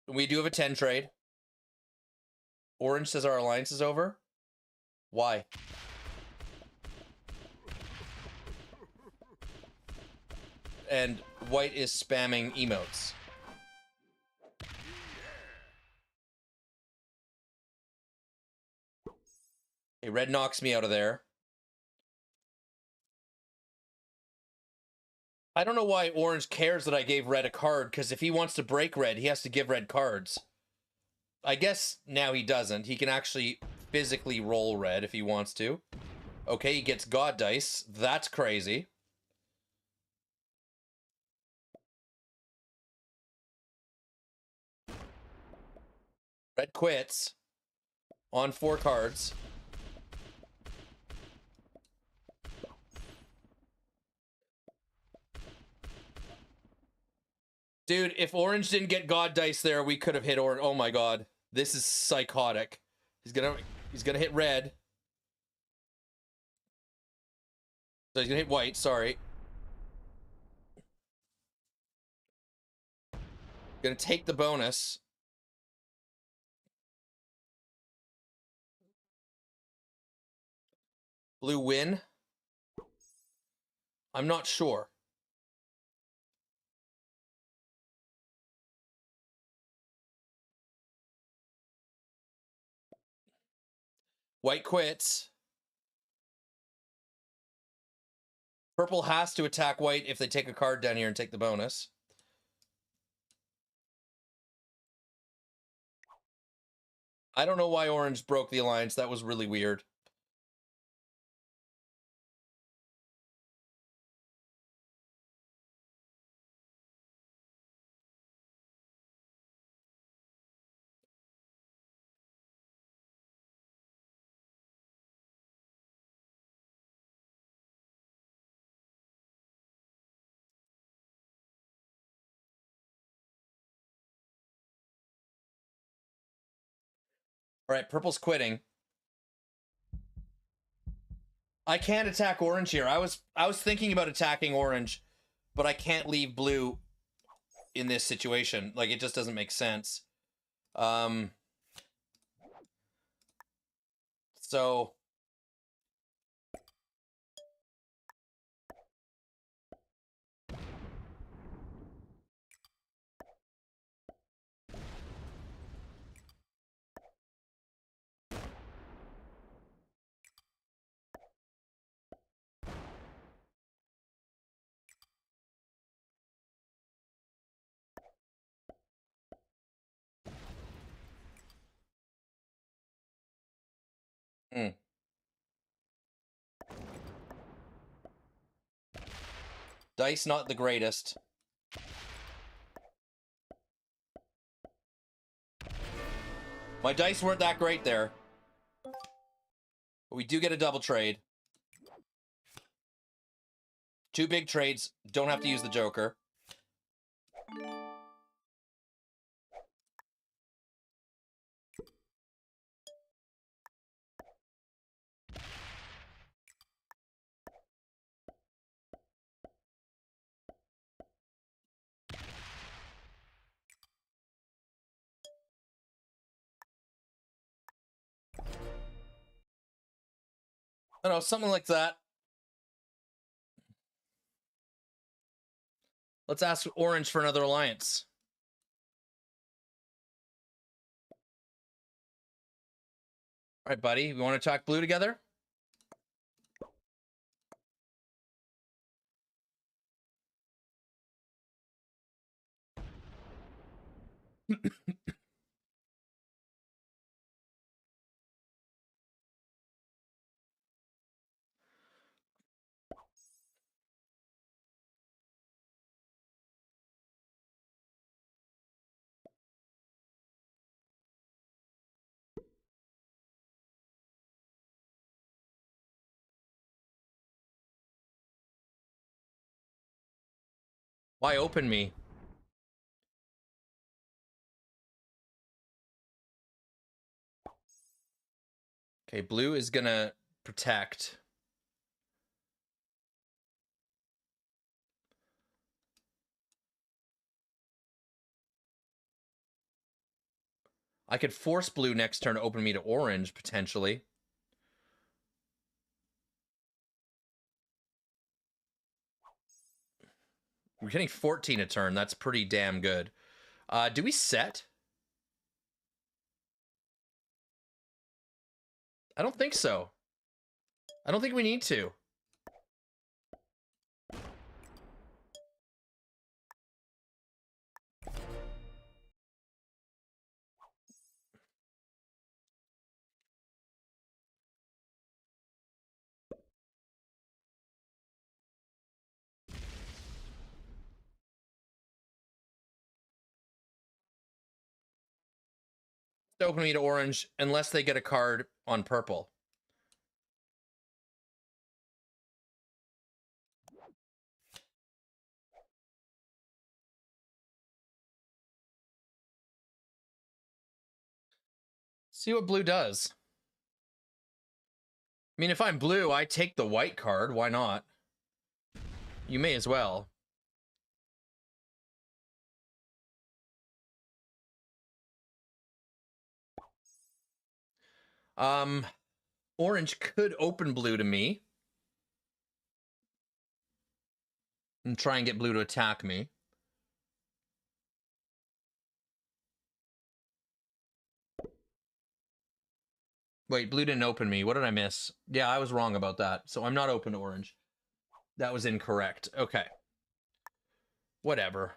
We do have a 10 trade. Orange says our alliance is over. Why? And white is spamming emotes. Okay, red knocks me out of there. I don't know why orange cares that I gave red a card, because if he wants to break red, he has to give red cards. I guess now he doesn't. He can actually physically roll red if he wants to. Okay, he gets god dice. That's crazy. Red quits on 4 cards. Dude, if orange didn't get god dice there, we could have hit orange. Oh my god. This is psychotic. He's gonna hit red. So he's gonna hit white, sorry. Gonna take the bonus. Blue win? I'm not sure. White quits. Purple has to attack white if they take a card down here and take the bonus. I don't know why orange broke the alliance. That was really weird. All right, purple's quitting. I can't attack orange here. I was thinking about attacking orange, but I can't leave blue in this situation. Like, it just doesn't make sense. So dice not the greatest. My dice weren't that great there. But we do get a double trade. 2 big trades. Don't have to use the Joker. I don't know, something like that. Let's ask orange for another alliance. All right, buddy. We want to attack blue together? Why open me? Okay, blue is gonna protect. I could force blue next turn to open me to orange, potentially. We're getting 14 a turn. That's pretty damn good. Do we set? I don't think so. I don't think we need to. To open me to orange unless they get a card on purple. See what blue does. I mean, if I'm blue, I take the white card. Why not? You may as well. Orange could open blue to me and try and get blue to attack me. Wait, blue didn't open me. What did I miss? Yeah, I was wrong about that. So I'm not open to orange. That was incorrect. Okay. Whatever.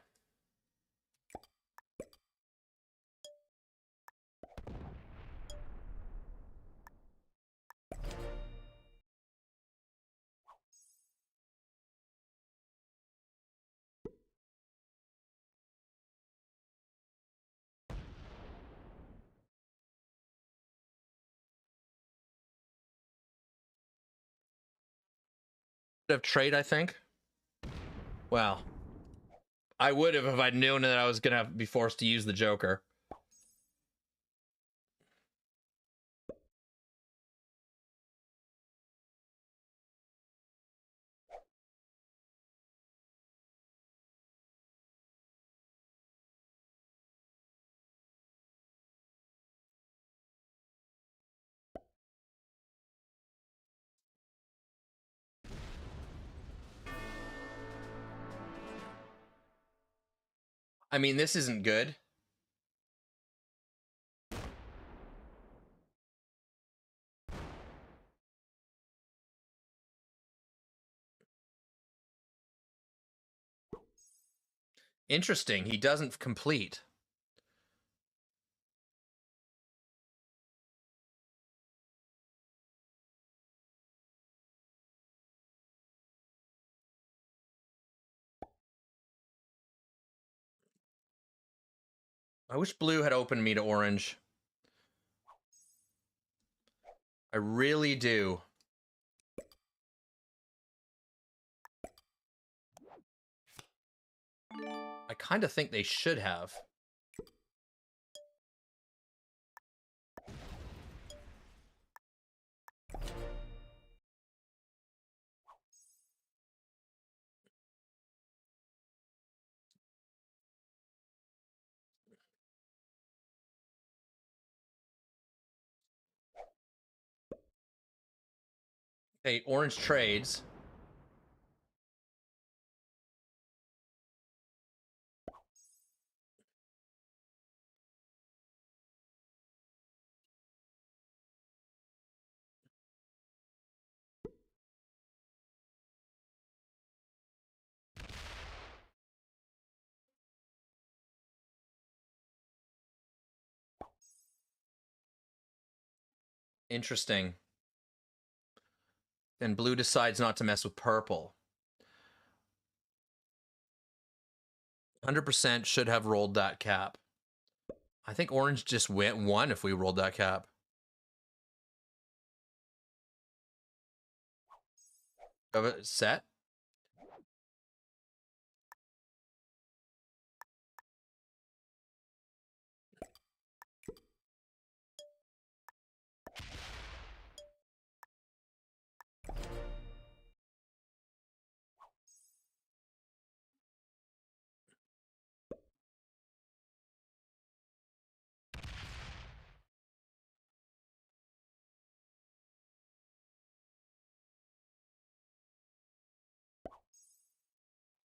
Have trade, I think. Well, I would have if I'd known that I was gonna be forced to use the Joker. I mean, this isn't good. Interesting. He doesn't complete. I wish blue had opened me to orange. I really do. I kind of think they should have. Okay, orange trades. Interesting. Then blue decides not to mess with purple. 100% should have rolled that cap. I think orange just won if we rolled that cap. Have it set?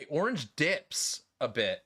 Orange dips a bit.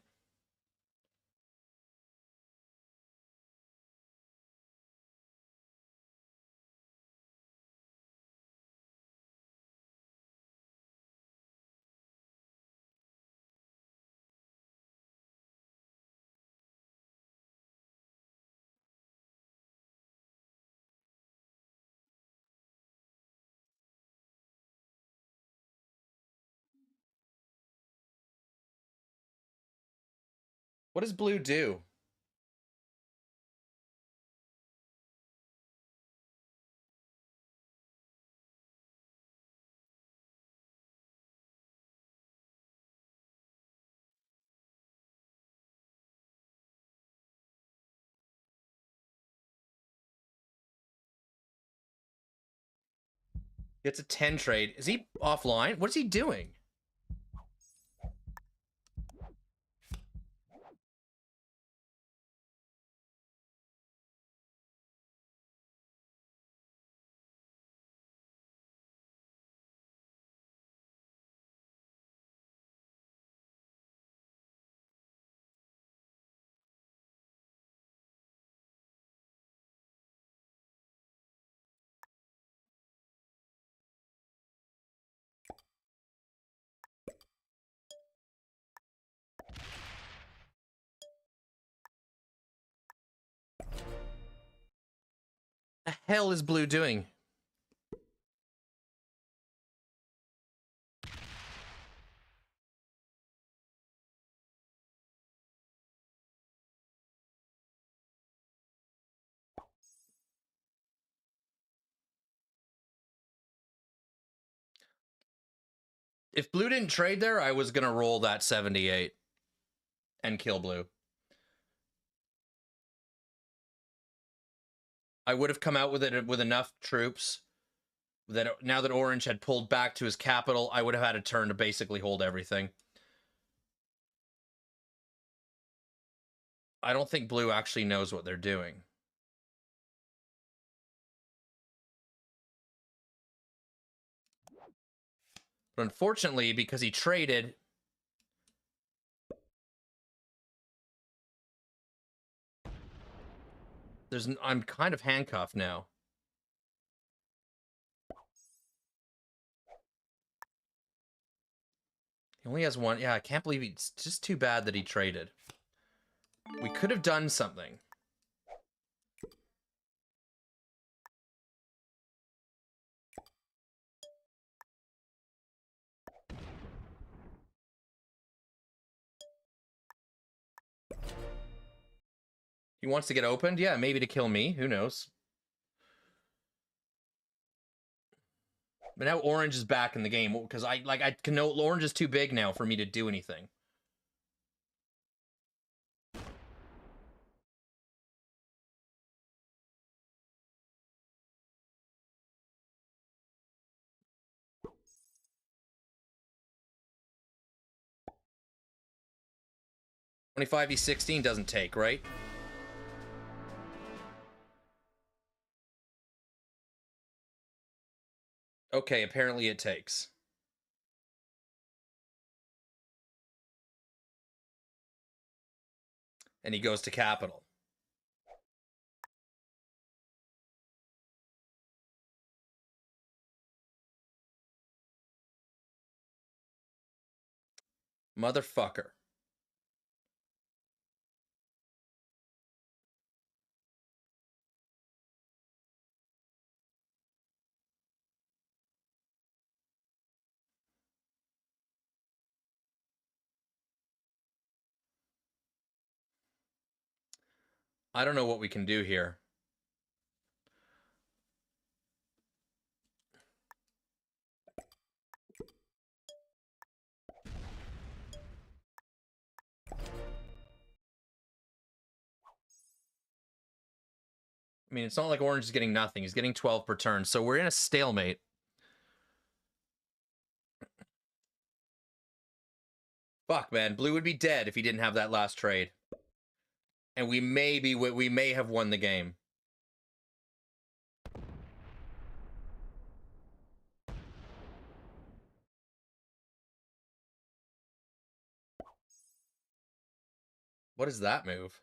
What does blue do? It's a 10 trade. Is he offline? What's he doing? The hell is blue doing? If blue didn't trade there, I was going to roll that 78 and kill blue. I would have come out with it with enough troops that now that orange had pulled back to his capital, I would have had a turn to basically hold everything. I don't think blue actually knows what they're doing. But unfortunately, because he traded, I'm kind of handcuffed now. He only has one. Yeah, I can't believe it's just too bad that he traded. We could have done something. He wants to get opened? Yeah, maybe to kill me. Who knows? But now orange is back in the game because I can know orange is too big now for me to do anything. (25v16) doesn't take, right? Okay, apparently it takes. And he goes to capital. Motherfucker. I don't know what we can do here. I mean, it's not like Orange is getting nothing. He's getting 12 per turn. So we're in a stalemate. Fuck, man. Blue would be dead if he didn't have that last trade. And we may have won the game. What is that move?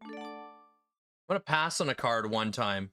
I'm gonna pass on a card one time.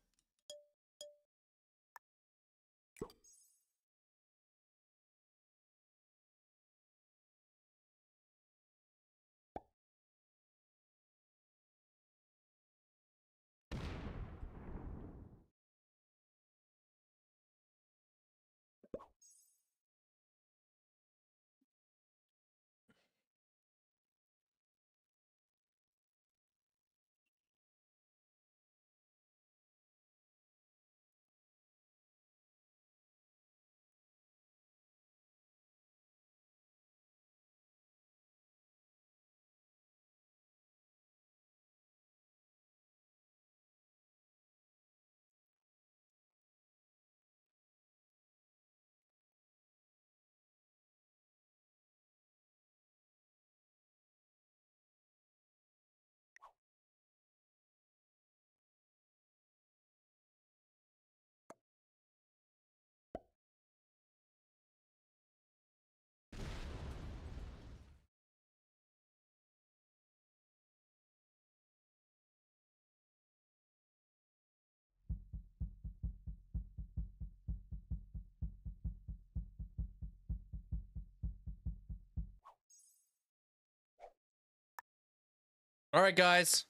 All right, guys.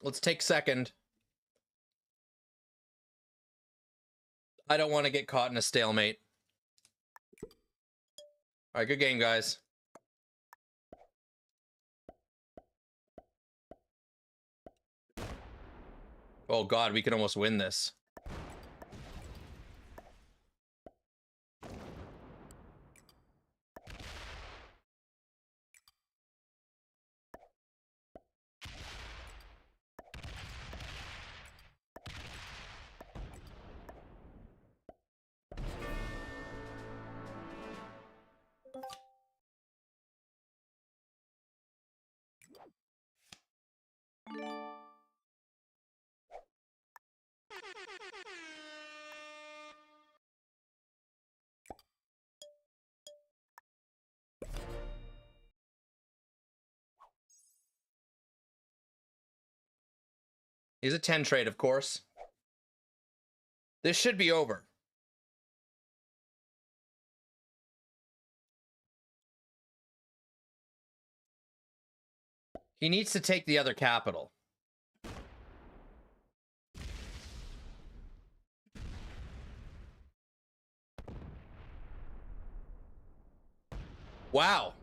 Let's take second. I don't want to get caught in a stalemate. All right, good game, guys. Oh, God, we could almost win this. He's a 10 trade, of course. This should be over. He needs to take the other capital. Wow.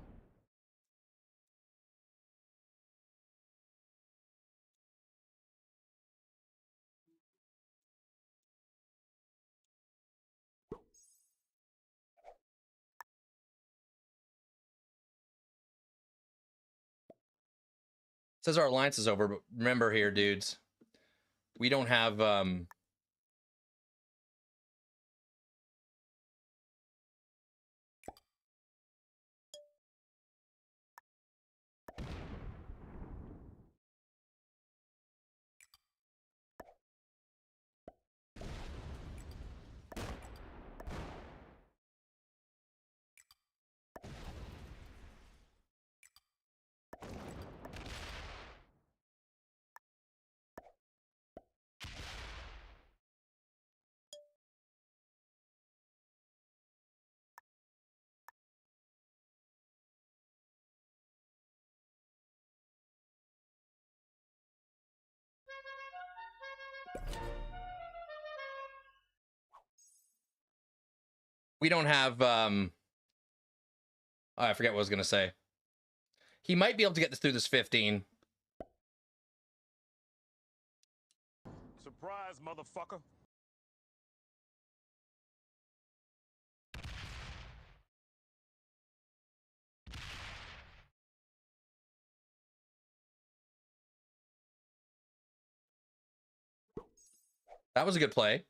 Says our alliance is over, but remember here, dudes, we don't have We don't have, oh, I forget what I was going to say. He might be able to get this through this 15. Surprise, motherfucker. That was a good play.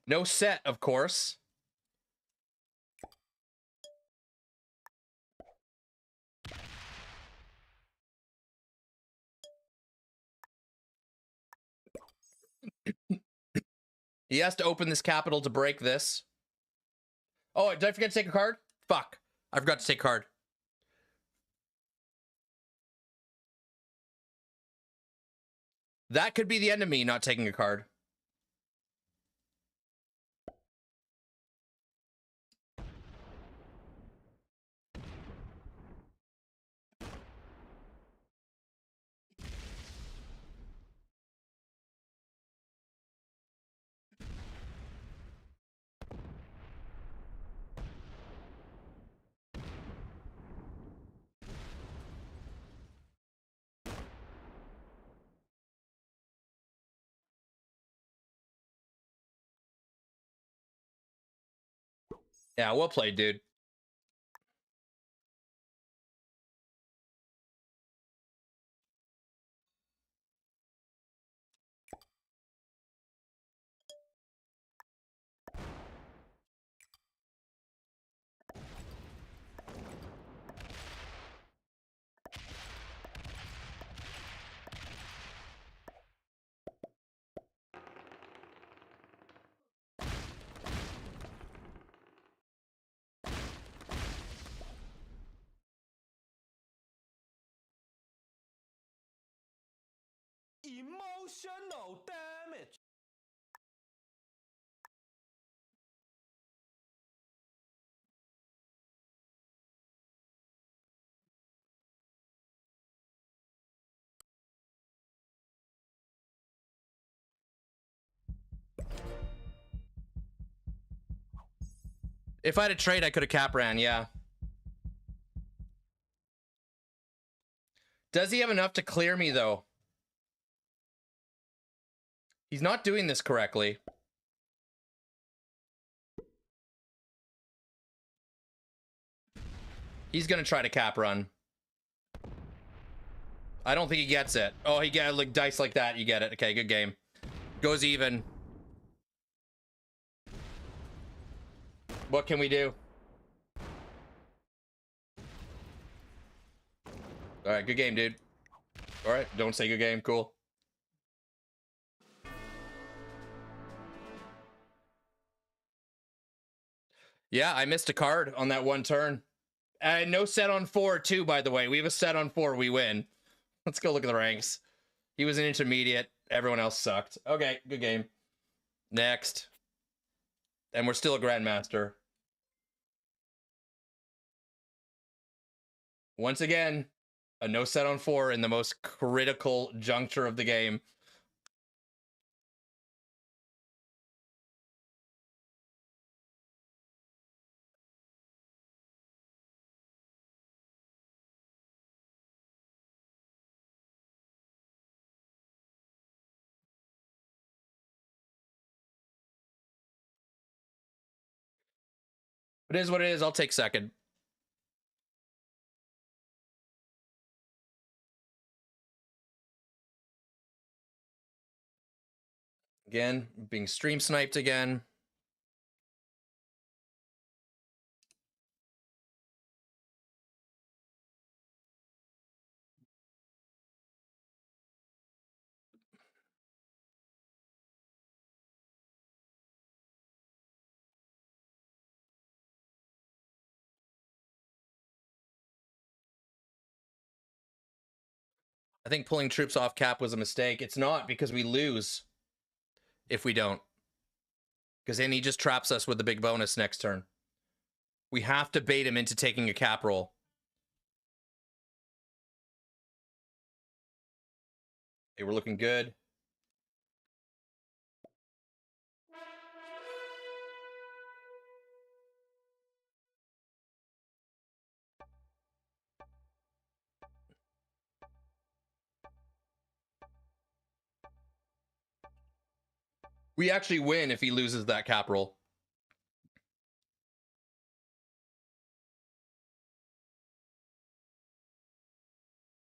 No set, of course. He has to open this capital to break this. Oh, did I forget to take a card? Fuck. I forgot to take a card. That could be the end of me not taking a card. Yeah, well played, dude. Emotional damage. If I had a trade, I could have cap ran, yeah. Does he have enough to clear me, though? He's not doing this correctly. He's gonna try to cap run. I don't think he gets it. Oh, he got like dice like that. You get it. Okay, good game. Goes even. What can we do? All right, good game, dude. All right, don't say good game. Cool. Yeah, I missed a card on that one turn. No set on 4, too, by the way. We have a set on 4. We win. Let's go look at the ranks. He was an intermediate. Everyone else sucked. Okay, good game. Next. And we're still a grandmaster. Once again, a no set on 4 in the most critical juncture of the game. It is what it is. I'll take second. Again, being stream sniped again. I think pulling troops off cap was a mistake. It's not, because we lose if we don't. Because then he just traps us with the big bonus next turn. We have to bait him into taking a cap roll. Okay, we're looking good. We actually win if he loses that cap roll.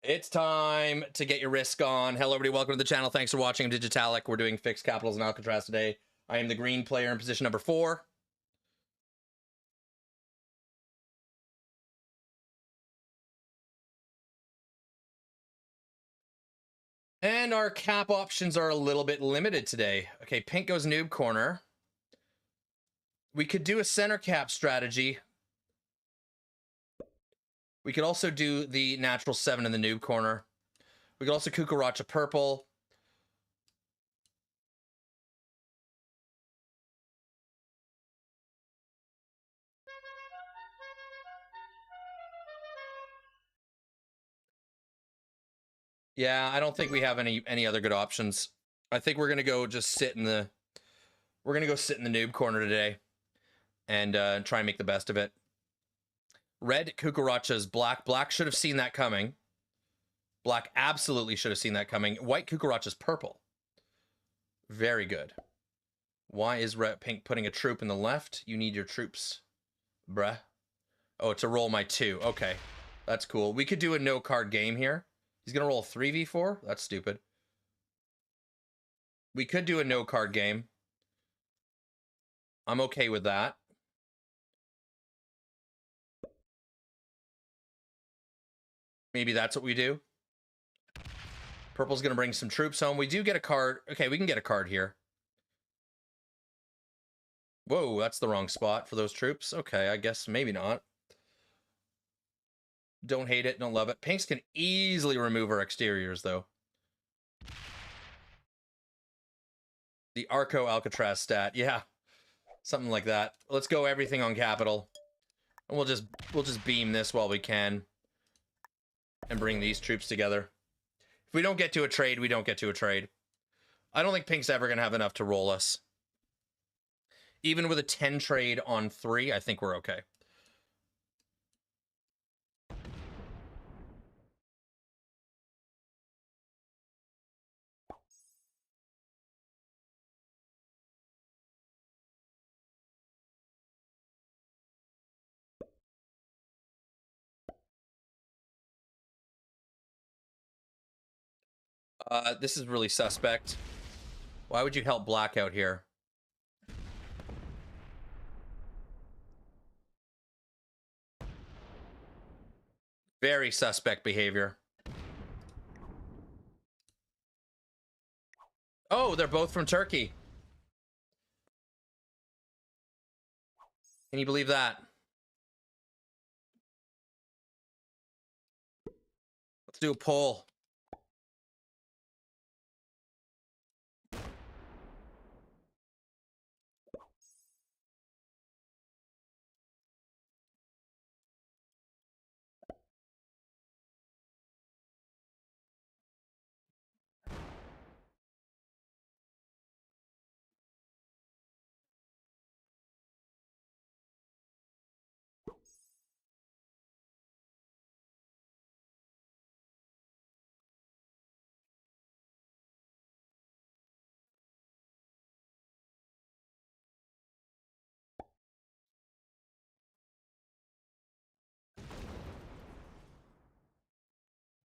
It's time to get your risk on. Hello, everybody. Welcome to the channel. Thanks for watching. I'm Digitalic. We're doing fixed capitals and Alcatraz today. I am the green player in position number 4. And our cap options are a little bit limited today. Okay, pink goes noob corner. We could do a center cap strategy. We could also do the natural 7 in the noob corner. We could also Kukaracha purple. Yeah, I don't think we have any other good options. I think we're gonna go just sit in the noob corner today and try and make the best of it. Red Kukaracha's black. Black should have seen that coming. Black absolutely should have seen that coming. White Kukaracha's purple. Very good. Why is red pink putting a troop in the left? You need your troops, bruh. Oh, to roll my 2. Okay, that's cool. We could do a no card game here. He's gonna roll 3v4. That's stupid. We could do a no card game. I'm okay with that. Maybe that's what we do. Purple's gonna bring some troops home. We do get a card. Okay, we can get a card here. Whoa, that's the wrong spot for those troops. Okay, I guess maybe not. Don't hate it, don't love it. Pinks can easily remove our exteriors, though. The Arco Alcatraz stat, yeah. Something like that. Let's go everything on capital. And we'll just beam this while we can. And bring these troops together. If we don't get to a trade, we don't get to a trade. I don't think Pink's ever gonna have enough to roll us. Even with a 10 trade on 3, I think we're okay. This is really suspect. Why would you help black out here? Very suspect behavior. Oh, they're both from Turkey. Can you believe that? Let's do a poll.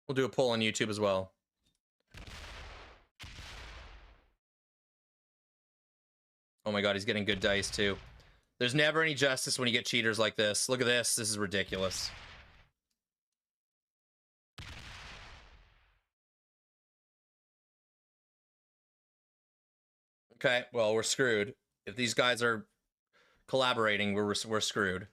We'll do a poll on YouTube as well. Oh my god, he's getting good dice too. There's never any justice when you get cheaters like this. Look at this. This is ridiculous. Okay, well, we're screwed. If these guys are collaborating, we're screwed.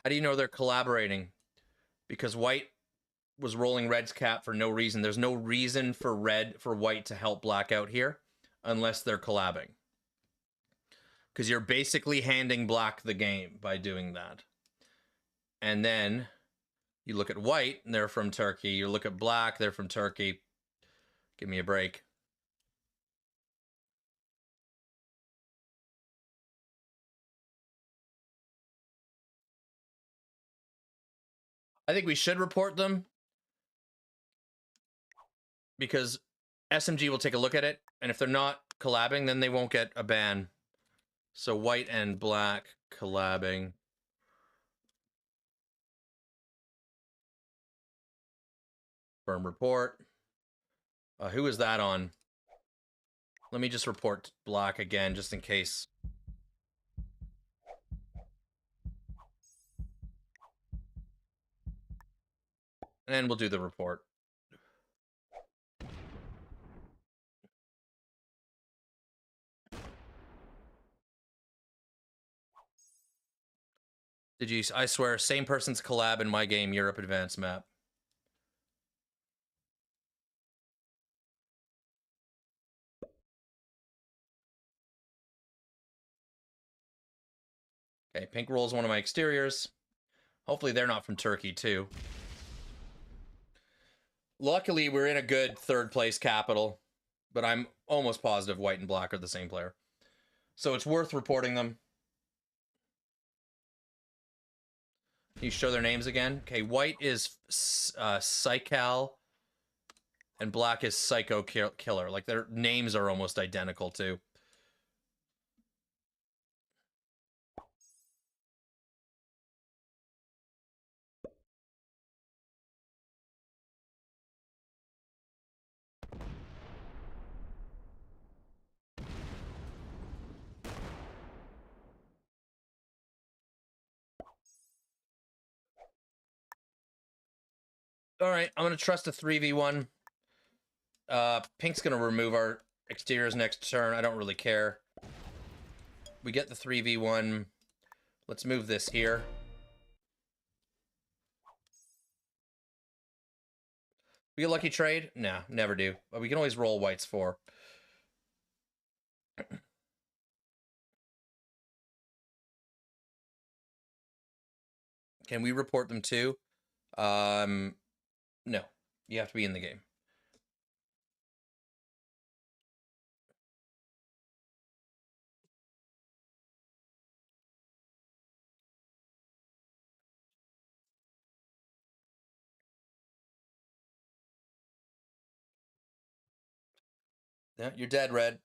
How do you know they're collaborating? Because white was rolling red's cap for no reason. There's no reason for white to help black out here unless they're collabing. Because you're basically handing black the game by doing that. And then you look at white, and they're from Turkey. You look at black, they're from Turkey. Give me a break. I think we should report them because SMG will take a look at it, and if they're not collabing, then they won't get a ban. So white and black collabing. Firm report. Who is that on? Let me just report black again, just in case. And we'll do the report. Did you? I swear, same person's collab in my game, Europe Advanced map. Okay, pink rolls one of my exteriors. Hopefully they're not from Turkey, too. Luckily, we're in a good third place capital, but I'm almost positive white and black are the same player. So it's worth reporting them. Can you show their names again? Okay, white is Psycal, and black is Psycho Killer. Like, their names are almost identical, too. All right, I'm going to trust a 3v1. Pink's going to remove our exteriors next turn. I don't really care. We get the 3v1. Let's move this here. We get lucky trade? Nah, never do. But we can always roll whites 4. Can we report them too? No. You have to be in the game. Yeah, you're dead, Red.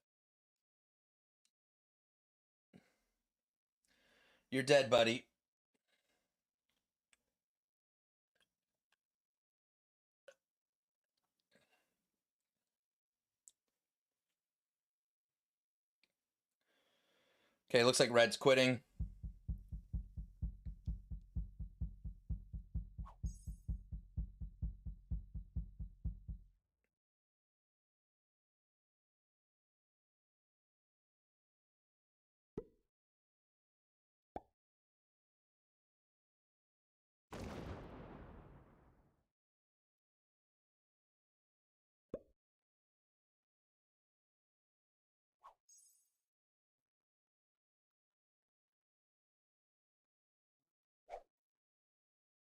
You're dead, buddy. Okay, looks like Red's quitting.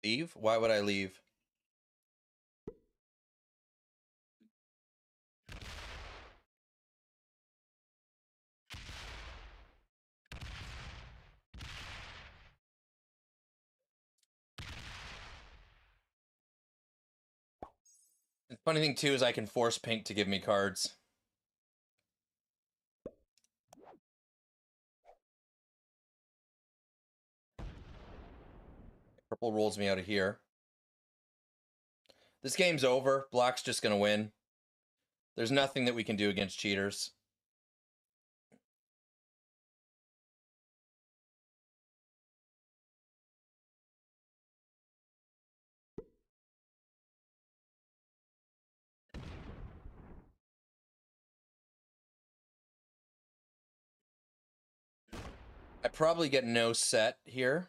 Leave? Why would I leave? The funny thing, too, is I can force Pink to give me cards. Purple rolls me out of here. This game's over. Black's just going to win. There's nothing that we can do against cheaters. I probably get no set here.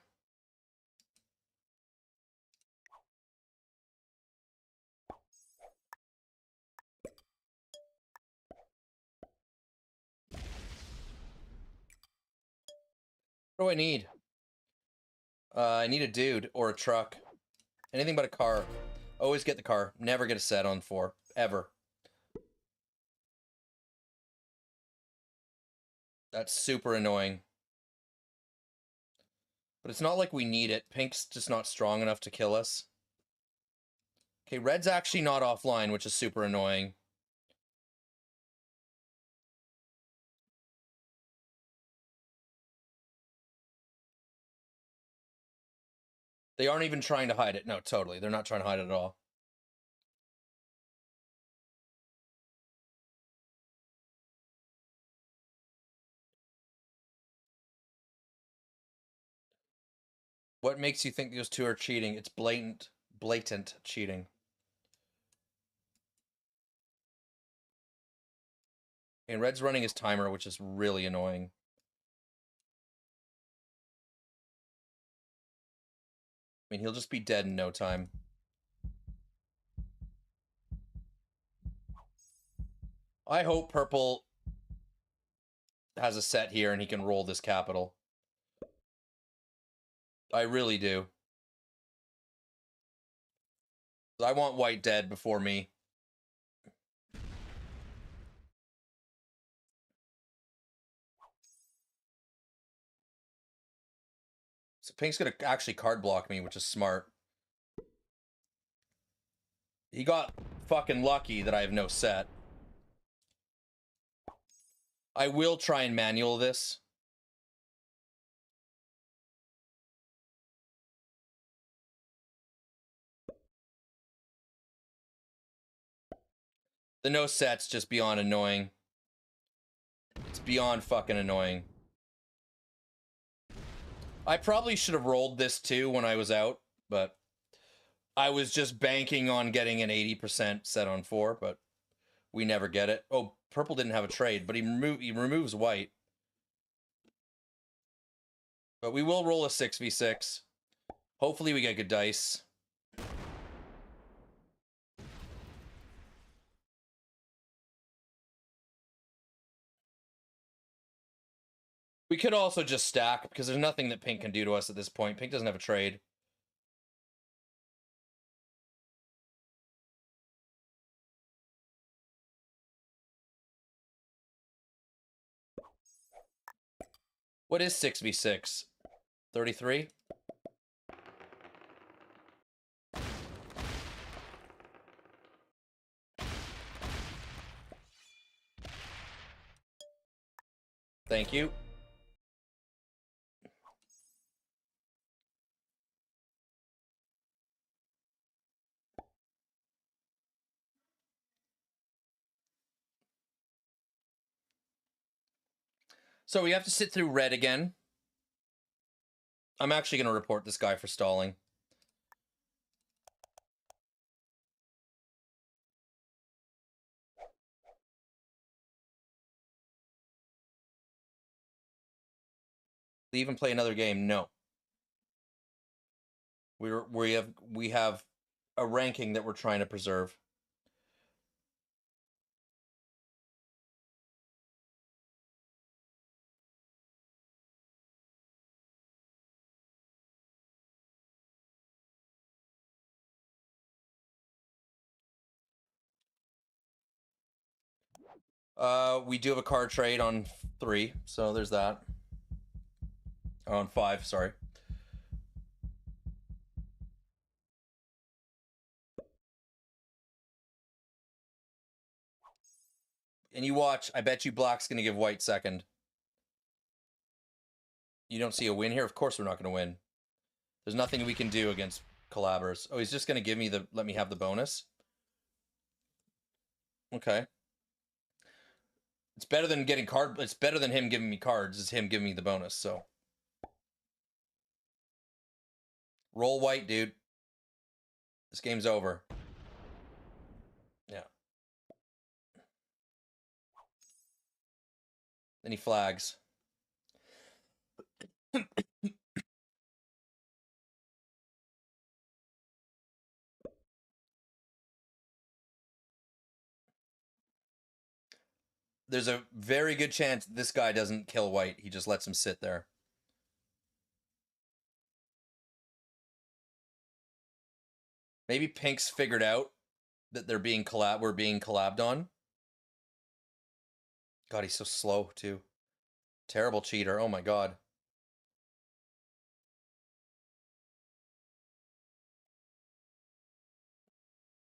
What do I need? I need a dude or a truck. Anything but a car. Always get the car. Never get a set on 4. Ever. That's super annoying. But it's not like we need it. Pink's just not strong enough to kill us. Okay, red's actually not offline, which is super annoying. They aren't even trying to hide it. No, totally. They're not trying to hide it at all. What makes you think those two are cheating? It's blatant cheating. And red's running his timer, which is really annoying. I mean, he'll just be dead in no time. I hope purple has a set here and he can roll this capital. I really do. I want white dead before me. So pink's gonna actually card block me, which is smart. He got fucking lucky that I have no set. I will try and manual this. The no set's just beyond annoying. It's beyond fucking annoying. I probably should have rolled this too when I was out, but I was just banking on getting an 80% set on 4, but we never get it. Oh, purple didn't have a trade, but he removes white. But we will roll a 6v6. Hopefully we get good dice. We could also just stack, because there's nothing that pink can do to us at this point. Pink doesn't have a trade. What is 6v6? 33? Thank you. So we have to sit through red again. I'm actually going to report this guy for stalling. Leave and play another game? No. We have a ranking that we're trying to preserve. We do have a card trade on 3, so there's that. On 5, sorry. And you watch, I bet you black's going to give white second. You don't see a win here? Of course we're not going to win. There's nothing we can do against collabers. Oh, he's just going to give me let me have the bonus? Okay. It's better than getting it's better than him giving me cards, is him giving me the bonus, so. Roll white, dude. This game's over. Yeah. Then he flags. There's a very good chance this guy doesn't kill white. He just lets him sit there. Maybe Pink's figured out that we're being collabed on. God, he's so slow too. Terrible cheater. Oh my god.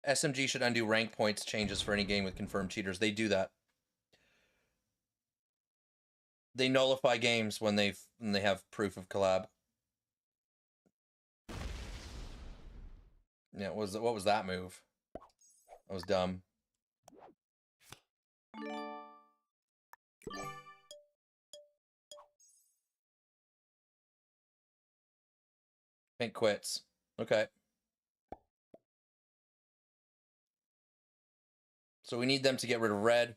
SMG should undo rank points changes for any game with confirmed cheaters. They do that. They nullify games when they have proof of collab. Yeah, what was that move? That was dumb. Pink quits. Okay. So we need them to get rid of red.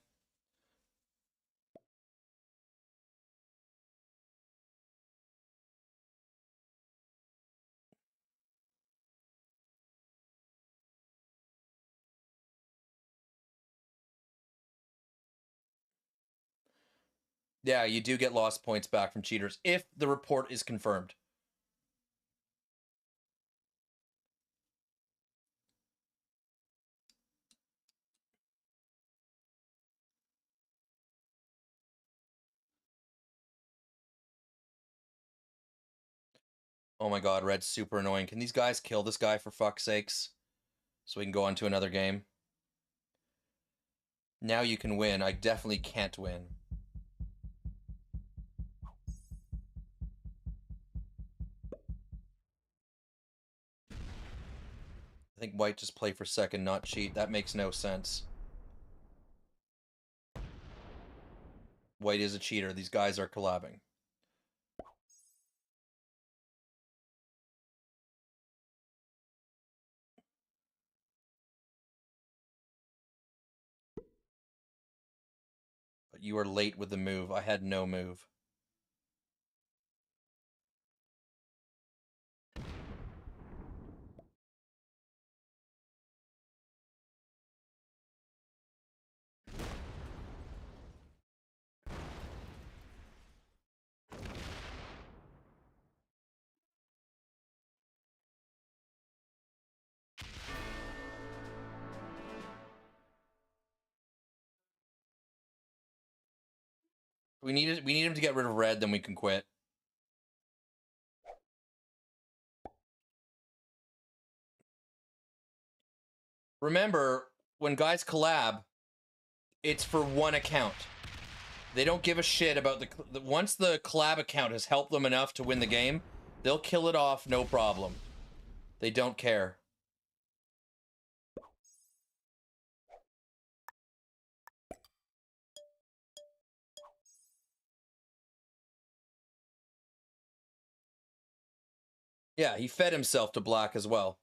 Yeah, you do get lost points back from cheaters if the report is confirmed. Oh my god, red's super annoying. Can these guys kill this guy for fuck's sakes? So we can go on to another game. Now you can win. I definitely can't win. I think white just play for second, not cheat. That makes no sense. White is a cheater. These guys are collabing. But you are late with the move. I had no move. We need him to get rid of red, then we can quit. Remember, when guys collab, it's for one account. They don't give a shit about once the collab account has helped them enough to win the game, they'll kill it off, no problem. They don't care. Yeah, he fed himself to black as well.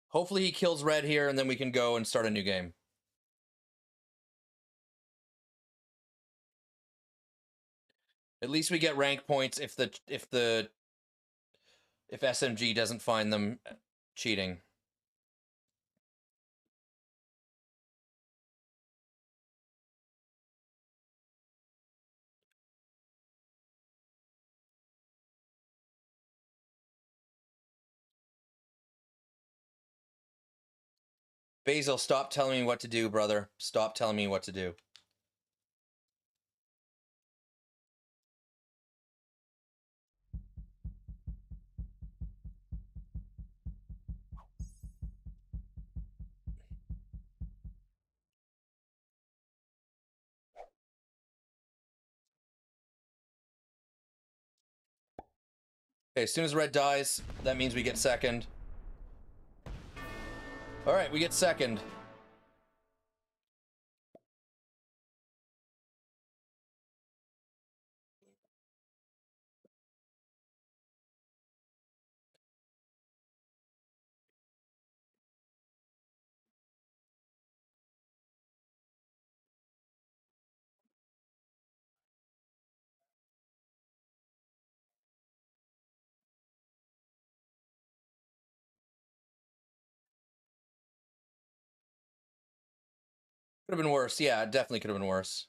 Hopefully he kills red here, and then we can go and start a new game. At least we get rank points if SMG doesn't find them cheating. Basil, stop telling me what to do, brother. Stop telling me what to do. Okay, as soon as red dies, that means we get second. All right, we get second. Could have been worse. Yeah, it definitely could have been worse.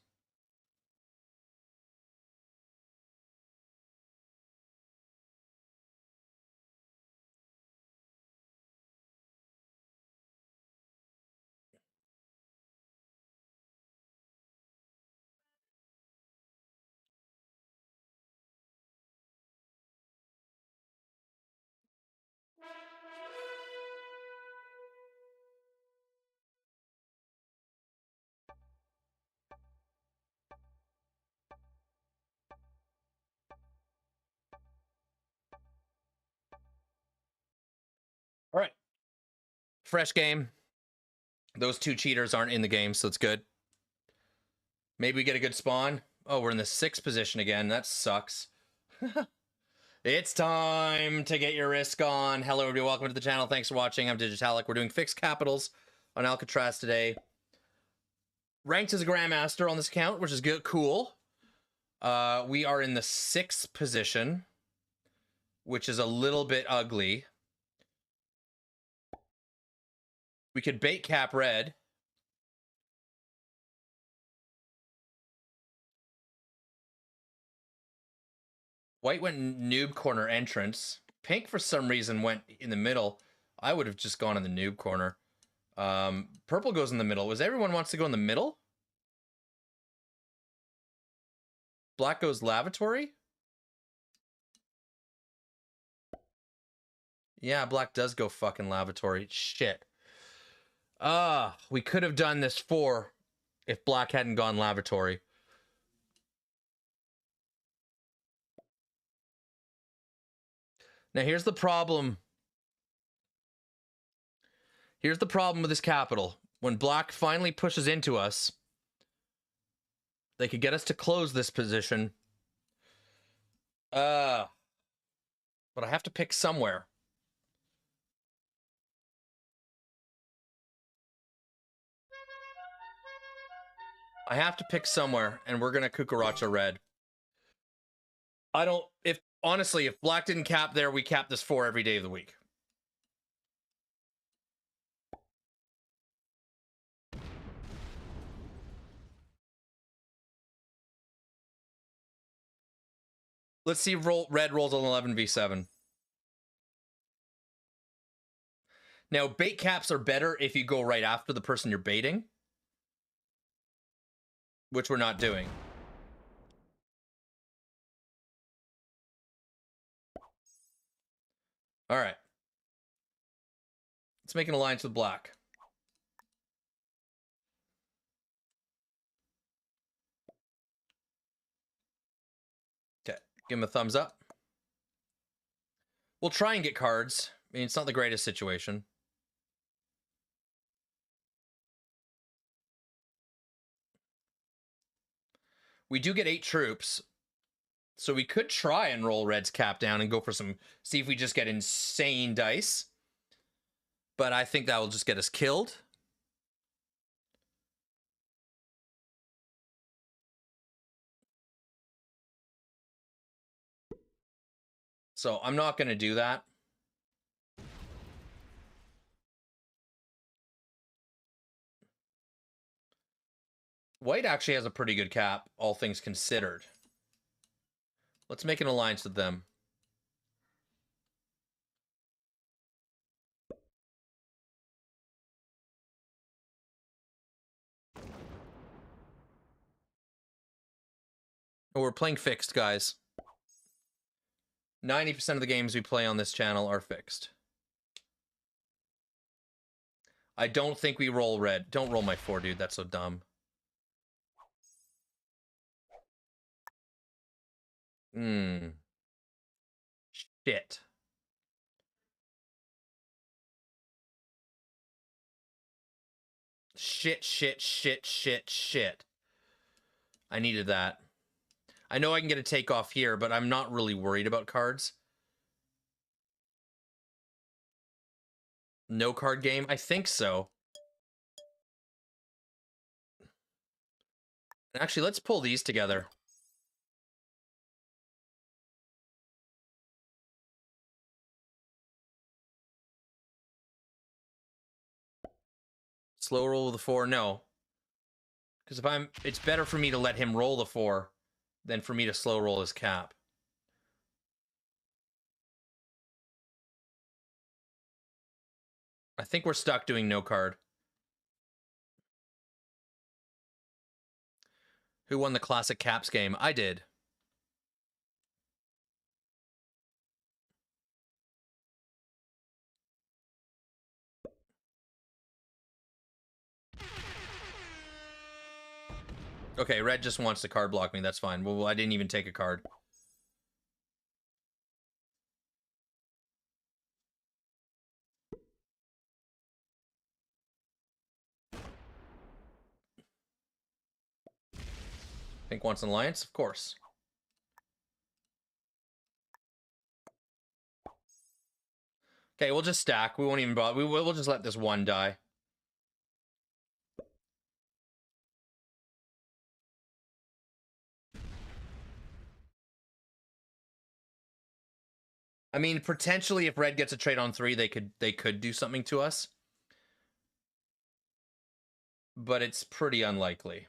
Fresh game. Those two cheaters aren't in the game, so it's good. Maybe we get a good spawn. Oh, we're in the 6th position again. That sucks. It's time to get your risk on. Hello, everybody. Welcome to the channel. Thanks for watching. I'm Digitalic. We're doing fixed capitals on Alcatraz today. Ranked as a Grandmaster on this account, which is good. Cool. We are in the 6th position, which is a little bit ugly. We could bait cap red. White went noob corner entrance. Pink, for some reason, went in the middle. I would have just gone in the noob corner. Purple goes in the middle. Was everyone wants to go in the middle? Black goes lavatory? Yeah, black does go fucking lavatory. Shit. We could have done this 4 if black hadn't gone lavatory. Now, here's the problem. Here's the problem with this capital. When black finally pushes into us, they could get us to close this position. But I have to pick somewhere. I have to pick somewhere, and we're gonna Cucaracha red. Honestly, if black didn't cap there, we cap this 4 every day of the week. Let's see if red rolls on 11v7. Now, bait caps are better if you go right after the person you're baiting, which we're not doing. All right. Let's make an alliance with black. Okay, give him a thumbs up. We'll try and get cards. I mean, it's not the greatest situation. We do get 8 troops, so we could try and roll red's cap down and go for some, see if we just get insane dice. But I think that will just get us killed. So I'm not going to do that. White actually has a pretty good cap, all things considered. Let's make an alliance with them. Oh, we're playing fixed, guys. 90% of the games we play on this channel are fixed. I don't think we roll red. Don't roll my 4, dude. That's so dumb. Shit. Shit. I needed that. I know I can get a takeoff here, but I'm not really worried about cards. No card game? I think so. Actually, let's pull these together. Slow roll the 4, no. Because it's better for me to let him roll the 4 than for me to slow roll his cap. I think we're stuck doing no card. Who won the classic caps game? I did. Okay, red just wants to card block me. That's fine. Well, I didn't even take a card. Pink wants an alliance, of course. Okay, we'll just stack. We won't even bother. We'll just let this one die. I mean, potentially, if red gets a trade on 3, they could do something to us, but it's pretty unlikely.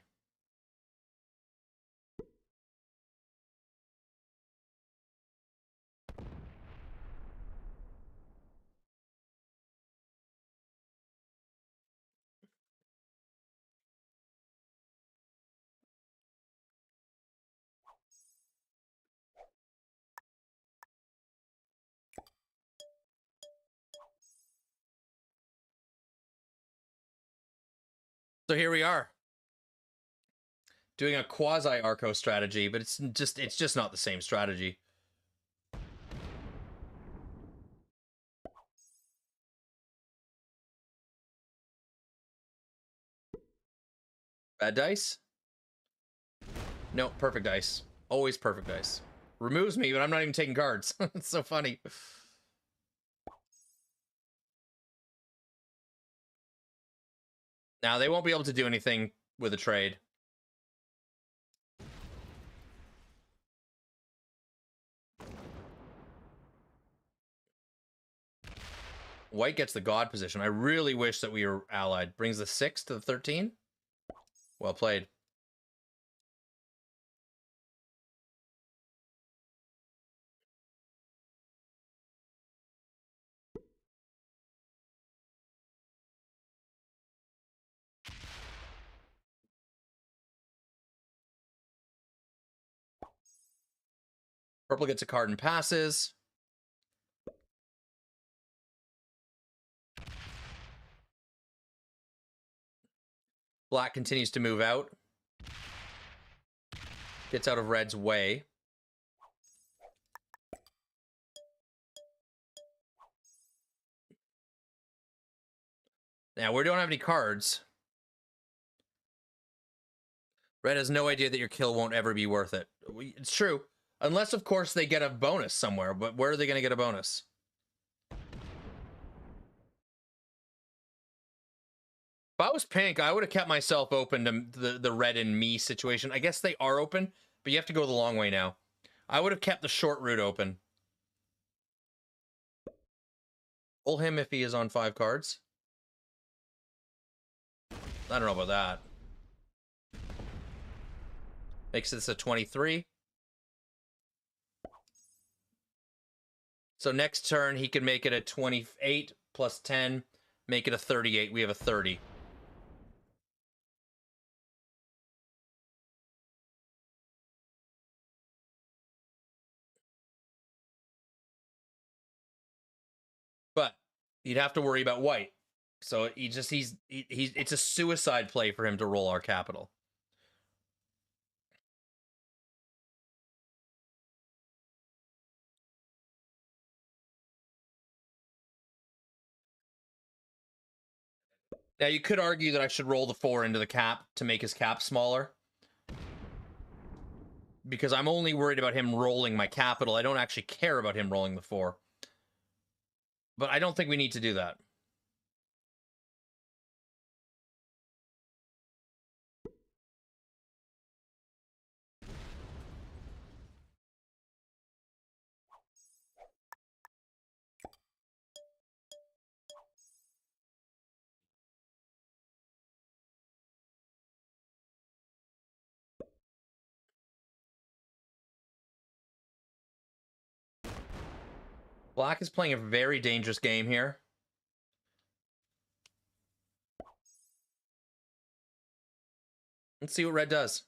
So here we are, doing a quasi Arco strategy, but it's just not the same strategy. Bad dice? No, perfect dice. Always perfect dice. Removes me, but I'm not even taking cards. It's so funny. Now, they won't be able to do anything with a trade. White gets the god position. I really wish that we were allied. Brings the 6 to the 13. Well played. Purple gets a card and passes. Black continues to move out. Gets out of red's way. Now, we don't have any cards. Red has no idea that your kill won't ever be worth it. It's true. Unless, of course, they get a bonus somewhere. But where are they going to get a bonus? If I was pink, I would have kept myself open to the red and me situation. I guess they are open, but you have to go the long way now. I would have kept the short route open. Pull him if he is on 5 cards. I don't know about that. Makes this a 23. So next turn, he can make it a 28 plus 10. Make it a 38. We have a 30. But you'd have to worry about white. So he's it's a suicide play for him to roll our capital. Now, you could argue that I should roll the 4 into the cap to make his cap smaller, because I'm only worried about him rolling my capital. I don't actually care about him rolling the 4. But I don't think we need to do that. Black is playing a very dangerous game here. Let's see what red does.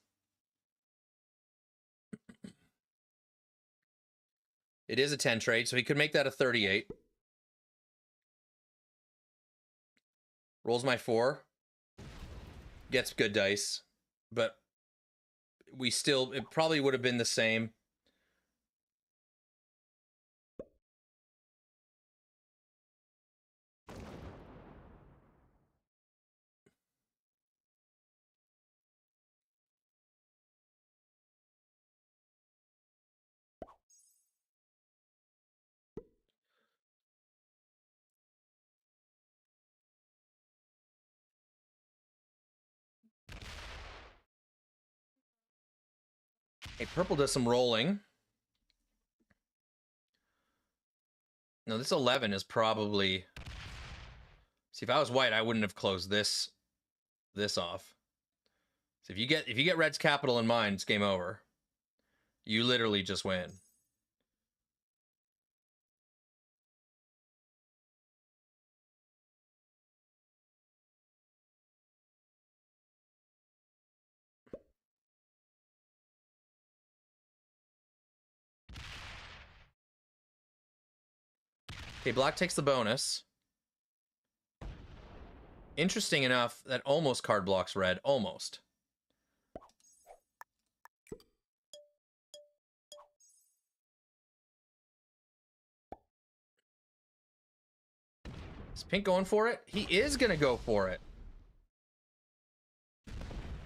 It is a 10 trade, so he could make that a 38. Rolls my 4. Gets good dice. But it probably would have been the same. Okay, purple does some rolling. No, this 11 is probably... See, if I was white, I wouldn't have closed this off. So if you get red's capital in mind, it's game over. You literally just win. Okay, black takes the bonus. Interesting enough, that almost card blocks red. Almost. Is pink going for it? He is going to go for it.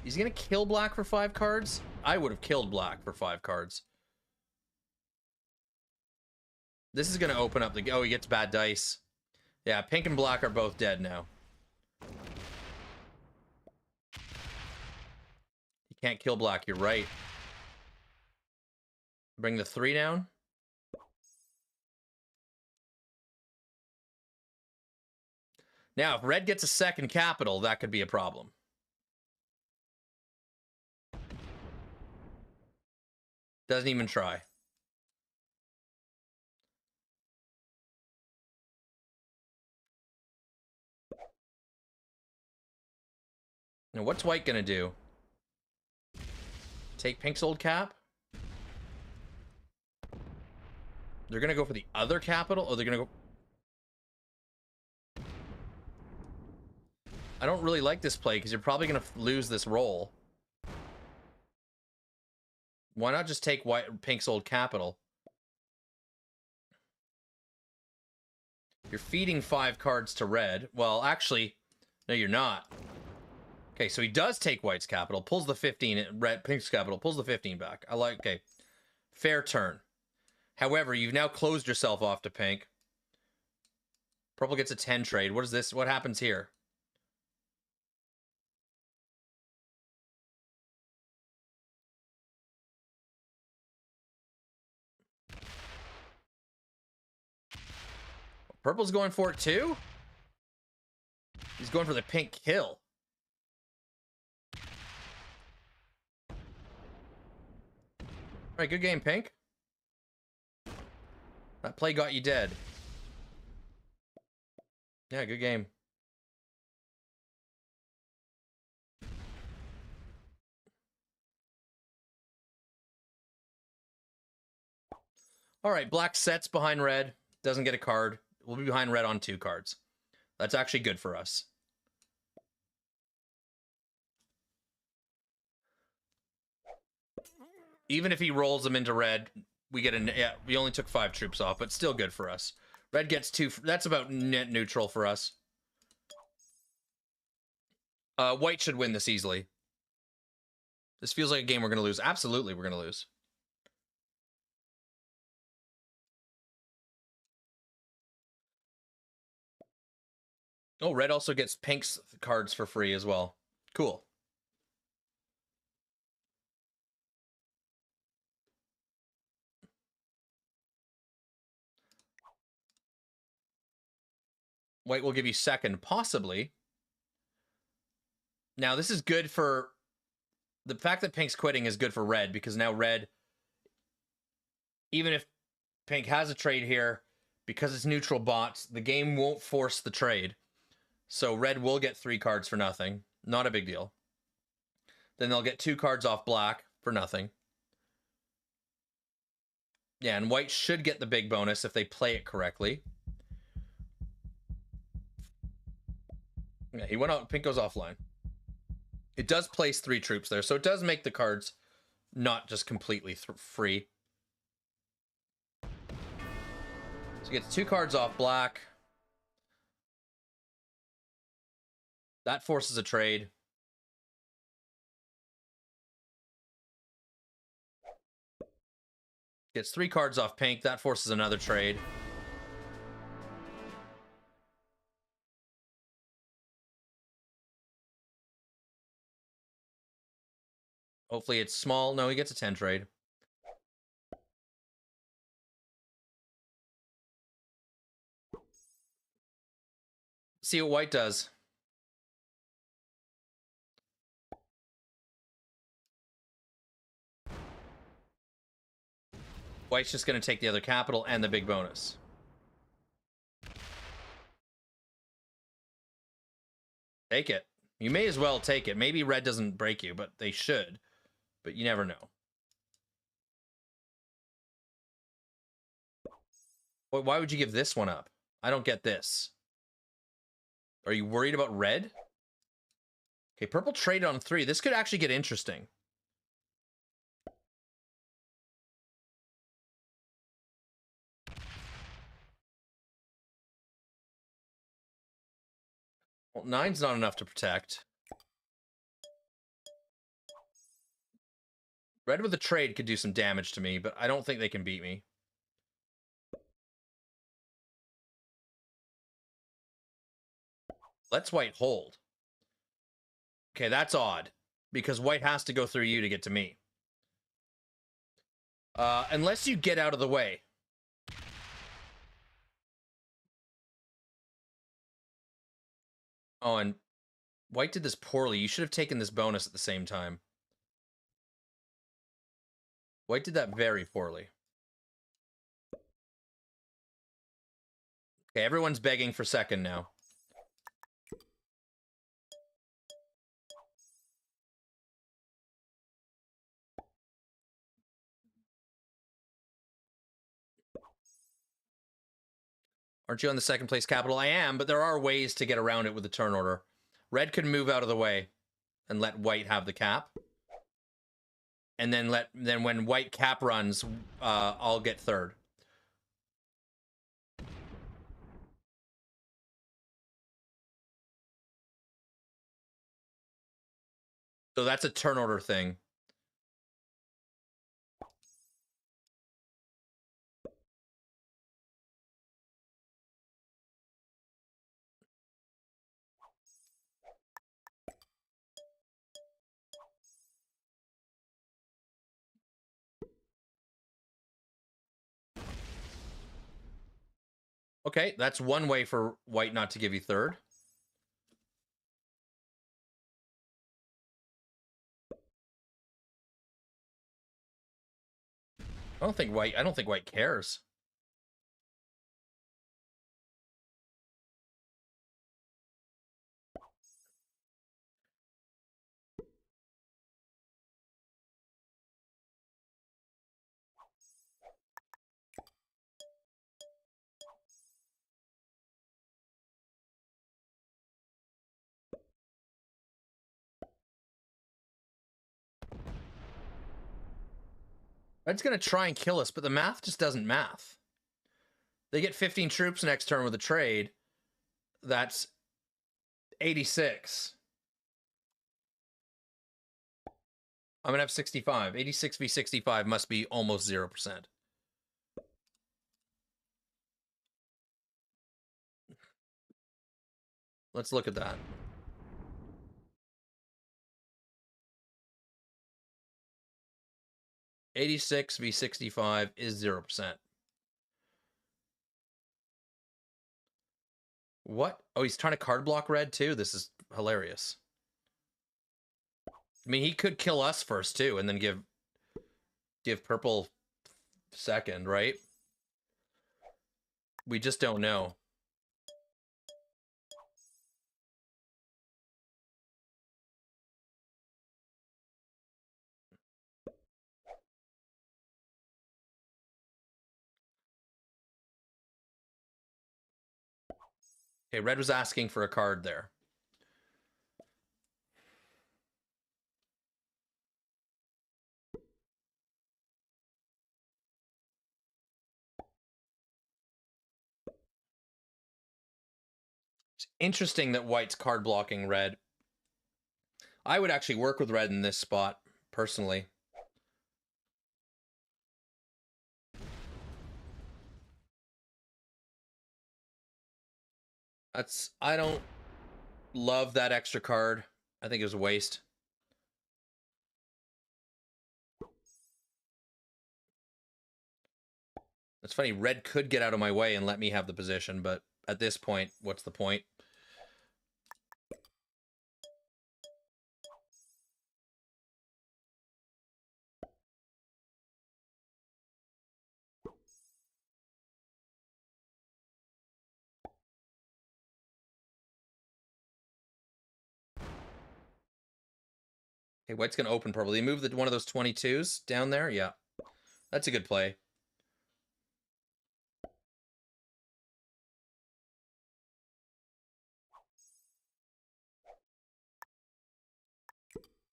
He's going to kill black for 5 cards? I would have killed black for 5 cards. This is going to open up the... Oh, he gets bad dice. Yeah, pink and black are both dead now. He can't kill black, you're right. Bring the 3 down. Now, if red gets a second capital, that could be a problem. Doesn't even try. Now, what's white gonna do? Take pink's old cap? They're gonna go for the other capital, or they're gonna go... I don't really like this play, because you're probably gonna lose this roll. Why not just take pink's old capital? You're feeding 5 cards to red. Well, actually, no, you're not. Okay, so he does take white's capital, pulls the 15, pink's capital, pulls the 15 back. I like, okay. Fair turn. However, you've now closed yourself off to pink. Purple gets a 10 trade. What is this? What happens here? Purple's going for it too? He's going for the pink kill. All right, good game, pink. That play got you dead. Yeah, good game. All right, black sets behind red. Doesn't get a card. We'll be behind red on 2 cards. That's actually good for us. Even if he rolls them into red, we get a... Yeah, we only took 5 troops off, but still good for us. Red gets 2... That's about net neutral for us. White should win this easily. This feels like a game we're going to lose. Absolutely, we're going to lose. Oh, red also gets pink's cards for free as well. Cool. White will give you second, possibly. Now, this is good for... The fact that pink's quitting is good for red, because now red... Even if pink has a trade here, because it's neutral bots, the game won't force the trade. So red will get 3 cards for nothing. Not a big deal. Then they'll get 2 cards off black for nothing. Yeah, and white should get the big bonus if they play it correctly. Yeah, he went out. Pink goes offline. It does place 3 troops there, so it does make the cards not just completely free. So he gets 2 cards off black. That forces a trade. Gets 3 cards off pink. That forces another trade. Hopefully it's small. No, he gets a 10 trade. See what white does. White's just going to take the other capital and the big bonus. Take it. You may as well take it. Maybe red doesn't break you, but they should. But you never know. Why would you give this one up? I don't get this. Are you worried about red? Okay, purple traded on 3. This could actually get interesting. Well, 9's not enough to protect. Red with a trade could do some damage to me, but I don't think they can beat me. Let's white hold. Okay, that's odd, because white has to go through you to get to me. Unless you get out of the way. Oh, and white did this poorly. You should have taken this bonus at the same time. White did that very poorly. Okay, everyone's begging for second now. Aren't you on the second place capital? I am, but there are ways to get around it with the turn order. Red could move out of the way and let white have the cap. And then when white cap runs, I'll get third. So that's a turn order thing. Okay, that's one way for white not to give you third. I don't think white cares. Red's gonna try and kill us, but the math just doesn't math. They get 15 troops next turn with a trade. That's 86. I'm gonna have 65. 86 v 65 must be almost 0%. Let's look at that. $86 v 65 is 0%. What? Oh, he's trying to card block red too? This is hilarious. I mean, he could kill us first too, and then give purple second, right? We just don't know. Okay, red was asking for a card there. It's interesting that white's card blocking red. I would actually work with red in this spot, personally. I don't love that extra card. I think it was a waste. It's funny, red could get out of my way and let me have the position, but at this point, what's the point? Okay, white's going to open purple. He moved one of those 22s down there. Yeah, that's a good play.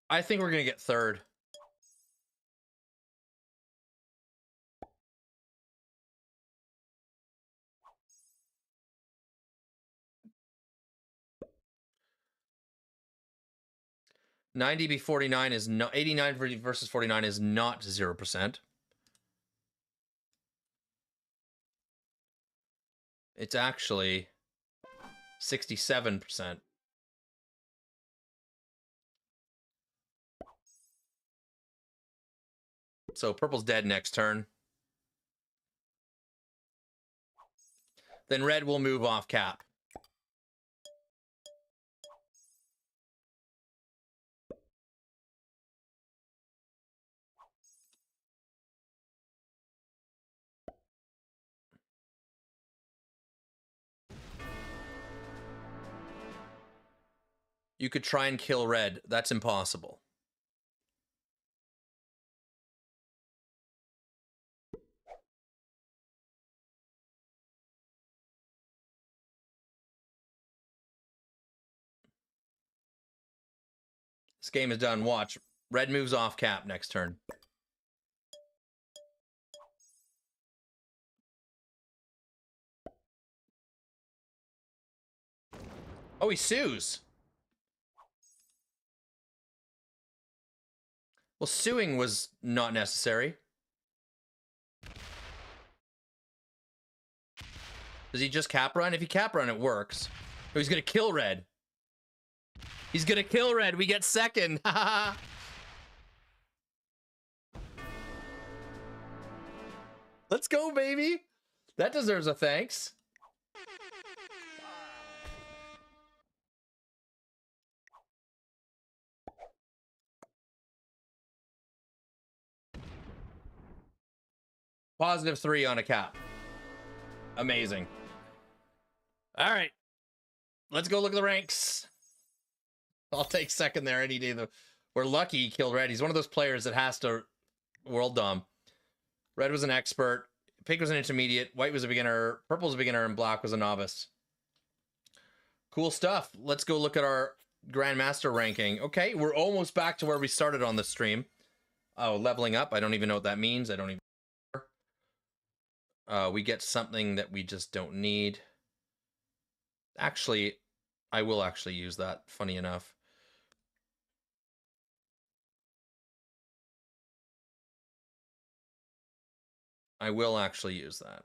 I think we're going to get third. $90 49 is not 89 versus 49 is not 0%. It's actually 67%. So purple's dead next turn. Then red will move off cap. You could try and kill red. That's impossible. This game is done. Watch. Red moves off cap next turn. Oh, he sues. Well, suing was not necessary. Does he just cap run? If he cap run, it works. Oh, he's going to kill red. He's going to kill red. We get second. Let's go, baby. That deserves a thanks. +3 on a cap. Amazing. All right. Let's go look at the ranks. I'll take second there any day. We're lucky he killed red. He's one of those players that has to world dom. Red was an expert. Pink was an intermediate. White was a beginner. Purple was a beginner. And black was a novice. Cool stuff. Let's go look at our Grandmaster ranking. Okay, we're almost back to where we started on the stream. Oh, leveling up. I don't even know what that means. I don't even... we get something that we just don't need. Actually, I will actually use that, funny enough. I will actually use that.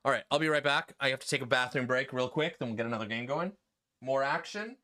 All right, I'll be right back. I have to take a bathroom break real quick, then we'll get another game going. More action.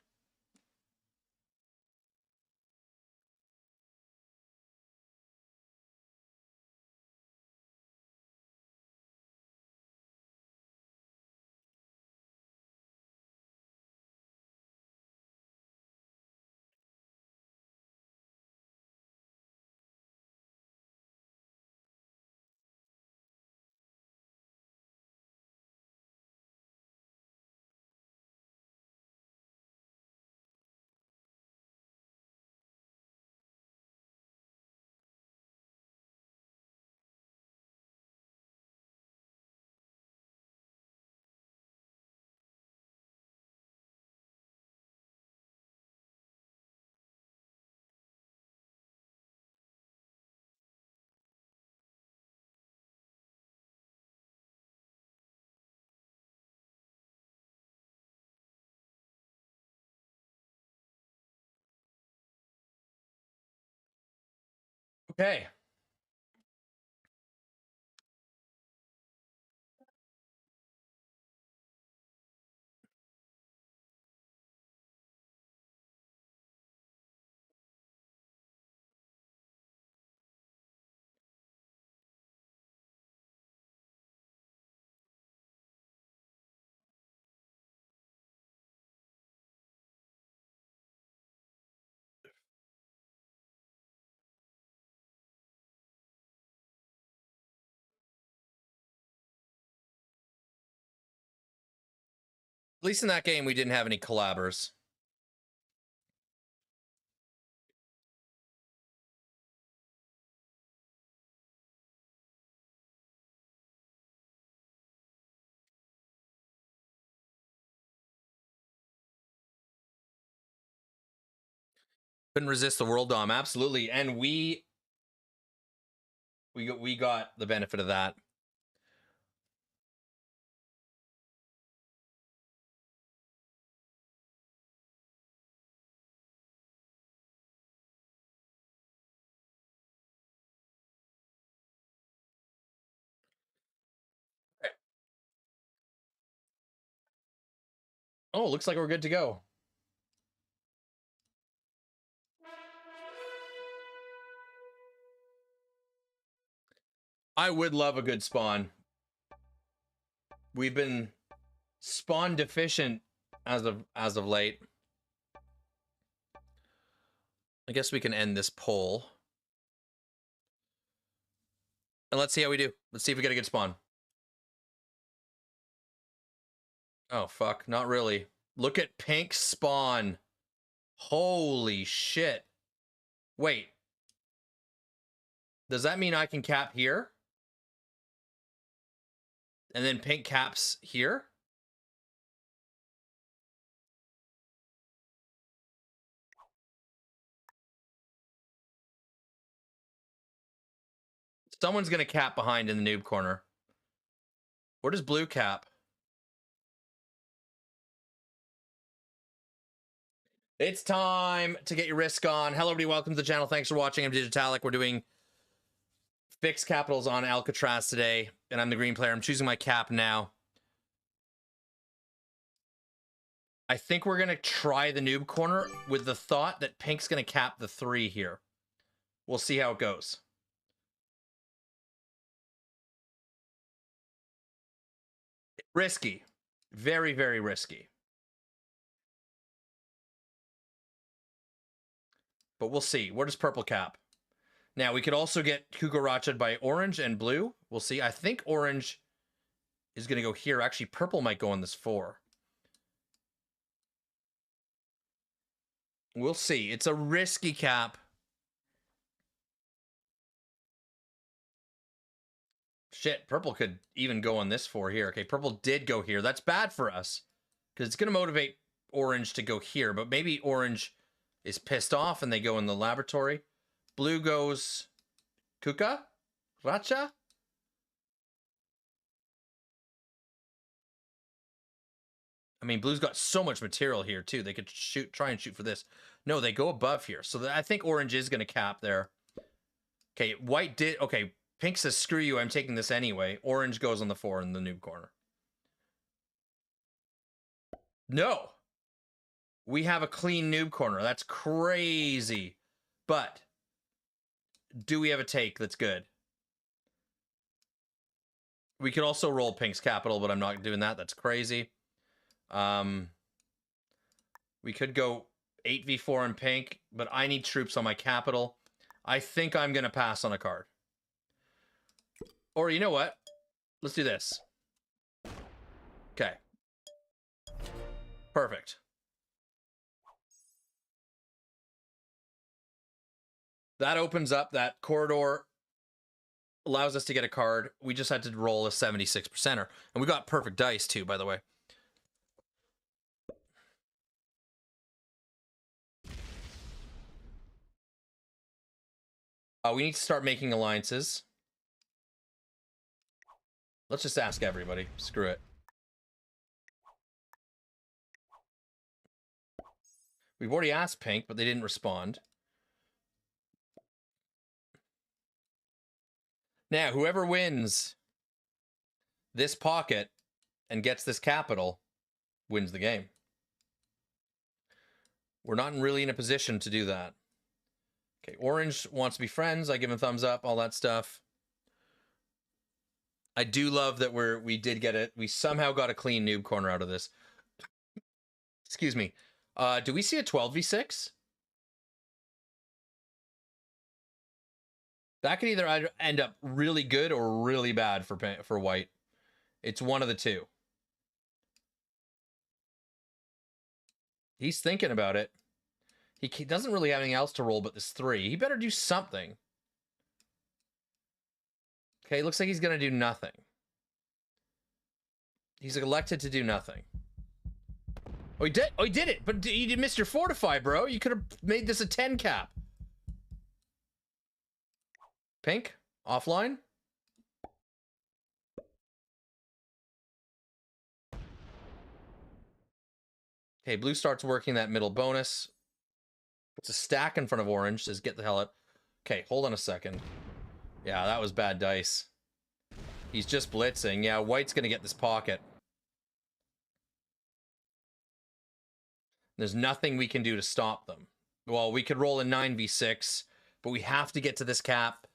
Okay. At least in that game, we didn't have any collabers. Couldn't resist the world dom, absolutely, and we got the benefit of that. Oh, looks like we're good to go. I would love a good spawn. We've been spawn deficient as of late. I guess we can end this poll. And let's see how we do. Let's see if we get a good spawn. Oh, fuck. Not really. Look at pink spawn. Holy shit. Wait. Does that mean I can cap here? And then pink caps here? Someone's going to cap behind in the noob corner. Where does blue cap? It's time to get your risk on. Hello, everybody. Welcome to the channel. Thanks for watching. I'm Digitalic. We're doing fixed capitals on Alcatraz today, and I'm the green player. I'm choosing my cap now. I think we're going to try the noob corner with the thought that pink's going to cap the 3 here. We'll see how it goes. Risky. Very, very risky. But we'll see. Where does purple cap? Now, we could also get Kukuracha'd by orange and blue. We'll see. I think orange is going to go here. Actually, purple might go on this 4. We'll see. It's a risky cap. Shit, purple could even go on this 4 here. Okay, purple did go here. That's bad for us because it's going to motivate orange to go here. But maybe orange is pissed off and they go in the laboratory. Blue goes Racha? I mean, blue's got so much material here, too. They could try and shoot for this. No, they go above here. So I think orange is going to cap there. Okay, white did... Okay, pink says, screw you, I'm taking this anyway. Orange goes on the 4 in the noob corner. No! We have a clean noob corner. That's crazy. But do we have a take that's good? We could also roll pink's capital, but I'm not doing that. That's crazy. We could go 8v4 in pink, but I need troops on my capital. I think I'm going to pass on a card. Or you know what? Let's do this. Okay. Perfect. That opens up that corridor, allows us to get a card. We just had to roll a 76%er. And we got perfect dice too, by the way. We need to start making alliances. Let's just ask everybody. Screw it. We've already asked pink, but they didn't respond. Now, whoever wins this pocket and gets this capital wins the game. We're not really in a position to do that. Okay, orange wants to be friends. I give him a thumbs up, all that stuff. I do love that we did get it. We somehow got a clean noob corner out of this. Excuse me. Do we see a 12v6? That could either end up really good or really bad for white. It's one of the two. He's thinking about it. He doesn't really have anything else to roll but this 3. He better do something. Okay, looks like he's going to do nothing. He's elected to do nothing. Oh, he did. Oh, he did it. But you missed your fortify, bro. You could have made this a 10 cap. Pink, offline. Okay, blue starts working that middle bonus. It's a stack in front of orange. Says get the hell up. Okay, hold on a second. Yeah, that was bad dice. He's just blitzing. Yeah, white's gonna get this pocket. There's nothing we can do to stop them. Well, we could roll a 9v6, but we have to get to this cap.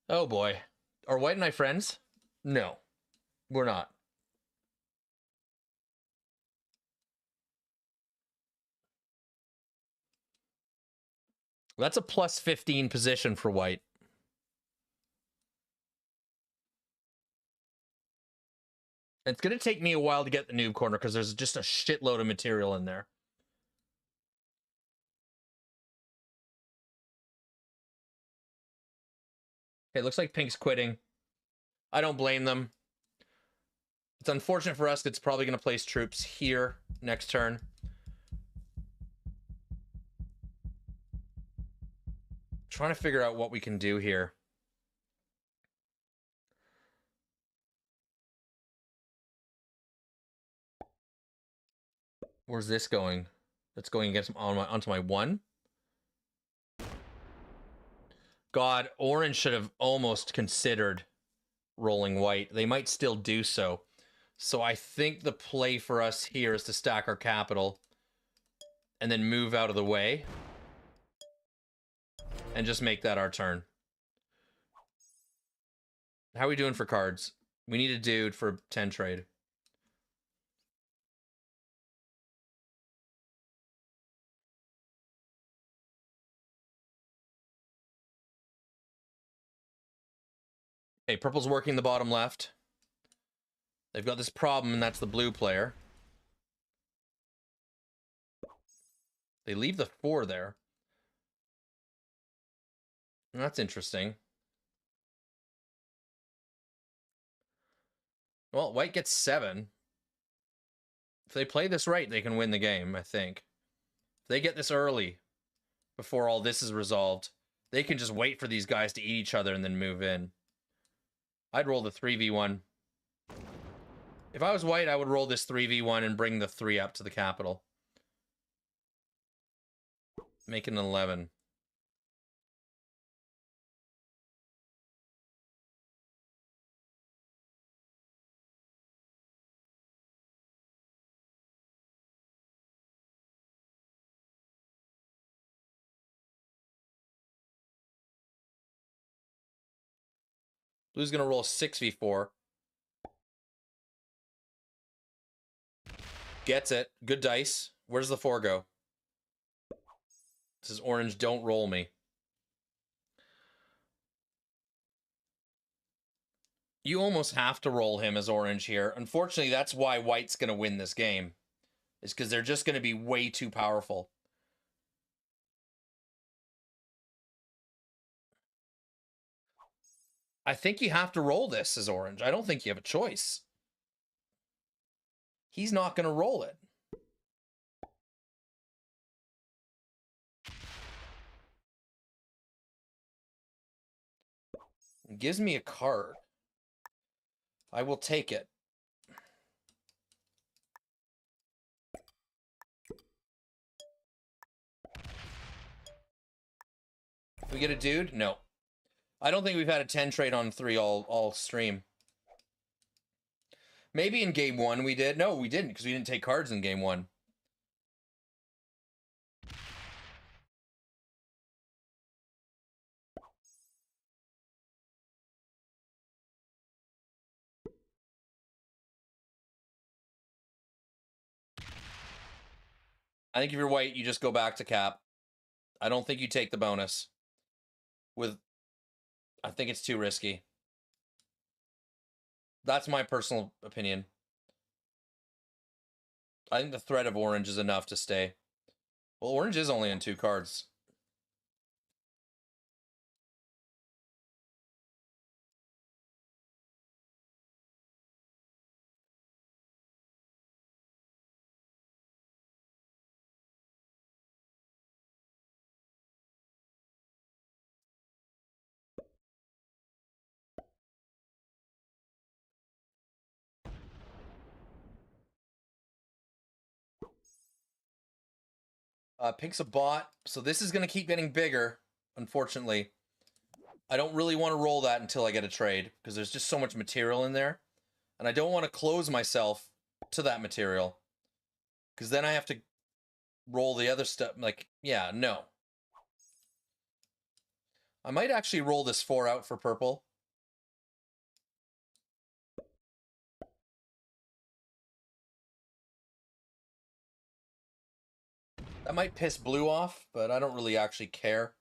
Oh boy. Are white and I friends? No, we're not. That's a plus 15 position for white. It's going to take me a while to get the noob corner because there's just a shitload of material in there. Okay, looks like pink's quitting. I don't blame them. It's unfortunate for us. It's probably going to place troops here next turn. Trying to figure out what we can do here. Where's this going? That's going against onto my 1. God, orange should have almost considered rolling white. They might still do so. So I think the play for us here is to stack our capital and then move out of the way and just make that our turn. How are we doing for cards? We need a dude for 10 trade. Okay, purple's working the bottom left. They've got this problem, and that's the blue player. They leave the 4 there. That's interesting. Well, white gets 7. If they play this right, they can win the game, I think. If they get this early, before all this is resolved, they can just wait for these guys to eat each other and then move in. I'd roll the 3v1. If I was white, I would roll this 3v1 and bring the 3 up to the capital. Make it an 11. Blue's going to roll 6v4. Gets it. Good dice. Where's the 4 go? This is orange. Don't roll me. You almost have to roll him as orange here. Unfortunately, that's why white's going to win this game. Is because they're just going to be way too powerful. I think you have to roll this as orange. I don't think you have a choice. He's not going to roll it. It gives me a card. I will take it. We get a dude? No. I don't think we've had a 10 trade on 3 all stream. Maybe in game 1 we did. No, we didn't, because we didn't take cards in game 1. I think if you're white, you just go back to cap. I don't think you take the bonus. I think it's too risky. That's my personal opinion. I think the threat of orange is enough to stay. Well, orange is only in 2 cards. Pink's a bot, so this is going to keep getting bigger, unfortunately. I don't really want to roll that until I get a trade, because there's just so much material in there. And I don't want to close myself to that material, because then I have to roll the other stuff. Like, yeah, no. I might actually roll this 4 out for purple. That might piss blue off, but I don't really actually care.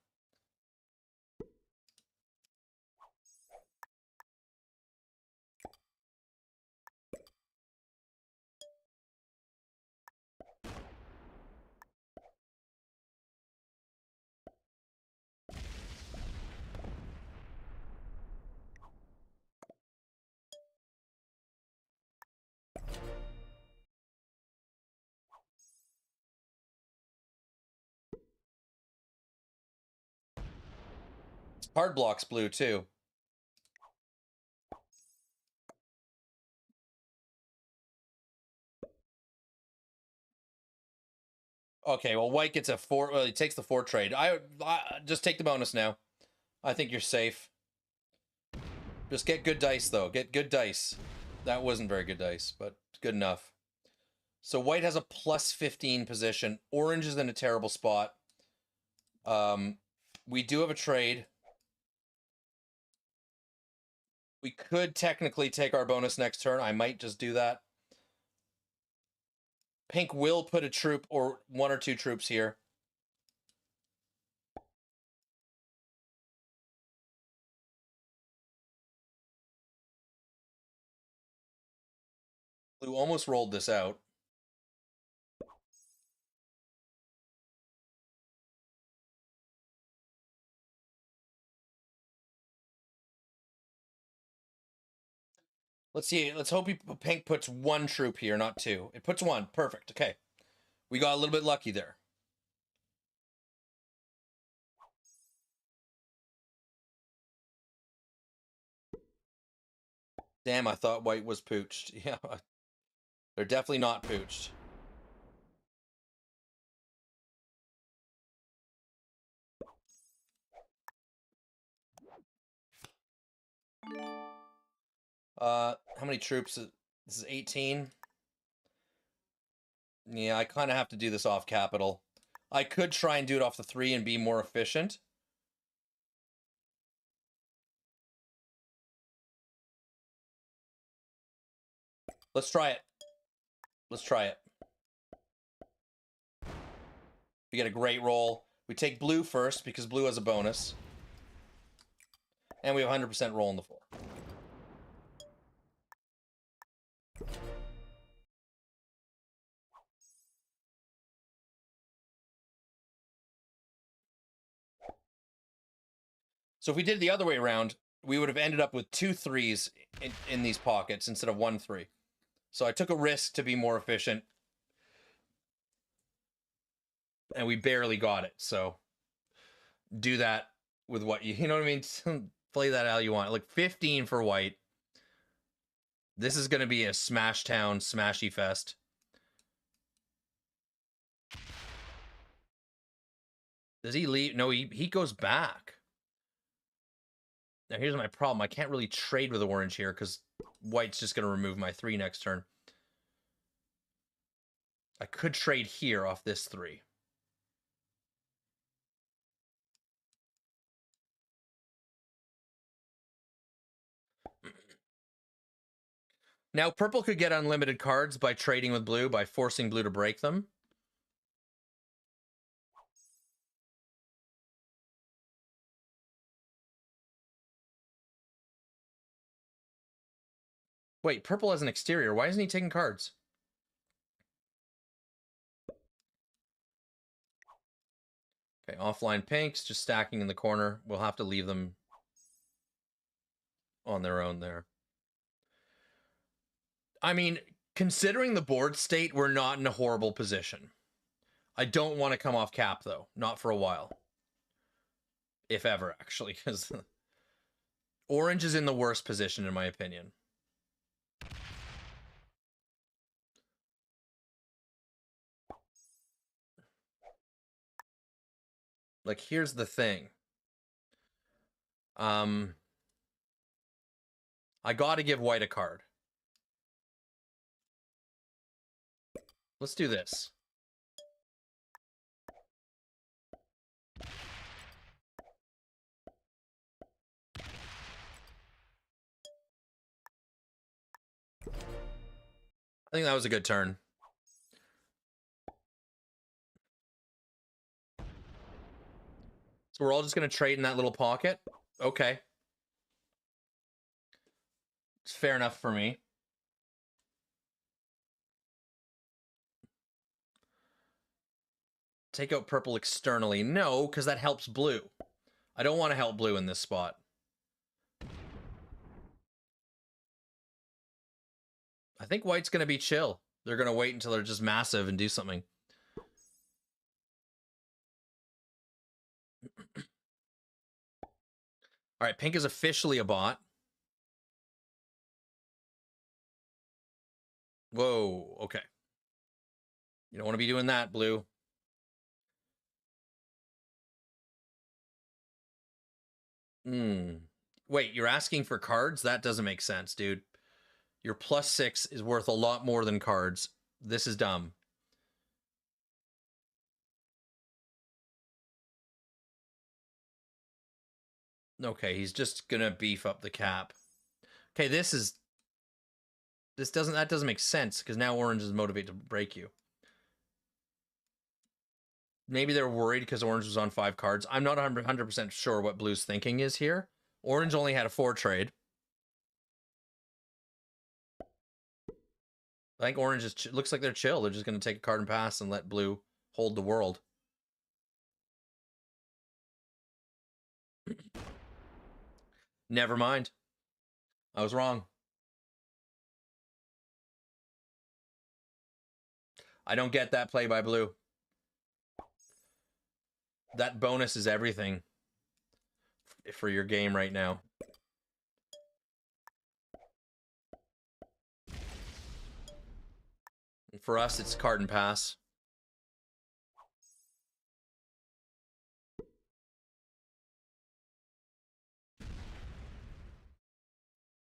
Hard blocks blue, too. Okay, well, white gets a 4. Well, he takes the 4 trade. I just take the bonus now. I think you're safe. Just get good dice, though. Get good dice. That wasn't very good dice, but good enough. So white has a plus 15 position. Orange is in a terrible spot. We do have a trade. We could technically take our bonus next turn. I might just do that. Pink will put a troop or 1 or 2 troops here. Blue almost rolled this out. Let's see. Let's hope Pink puts 1 troop here, not 2. It puts 1. Perfect. Okay. We got a little bit lucky there. Damn, I thought white was pooched. Yeah, they're definitely not pooched. How many troops? This is 18. Yeah, I kind of have to do this off capital. I could try and do it off the 3 and be more efficient. Let's try it. Let's try it. We get a great roll. We take blue first because blue has a bonus. And we have 100% roll in the 4. So if we did it the other way around, we would have ended up with 2 3s in these pockets instead of 1 3. So I took a risk to be more efficient. And we barely got it. So do that with what you know what I mean? Play that how you want. Like 15 for white. This is going to be a smash town, smashy fest. Does he leave? No, he goes back. Now here's my problem. I can't really trade with orange here because white's just going to remove my 3 next turn. I could trade here off this 3. Now purple could get unlimited cards by trading with blue, by forcing blue to break them. Wait, purple has an exterior. Why isn't he taking cards? Okay, offline pinks, just stacking in the corner. We'll have to leave them on their own there. I mean, considering the board state, we're not in a horrible position. I don't want to come off cap, though. Not for a while. If ever, actually, because orange is in the worst position, in my opinion. Like, here's the thing. I gotta give white a card. Let's do this. I think that was a good turn. So we're all just going to trade in that little pocket? Okay. It's fair enough for me. Take out purple externally. No, because that helps blue. I don't want to help blue in this spot. I think white's going to be chill. They're going to wait until they're just massive and do something. All right, pink is officially a bot. Whoa, okay. You don't want to be doing that, blue. Wait, you're asking for cards? That doesn't make sense, dude. Your +6 is worth a lot more than cards. This is dumb. Okay, he's just gonna beef up the cap. Okay, that doesn't make sense because now orange is motivated to break you. Maybe they're worried because orange was on 5 cards. I'm not 100% sure what blue's thinking is here. Orange only had a 4 trade. I think orange looks like they're chill. They're just going to take a card and pass and let blue hold the world. Never mind. I was wrong. I don't get that play by blue. That bonus is everything for your game right now. And for us, it's card and pass.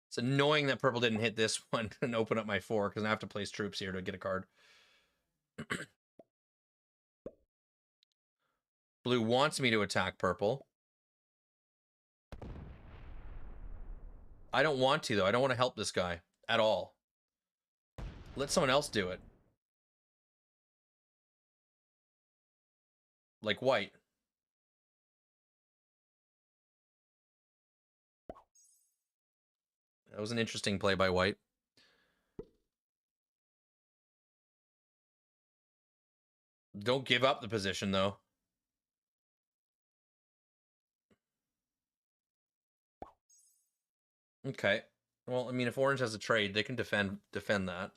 It's annoying that purple didn't hit this one and open up my 4 because I have to place troops here to get a card. Blue wants me to attack purple. I don't want to, though. I don't want to help this guy at all. Let someone else do it. Like white. That was an interesting play by white. Don't give up the position, though. Okay. Well, I mean, if orange has a trade, they can defend that.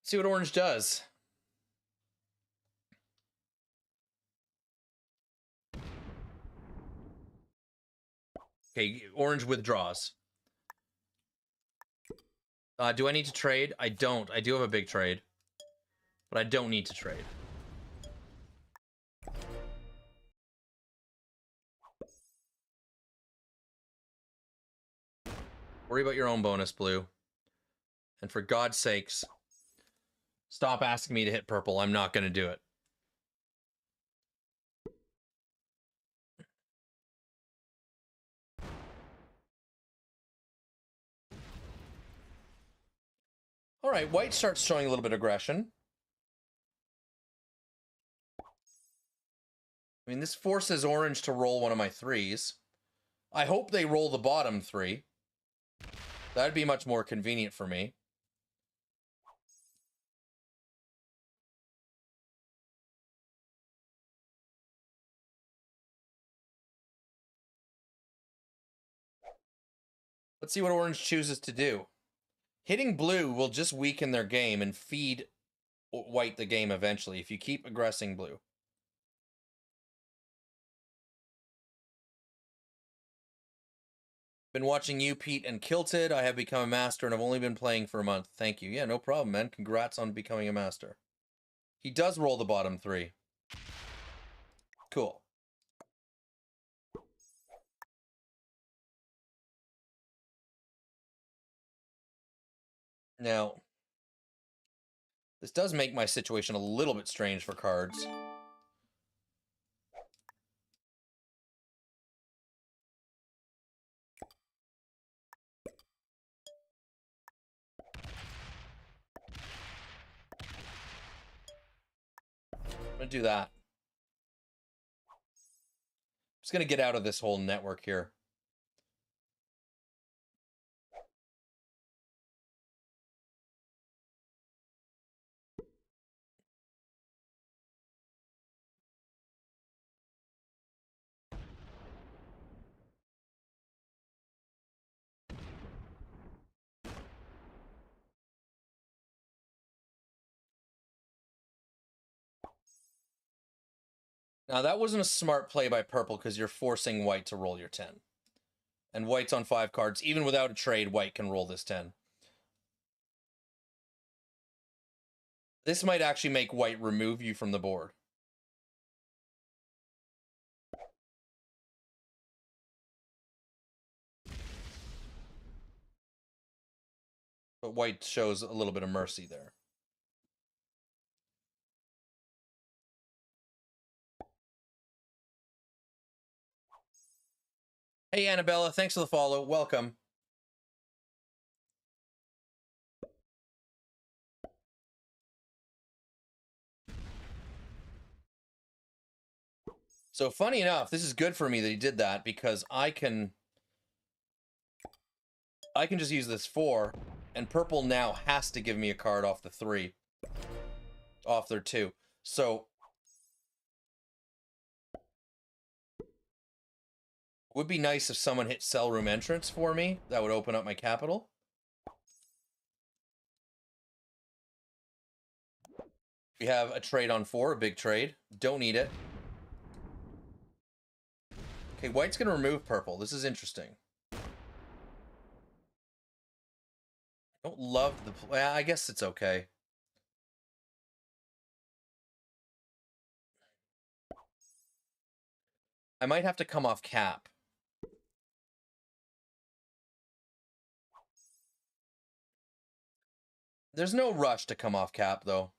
See what orange does. Okay, orange withdraws. Do I need to trade? I don't. I do have a big trade. But I don't need to trade. Worry about your own bonus, blue. And for God's sakes, stop asking me to hit purple. I'm not going to do it. All right, white starts showing a little bit of aggression. I mean, this forces orange to roll one of my 3s. I hope they roll the bottom 3. That'd be much more convenient for me. Let's see what orange chooses to do. Hitting blue will just weaken their game and feed white the game eventually if you keep aggressing blue. Been watching you, Pete, and Kilted. I have become a master and I've only been playing for a month. Thank you. Yeah, no problem, man. Congrats on becoming a master. He does roll the bottom 3. Cool. Now, this does make my situation a little bit strange for cards. I'm gonna do that. Just gonna get out of this whole network here. Now, that wasn't a smart play by purple because you're forcing white to roll your 10. And white's on 5 cards. Even without a trade, white can roll this 10. This might actually make white remove you from the board. But white shows a little bit of mercy there. Hey, Annabella, thanks for the follow. Welcome. So funny enough, this is good for me that he did that because I can just use this 4, and purple now has to give me a card off the 3. Off their 2. So would be nice if someone hit Cell Room Entrance for me. That would open up my capital. We have a trade on 4, a big trade. Don't need it. Okay, white's going to remove purple. This is interesting. I don't love the play. I guess it's okay. I might have to come off cap. There's no rush to come off cap, though.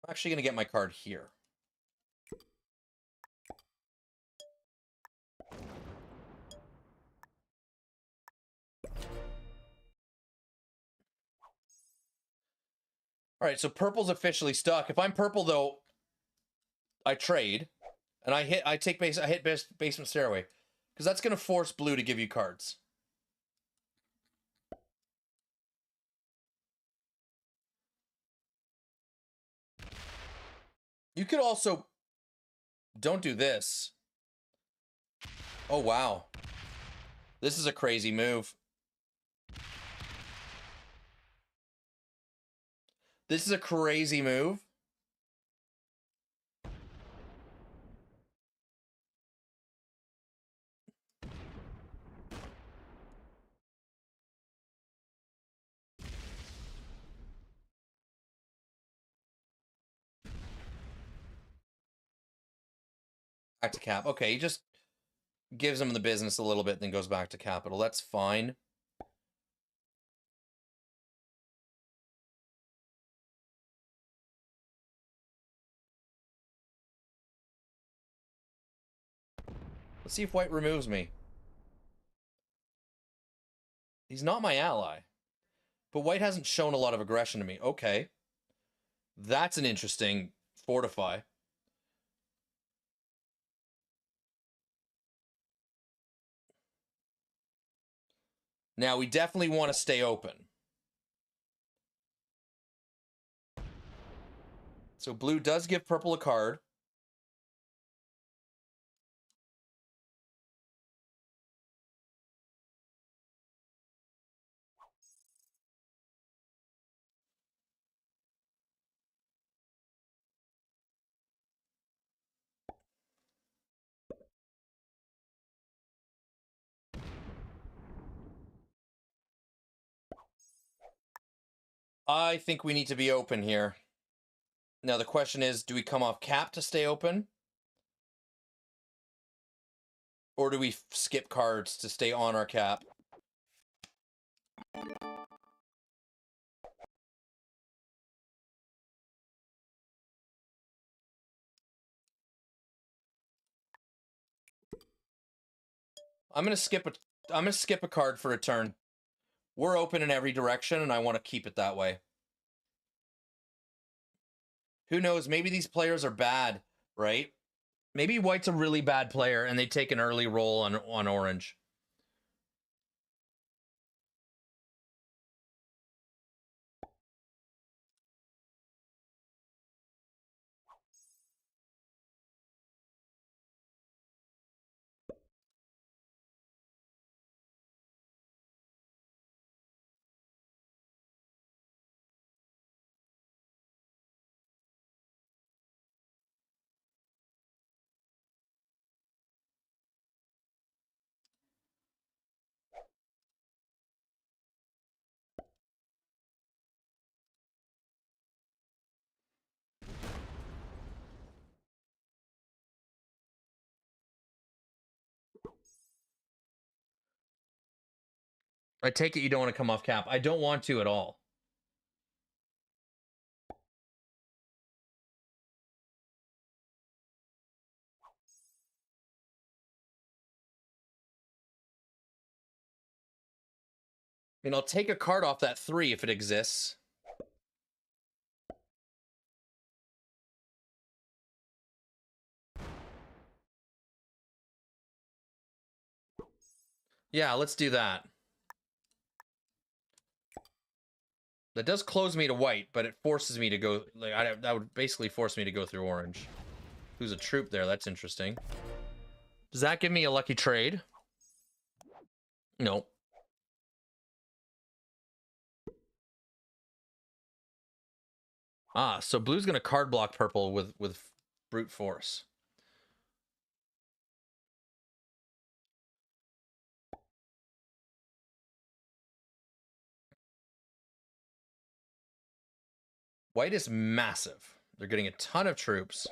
I'm actually going to get my card here. All right, so purple's officially stuck. If I'm purple, though, I trade, and I hit basement stairway, because that's going to force blue to give you cards. You could also don't do this. Oh, wow. This is a crazy move. This is a crazy move. Back to cap. Okay, he just gives him the business a little bit, then goes back to capital. That's fine. Let's see if white removes me. He's not my ally. But white hasn't shown a lot of aggression to me. Okay. That's an interesting fortify. Now, we definitely want to stay open. So blue does give purple a card. I think we need to be open here. Now, the question is, do we come off cap to stay open? Or do we skip cards to stay on our cap? I'm gonna skip a card for a turn. We're open in every direction, and I want to keep it that way. Who knows? Maybe these players are bad, right? Maybe white's a really bad player, and they take an early roll on orange. I take it you don't want to come off cap. I don't want to at all. I mean, I'll take a card off that 3 if it exists. Yeah, let's do that. That does close me to white, but it forces me to go... Like, that would basically force me to go through orange. Who's a troop there? That's interesting. Does that give me a lucky trade? No. Ah, so blue's going to card block purple with brute force. White is massive. They're getting a ton of troops.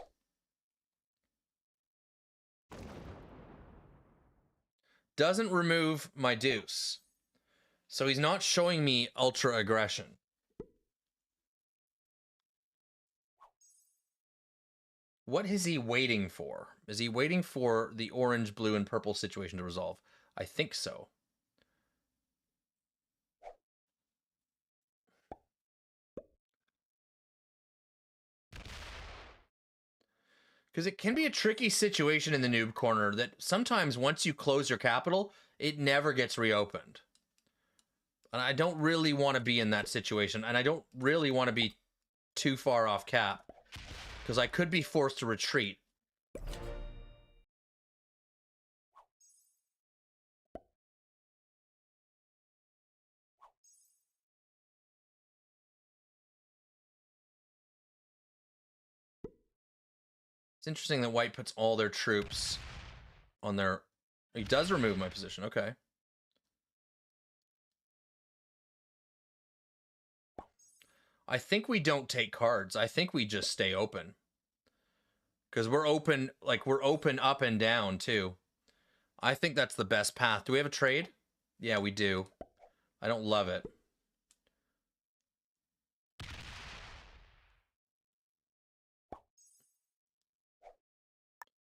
Doesn't remove my deuce. So he's not showing me ultra aggression. What is he waiting for? Is he waiting for the orange, blue, and purple situation to resolve? I think so. Because it can be a tricky situation in the noob corner that sometimes once you close your capital, it never gets reopened. And I don't really want to be in that situation. And I don't really want to be too far off cap. Because I could be forced to retreat. It's interesting that white puts all their troops on their... He does remove my position. Okay. I think we don't take cards. I think we just stay open. Because we're open, like, we're open up and down, too. I think that's the best path. Do we have a trade? Yeah, we do. I don't love it.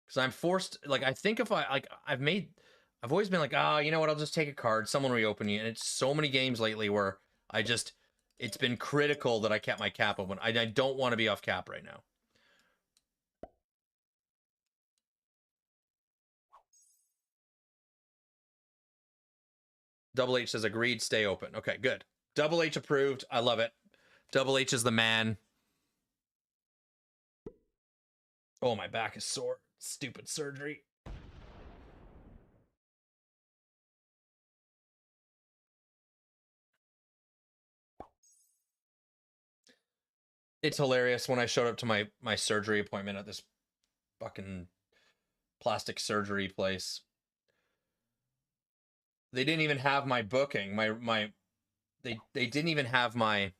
Because Because I'm forced, like, I think if I, like, I've always been like, oh, you know what, I'll just take a card, someone reopen you. And it's so many games lately where it's been critical that I kept my cap open. I don't want to be off cap right now. Double H says agreed, stay open. Okay, good. Double H approved. I love it. Double H is the man. Oh, my back is sore. Stupid surgery. It's hilarious when I showed up to my surgery appointment at this fucking plastic surgery place. They didn't even have my booking. They didn't even have my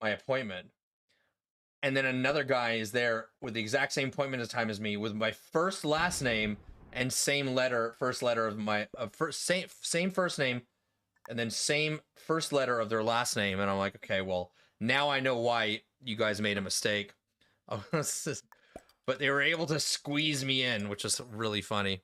appointment. And then another guy is there with the exact same appointment as time as me, with my first last name and same letter, first letter of my same first name, and then same first letter of their last name. And I'm like, okay, well, now I know why you guys made a mistake. But they were able to squeeze me in, which is really funny.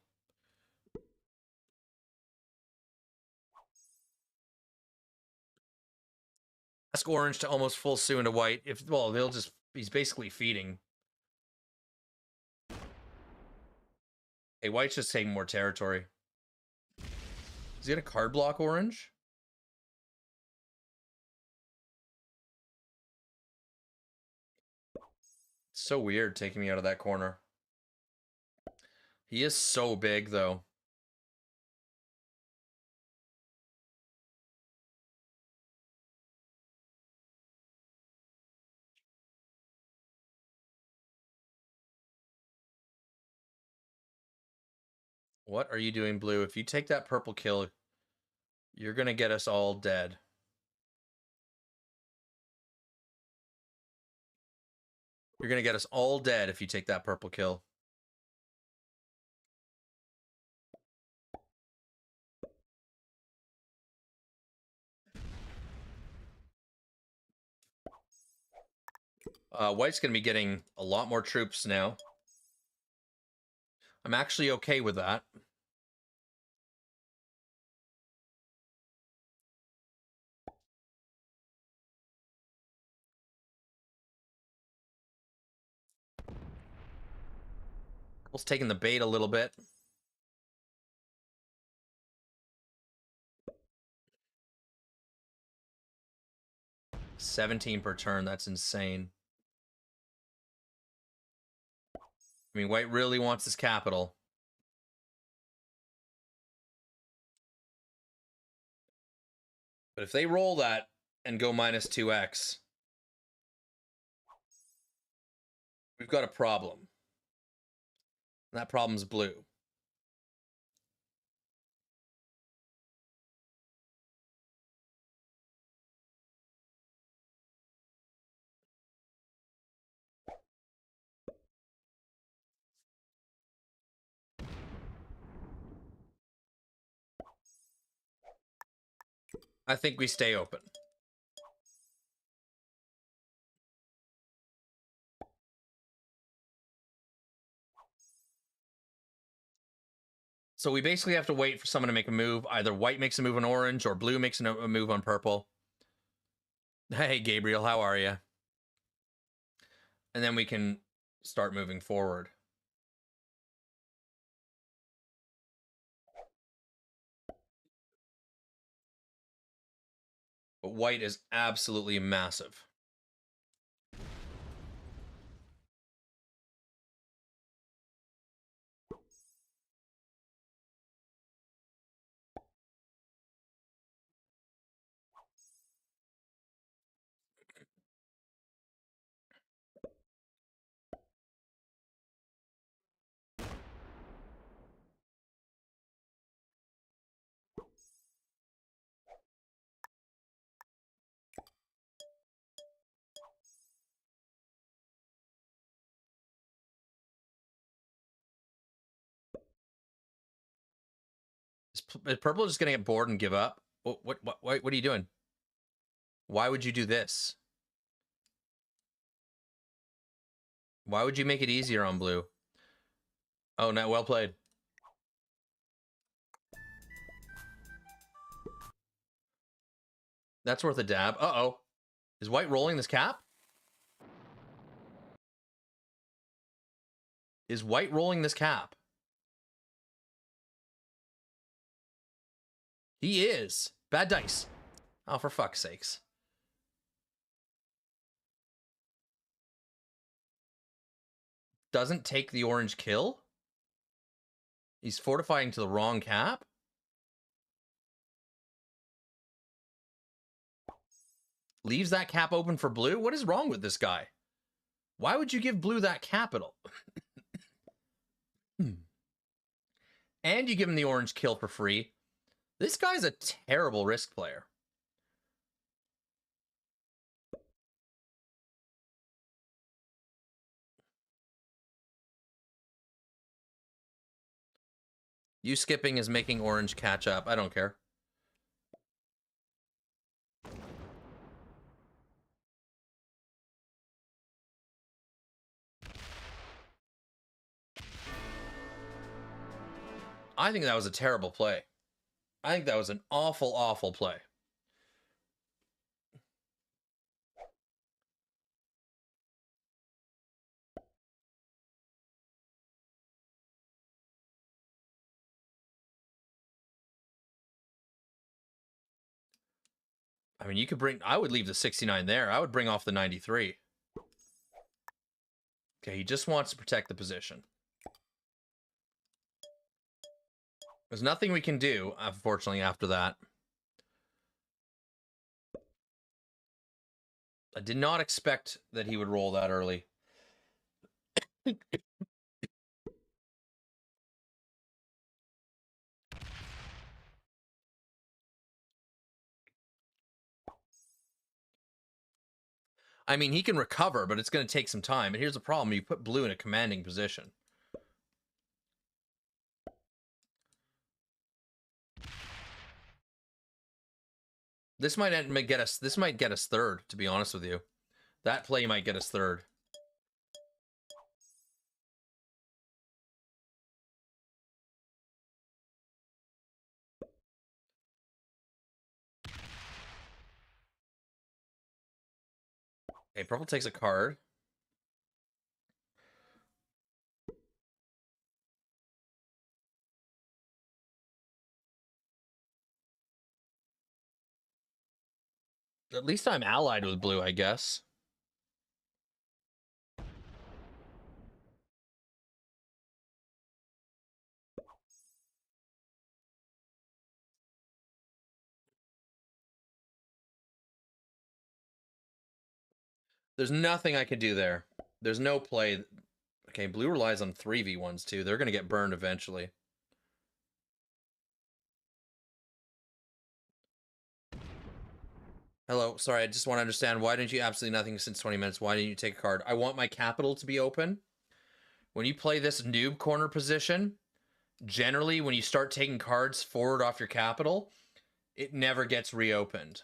Ask orange to almost full Sue into white. Well, he's basically feeding. Hey, white's just taking more territory. Is he gonna card block orange? It's so weird taking me out of that corner. He is so big, though. What are you doing, blue? If you take that purple kill, you're gonna get us all dead. You're gonna get us all dead if you take that purple kill. White's gonna be getting a lot more troops now. I'm actually okay with that. Purple's taking the bait a little bit. $17 per turn, that's insane. I mean, white really wants his capital. But if they roll that and go minus 2x, we've got a problem. And that problem's blue. I think we stay open. So we basically have to wait for someone to make a move. Either white makes a move on orange or blue makes a move on purple. Hey, Gabriel, how are you? And then we can start moving forward. But white is absolutely massive. Is purple just gonna get bored and give up? What are you doing? Why would you do this? Why would you make it easier on blue? Oh, no, well played. That's worth a dab. Uh-oh. Is white rolling this cap? Is white rolling this cap? He is. Bad dice. Oh, for fuck's sakes. Doesn't take the orange kill? He's fortifying to the wrong cap? Leaves that cap open for blue? What is wrong with this guy? Why would you give blue that capital? And you give him the orange kill for free. This guy's a terrible risk player. You skipping is making orange catch up. I don't care. I think that was a terrible play. I think that was an awful, awful play. I mean, you could bring... I would leave the 69 there. I would bring off the 93. Okay, he just wants to protect the position. There's nothing we can do, unfortunately, after that. I did not expect that he would roll that early. I mean, he can recover, but it's going to take some time. And here's the problem. You put blue in a commanding position. This might get us. This might get us third, to be honest with you. That play might get us third. Okay, purple takes a card. At least I'm allied with blue, I guess. There's nothing I can do there. There's no play. Okay, blue relies on 3v1s too. They're going to get burned eventually. Hello, sorry, I just want to understand. Why didn't you absolutely nothing since 20 minutes? Why didn't you take a card? I want my capital to be open. When you play this noob corner position, generally when you start taking cards forward off your capital, it never gets reopened.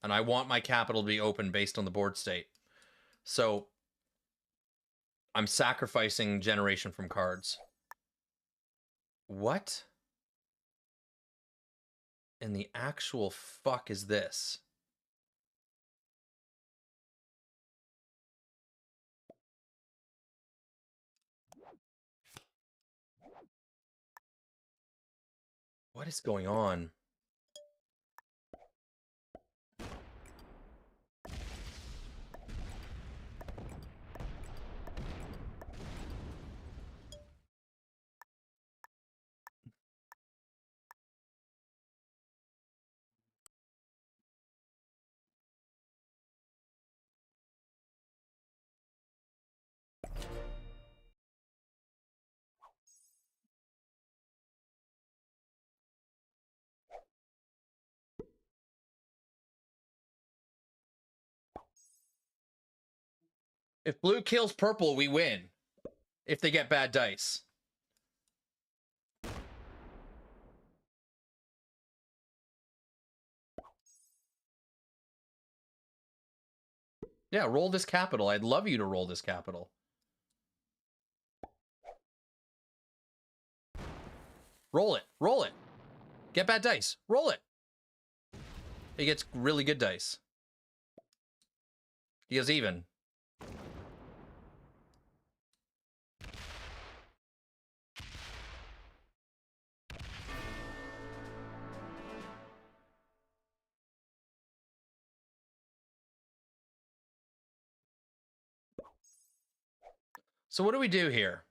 And I want my capital to be open based on the board state. So I'm sacrificing generation from cards. What in the actual fuck is this? What is going on? If blue kills purple, we win. If they get bad dice. Yeah, roll this capital. I'd love you to roll this capital. Roll it. Roll it. Get bad dice. Roll it. He gets really good dice. He goes even. So what do we do here?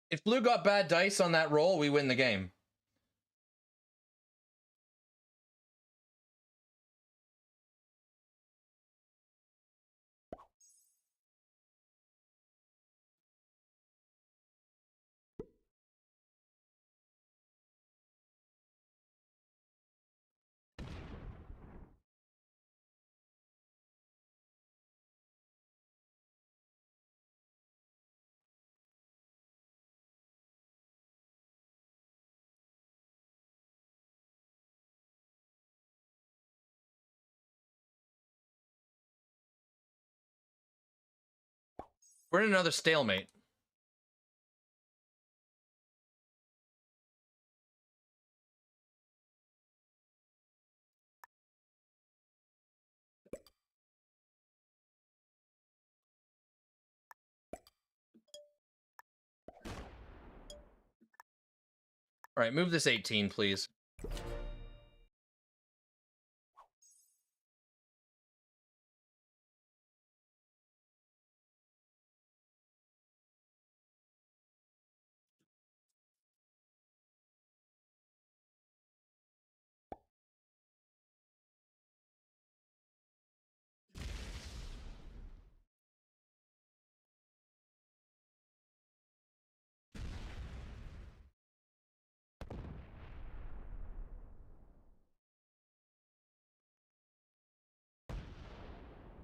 If blue got bad dice on that roll, we win the game. We're in another stalemate. All right, move this 18, please.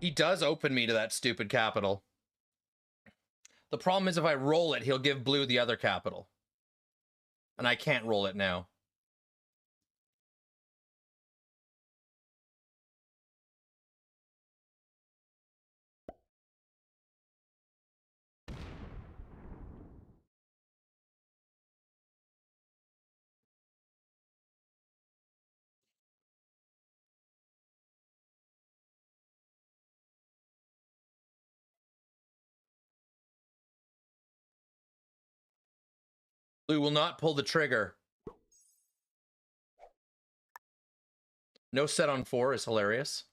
He does open me to that stupid capital. The problem is if I roll it, he'll give blue the other capital. And I can't roll it now. Blue will not pull the trigger. No set on 4 is hilarious.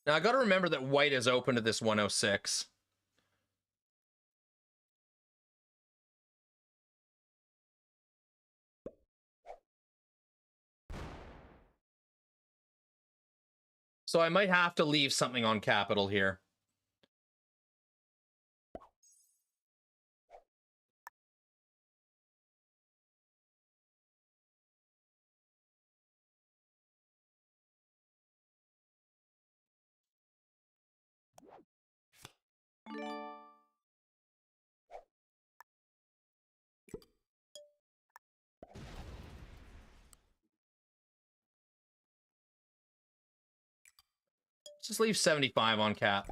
Now I got to remember that white is open to this 106. So I might have to leave something on capital here. just leave 75 on cap.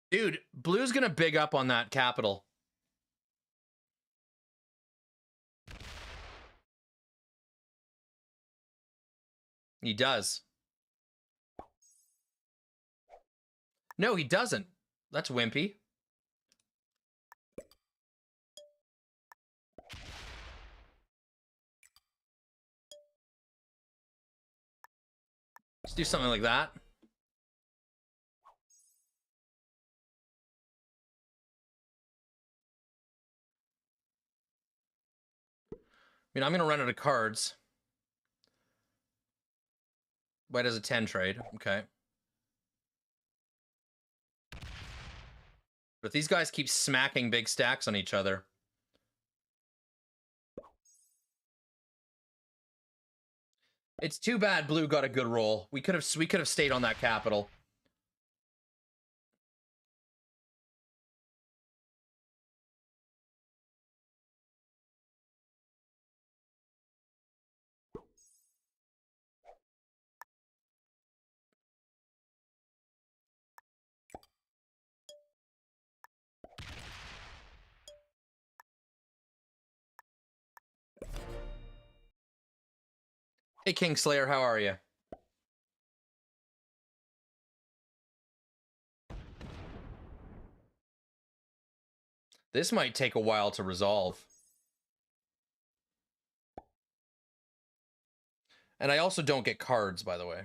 Dude, blue's gonna big up on that capital. He does. No, he doesn't. That's wimpy. Let's do something like that. I mean, I'm going to run out of cards. White has a 10 trade. Okay. But these guys keep smacking big stacks on each other. It's too bad blue got a good roll. We could have stayed on that capital. Hey, Kingslayer, how are you? This might take a while to resolve. And I also don't get cards, by the way.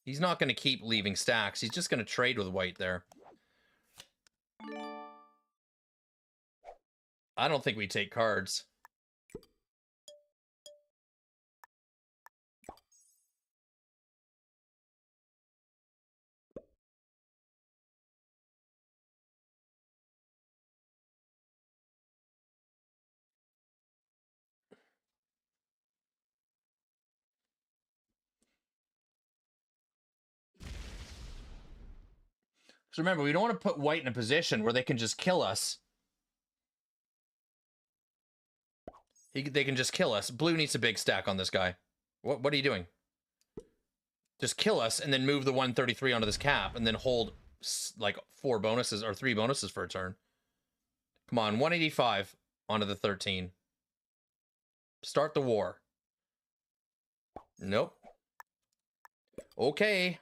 He's not going to keep leaving stacks. He's just going to trade with white there. I don't think we take cards. So remember, we don't want to put white in a position where they can just kill us. They can just kill us. Blue needs a big stack on this guy. What are you doing? Just kill us and then move the 133 onto this cap and then hold like 4 bonuses or 3 bonuses for a turn. Come on, 185 onto the 13. Start the war. Nope. Okay.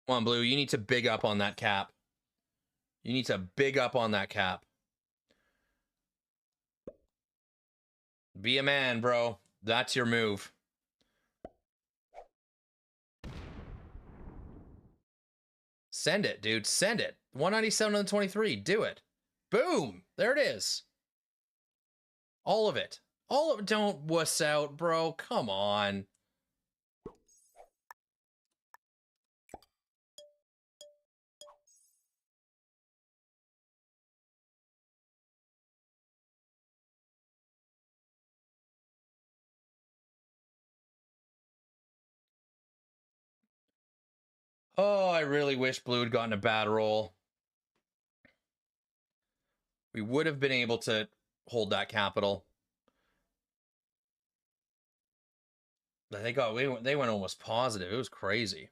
Come on, Blue. You need to big up on that cap. You need to big up on that cap. Be a man, bro. That's your move. Send it, dude. Send it. 197 on the 23. Do it. Boom. There it is. All of it. All of it. Don't wuss out, bro. Come on. Oh, I really wish Blue had gotten a bad roll. We would have been able to hold that capital. They went almost positive. It was crazy.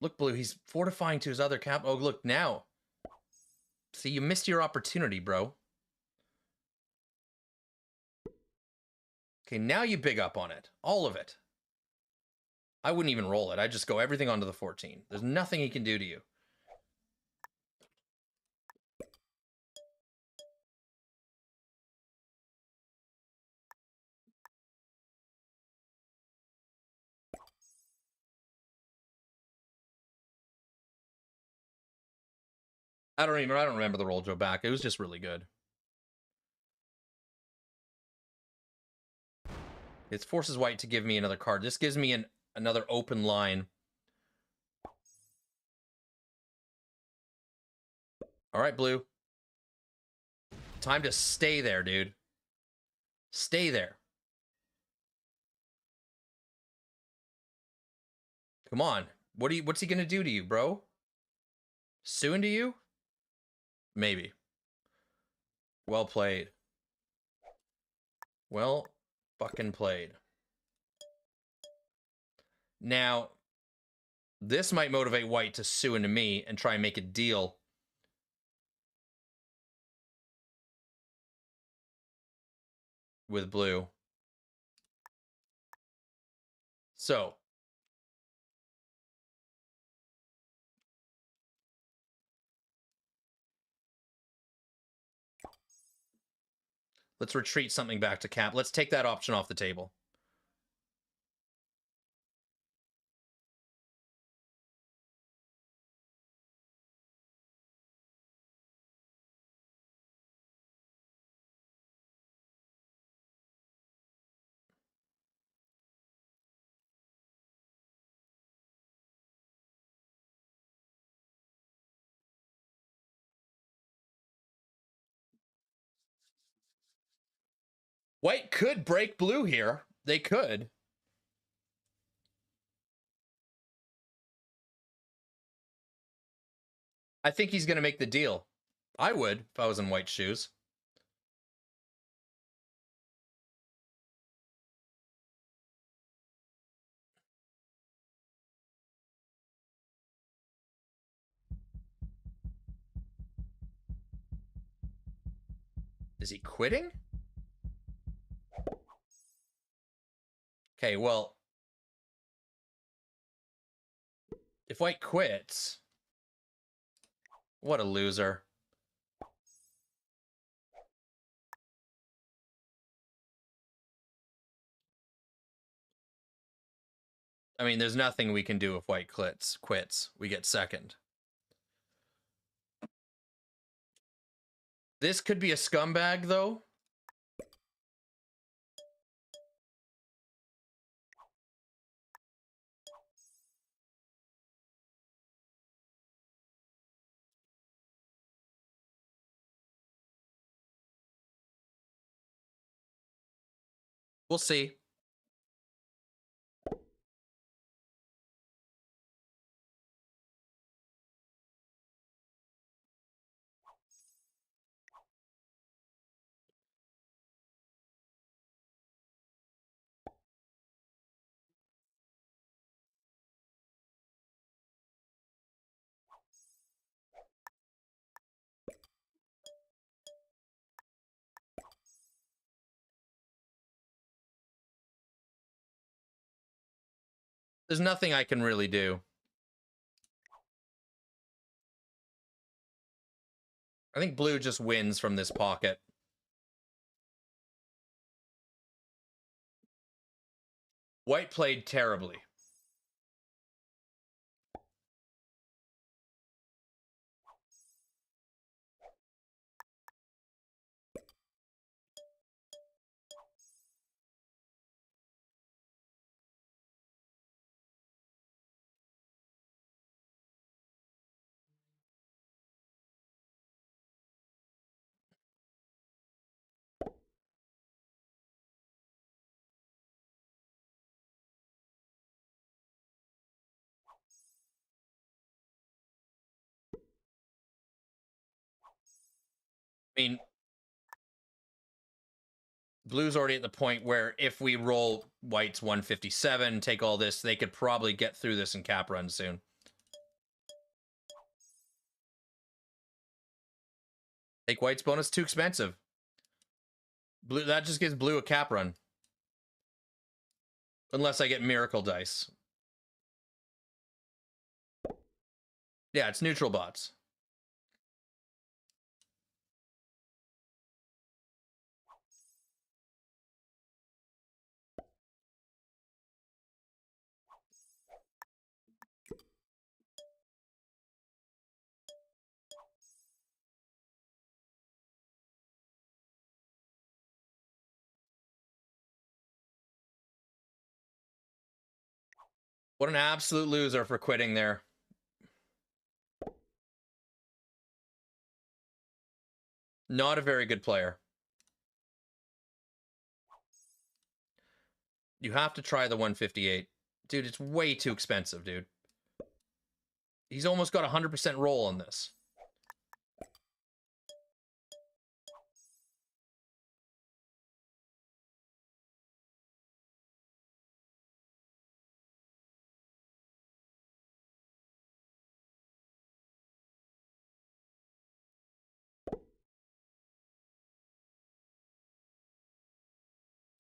Look, Blue, he's fortifying to his other cap. Oh, look, now. See, you missed your opportunity, bro. Okay, now you big up on it. All of it. I wouldn't even roll it. I'd just go everything onto the 14. There's nothing he can do to you. I don't remember the roll Joe back. It was just really good. It forces white to give me another card. This gives me another open line. All right, Blue. Time to stay there, dude. Stay there. Come on. What's he gonna do to you, bro? Suing to you? Maybe. Well played. Well fucking played. Now, this might motivate white to sue into me and try and make a deal. With blue. So. Let's retreat something back to cap. Let's take that option off the table. White could break blue here. They could. I think he's going to make the deal. I would if I was in white's shoes. Is he quitting? Okay, well, if white quits, what a loser. I mean, there's nothing we can do if white quits. We get second. This could be a scumbag, though. We'll see. There's nothing I can really do. I think blue just wins from this pocket. White played terribly. I mean, blue's already at the point where if we roll white's 157, take all this, they could probably get through this in cap run soon. Take white's bonus, too expensive. Blue, that just gives blue a cap run. Unless I get miracle dice. Yeah, it's neutral bots. What an absolute loser for quitting there. Not a very good player. You have to try the 158. Dude, it's way too expensive, dude. He's almost got 100% roll on this.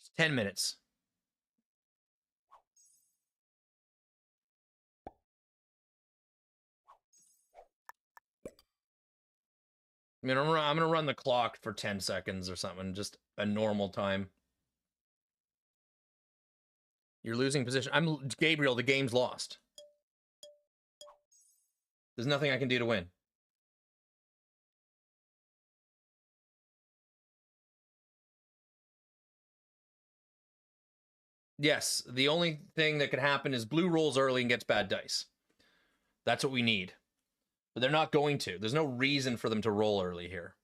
It's 10 minutes. I mean, I'm gonna run the clock for 10 seconds or something, just a normal time. You're losing position. I'm Gabriel, the game's lost. There's nothing I can do to win. Yes, the only thing that could happen is blue rolls early and gets bad dice. That's what we need. But they're not going to. There's no reason for them to roll early here.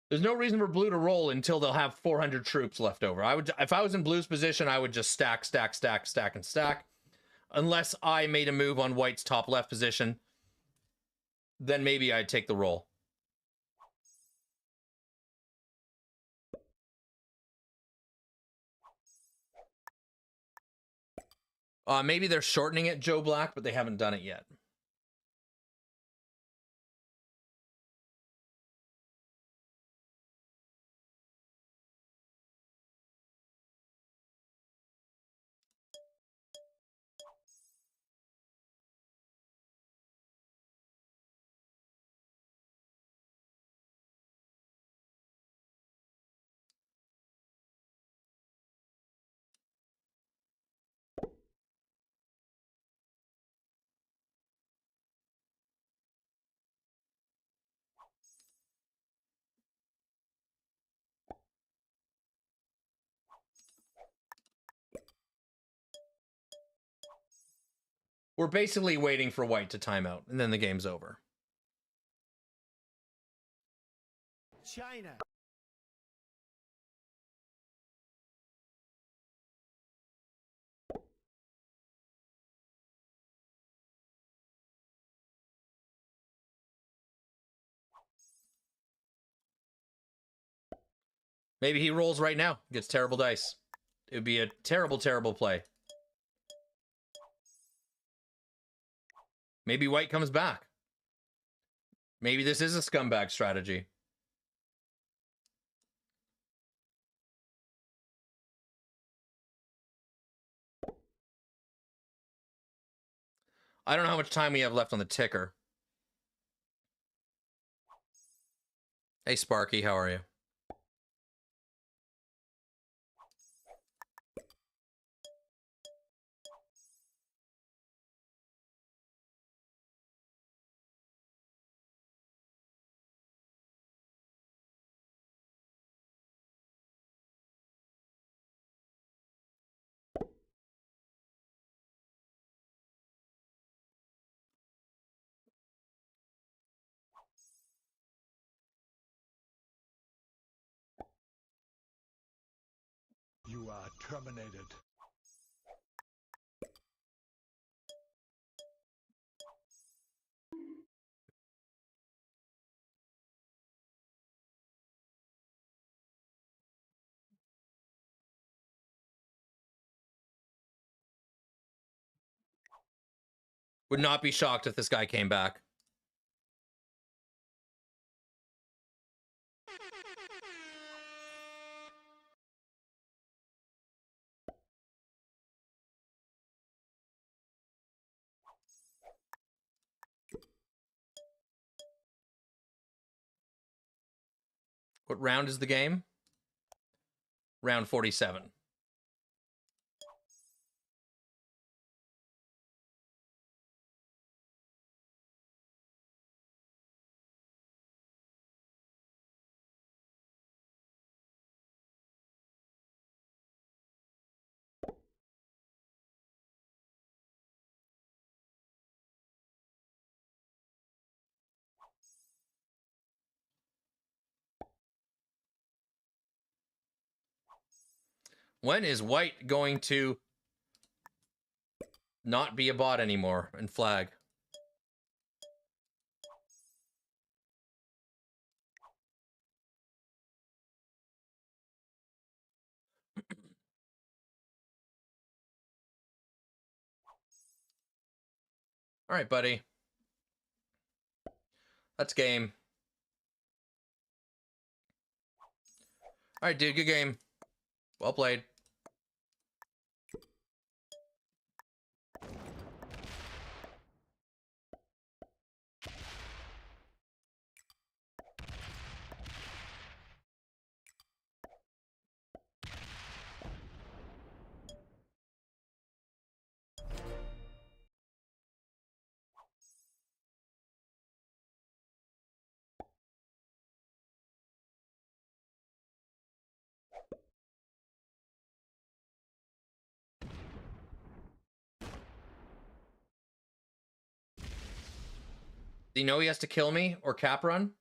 There's no reason for blue to roll until they'll have 400 troops left over. If I was in blue's position, I would just stack, stack, stack, stack, and stack. Unless I made a move on white's top left position, then maybe I'd take the roll. Maybe they're shortening it, Joe Black, but they haven't done it yet. We're basically waiting for white to time out, and then the game's over. China. Maybe he rolls right now, gets terrible dice. It would be a terrible, terrible play. Maybe white comes back. Maybe this is a scumbag strategy. I don't know how much time we have left on the ticker. Hey, Sparky, how are you? You are terminated. Would not be shocked if this guy came back. What round is the game? Round 47. When is white going to not be a bot anymore and flag? All right, buddy. That's game. All right, dude, good game. Well played. Do you know he has to kill me or cap run?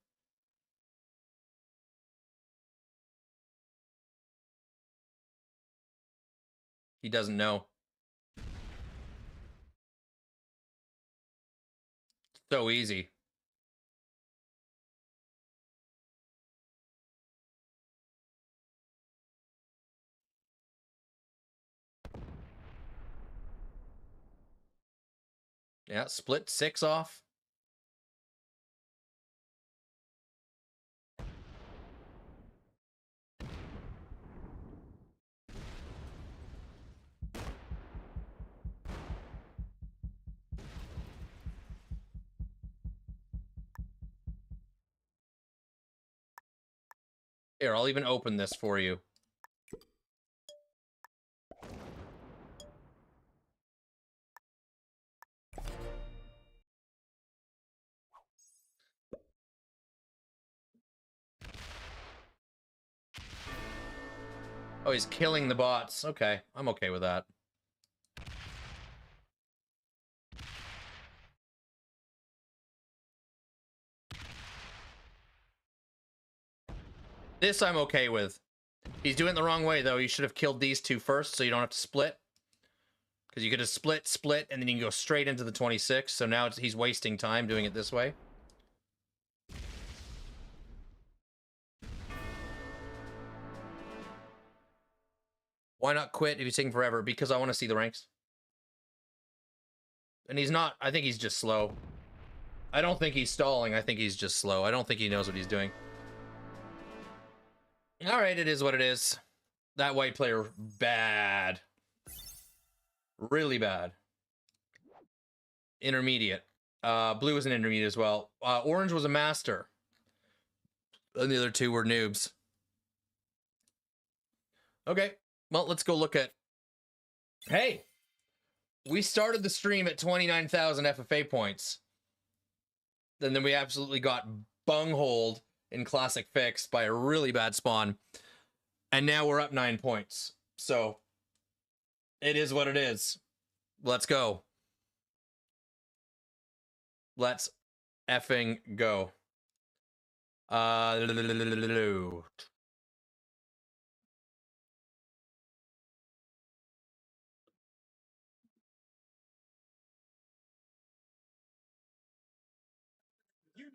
He doesn't know. So easy. Yeah, split 6 off. Here, I'll even open this for you. Oh, he's killing the bots. Okay, I'm okay with that. This I'm okay with. He's doing it the wrong way, though. You should have killed these two first so you don't have to split. Because you could have split, and then you can go straight into the 26. So now he's wasting time doing it this way. Why not quit if he's taking forever? Because I want to see the ranks. And he's not. I think he's just slow. I don't think he's stalling. I think he's just slow. I don't think he knows what he's doing. All right, it is what it is. That white player, bad. Really bad. Intermediate. Blue was an intermediate as well. Orange was a master. And the other two were noobs. Okay, well, let's go look at... Hey! We started the stream at 29,000 FFA points. And then we absolutely got bungholed in Classic Fix by a really bad spawn. And now we're up 9 points. So, it is what it is. Let's go. Let's effing go. You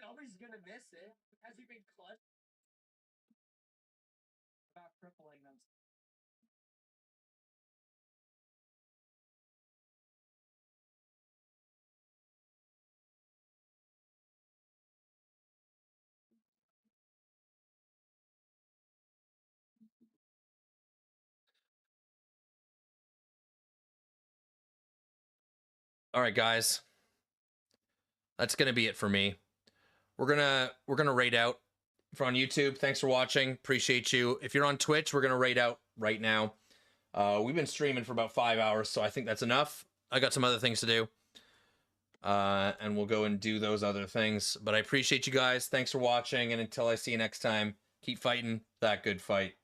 know he's gonna miss it. Has he been clutch about crippling them? All right, guys. That's gonna be it for me. We're gonna raid out. If you're on YouTube, thanks for watching. Appreciate you. If you're on Twitch, we're gonna raid out right now. We've been streaming for about 5 hours, so I think that's enough. I got some other things to do. And we'll go and do those other things. But I appreciate you guys. Thanks for watching, and until I see you next time, keep fighting that good fight.